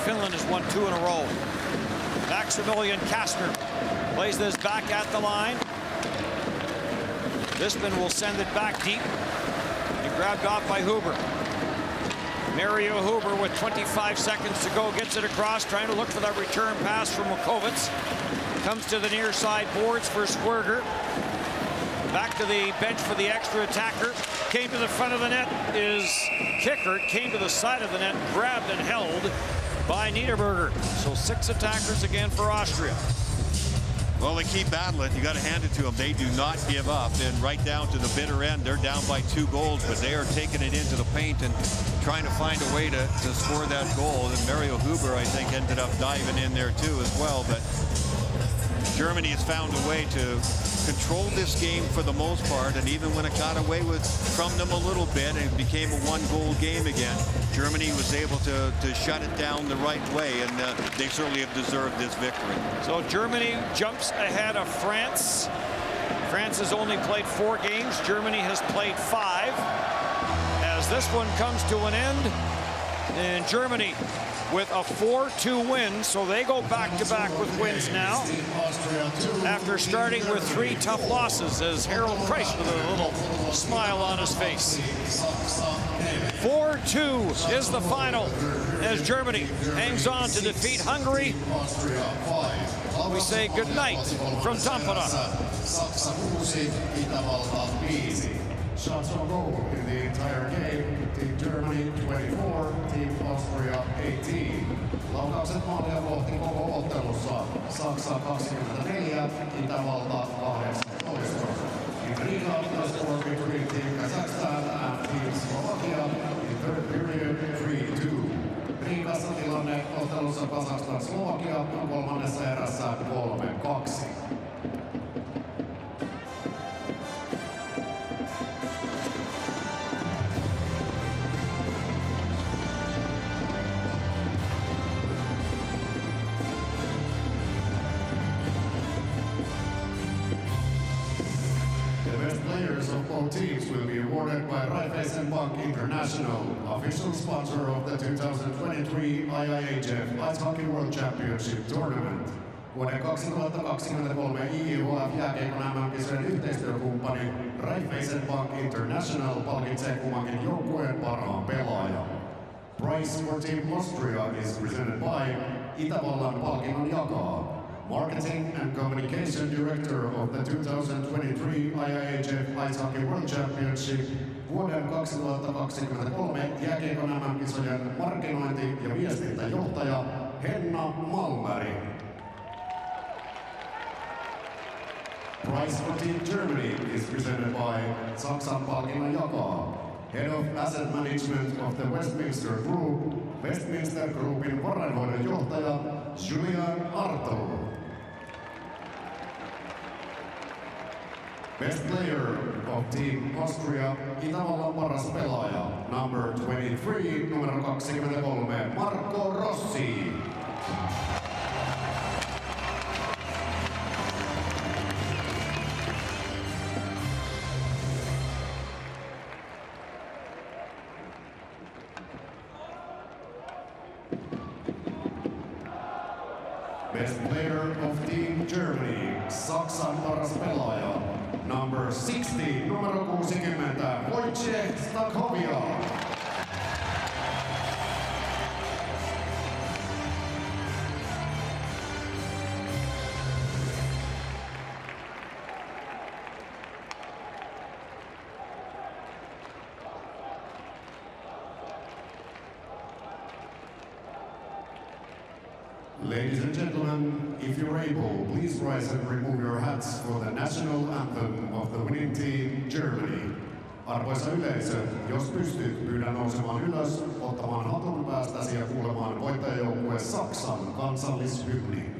Finland has won 2 in a row. Maximilian Kastner plays this back at the line. Bispin will send it back deep and grabbed off by Huber. Mario Huber with 25 seconds to go gets it across, trying to look for that return pass from Mukovic. Comes to the near side boards for Swerger. Back to the bench for the extra attacker. Came to the front of the net is Kickert. Came to the side of the net, grabbed and held by Niederberger. So 6 attackers again for Austria. Well, they keep battling. You got to hand it to them. They do not give up. And right down to the bitter end, they're down by 2 goals, but they are taking it into the paint and trying to find a way to score that goal. And Mario Huber, I think, ended up diving in there too as well. But Germany has found a way to control this game for the most part, and even when it got away from them a little bit and it became a 1-goal game again, Germany was able to shut it down the right way, and they certainly have deserved this victory. So Germany jumps ahead of France. France has only played 4 games. Germany has played 5. As this one comes to an end, and Germany with a 4-2 win, so they go back-to-back with wins now after starting with 3 tough losses, as Harold Price with a little smile on his face. 4-2 is the final as Germany hangs on to defeat Hungary. We say good night from Tampere. Shots on goal in the entire game. Team Germany 24, Team Austria 18. Laukaukset maalia kohti koko ottelussa. Saksa 24, Itävalta 18. In Riga, the score between Team Kazakhstan and Team Slovakia in third period 3-2. Riigassa tilanne ottelussa Kazakstan-Slovakia kolmannessa erässä 3-2. Both teams will be awarded by Raiffeisen Bank International, official sponsor of the 2023 IIHF Ice Hockey World Championship Tournament. Vuoden 2023 IIHF jääkiekon MM-kisojen yhteistyökumppani Raiffeisen Bank International palkitsee kummankin joukkueen parhaan pelaajan. Prize for Team Austria is presented by Itävallan palkinnon jakaa Marketing and Communication Director of the 2023 IIHF Ice Hockey World Championship, vuoden 2023 jääkiekon MM-kisojen markkinointi- ja viestintäjohtaja Henna Malmberg. Prize for Team Germany is presented by Saksan palkinnon jakaa Head of Asset Management of the Westminster Group, Westminster Groupin varainhoidon johtaja Julian Arto. Best player of Team Austria, Itävallan paras pelaaja, number 23, numero 23, Marco Rossi. Best player of Team Germany, Saksan paras pelaaja, number 60, numero 60, Wojciech Stakhovia. Ladies and gentlemen, if you're able, please rise and remove your hats for the national anthem of the winning team, Germany. Arvoisa yleisö, jos pystyt, pyydän nousemaan ylös, ottamaan hatun päästäsi ja kuulemaan voittajajoukkue Saksan kansallishymni.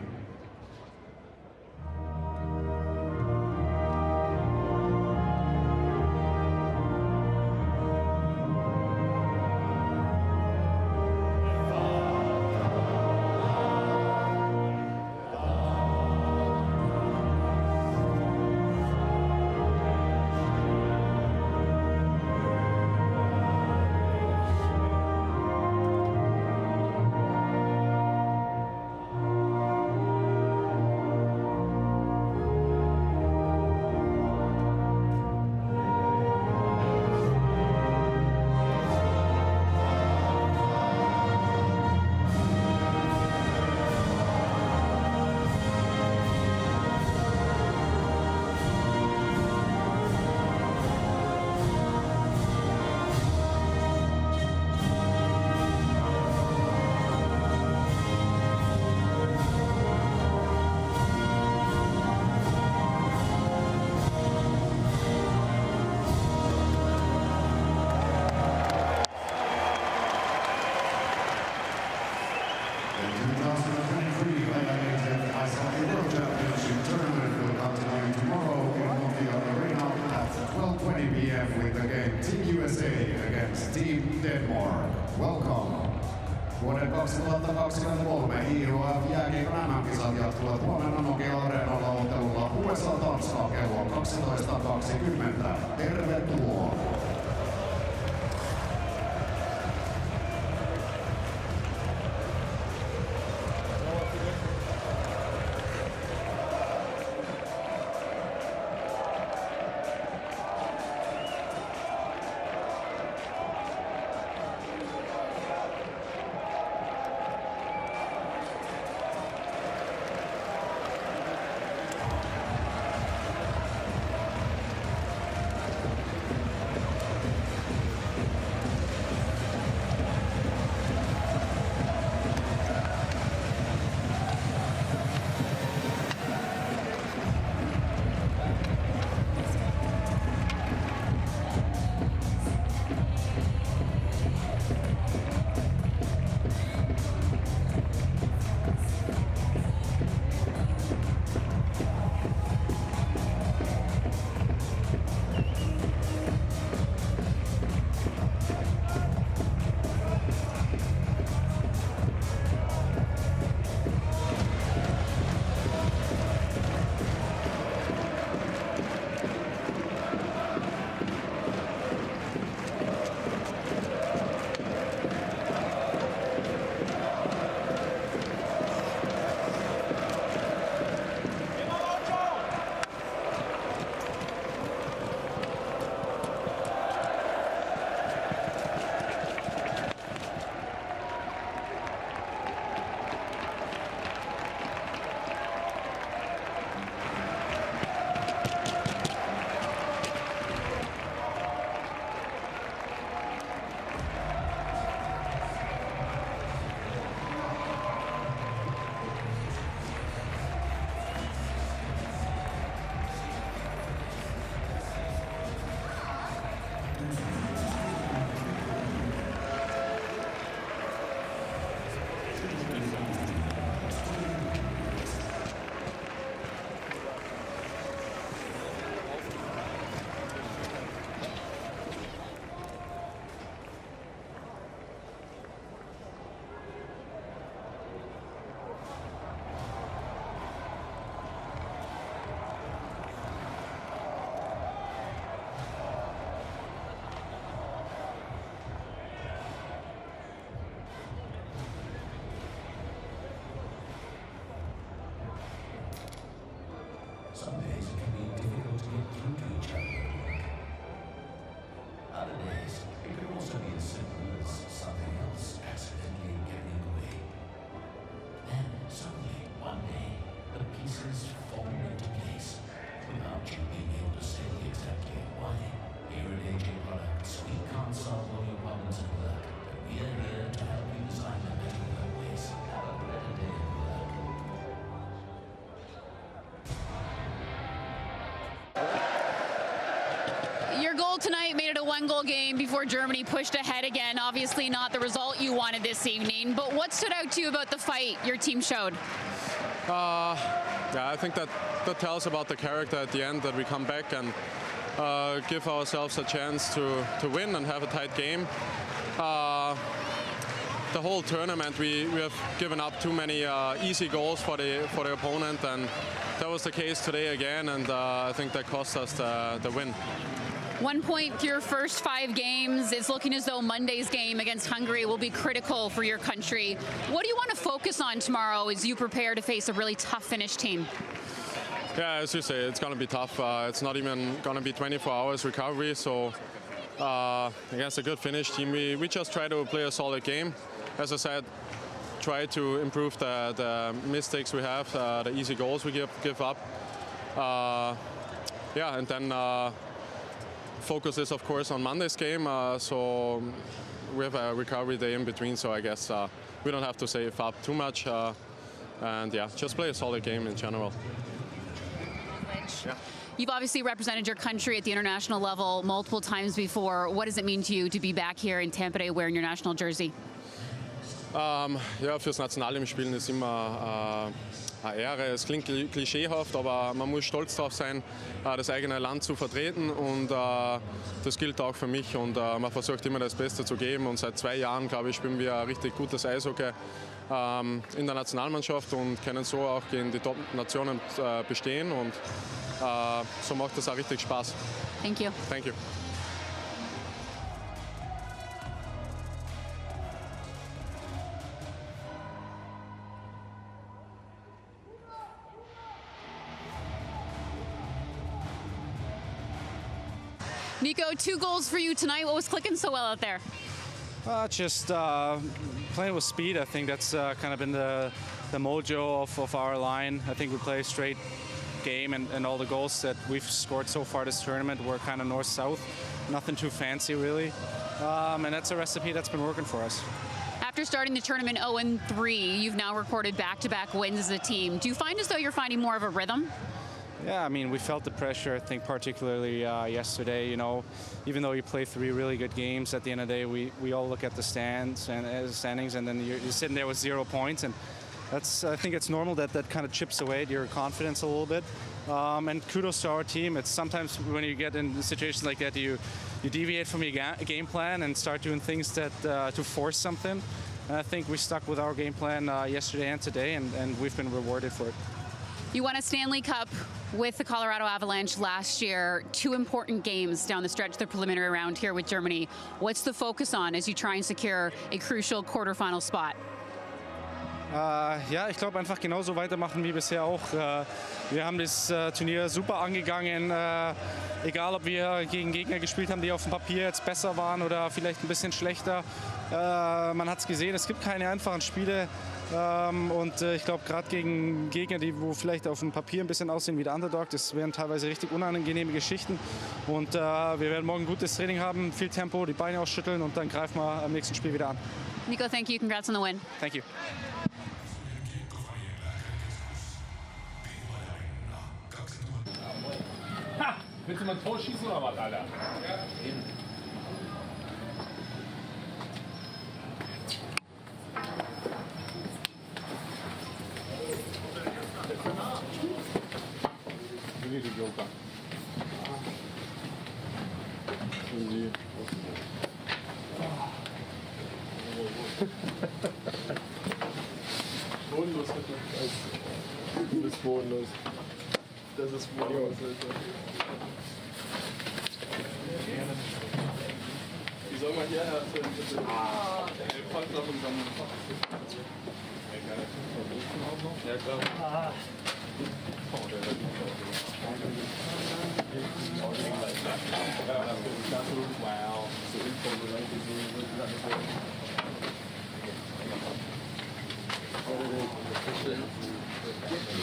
Vuoden 2023 IIHF jääkiekon MM-kisat jatkuvat huomenna Nokia-areenalla ottelulla USA-Tanska kello 12.20. Tervetuloa! Some days it can be difficult to get through to each other. Other days, it can also be as simple as something else accidentally getting in the way. Then, suddenly, one day, the pieces fall into place without you being able to say exactly why. Here at AJ Products, we can't solve all your problems at work, but we are here to help you design a better workplace. Have a better day at work. Your goal tonight made it a one-goal game before Germany pushed ahead again. Obviously not the result you wanted this evening, but what stood out to you about the fight your team showed? Yeah, I think that tells about the character at the end, that we come back and give ourselves a chance to win and have a tight game. The whole tournament, we have given up too many easy goals for the opponent, and that was the case today again, and I think that cost us the win. 1 point through your first 5 games. It's looking as though Monday's game against Hungary will be critical for your country. What do you want to focus on tomorrow as you prepare to face a really tough Finnish team? Yeah, as you say, it's going to be tough. It's not even going to be 24 hours recovery, so against a good Finnish team, we just try to play a solid game. As I said, try to improve the mistakes we have, the easy goals we give up. Yeah, and then focus is, of course, on Monday's game, so we have a recovery day in between, so I guess we don't have to save up too much, and yeah, just play a solid game in general. Yeah. You've obviously represented your country at the international level multiple times before. What does it mean to you to be back here in Tampere wearing your national jersey? Ja, fürs Nationalteam spielen ist immer eine Ehre. Es klingt klischeehaft, aber man muss stolz darauf sein, das eigene Land zu vertreten, und das gilt auch für mich, und man versucht immer das Beste zu geben, und seit 2 Jahren, glaube ich, spielen wir richtig gutes Eishockey in der Nationalmannschaft und können so auch gegen die Top-Nationen bestehen, und so macht das auch richtig Spaß. Thank you. Thank you. Nico, 2 goals for you tonight. What was clicking so well out there? Just playing with speed. I think that's kind of been the mojo of our line. I think we play a straight game, and all the goals that we've scored so far this tournament were kind of north-south. Nothing too fancy, really. And that's a recipe that's been working for us. After starting the tournament 0-3, you've now recorded back-to-back wins as a team. Do you find as though you're finding more of a rhythm? Yeah, I mean, we felt the pressure, I think, particularly yesterday. You know, even though you play 3 really good games, at the end of the day, we all look at the standings, and then you're sitting there with 0 points, and I think it's normal that kind of chips away at your confidence a little bit. And kudos to our team. It's sometimes when you get in situations like that, you deviate from your game plan and start doing things that to force something. And I think we stuck with our game plan yesterday and today, and we've been rewarded for it. You won a Stanley Cup with the Colorado Avalanche last year. 2 important games down the stretch of the preliminary round here with Germany. What's the focus on as you try and secure a crucial quarterfinal spot? Ja, ich glaube einfach genauso weitermachen wie bisher auch. Wir haben das Turnier super angegangen, egal ob wir gegen Gegner gespielt haben, die auf dem Papier jetzt besser waren oder vielleicht ein bisschen schlechter. Man hat es gesehen, es gibt keine einfachen Spiele. Und ich glaube, gerade gegen Gegner, wo vielleicht auf dem Papier ein bisschen aussehen wie der Underdog, das wären teilweise richtig unangenehme Geschichten. Und wir werden morgen ein gutes Training haben, viel Tempo, die Beine ausschütteln, und dann greifen wir am nächsten Spiel wieder an. Nico, thank you. Congrats on the win. Thank you. Ha! Willst du mal ein Tor schießen oder was, Alter? Ja. Joker. Bodenlos. Du bist bodenlos. Das ist bodenlos. Wie soll man hierher? Ja, klar.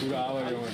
Gute Arbeit, Junge.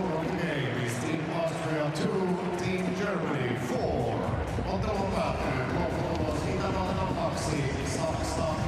score of the game is Team Austria 2, Team Germany 4. Ottelun päättyy lopputulos Itävalta 2, Saksa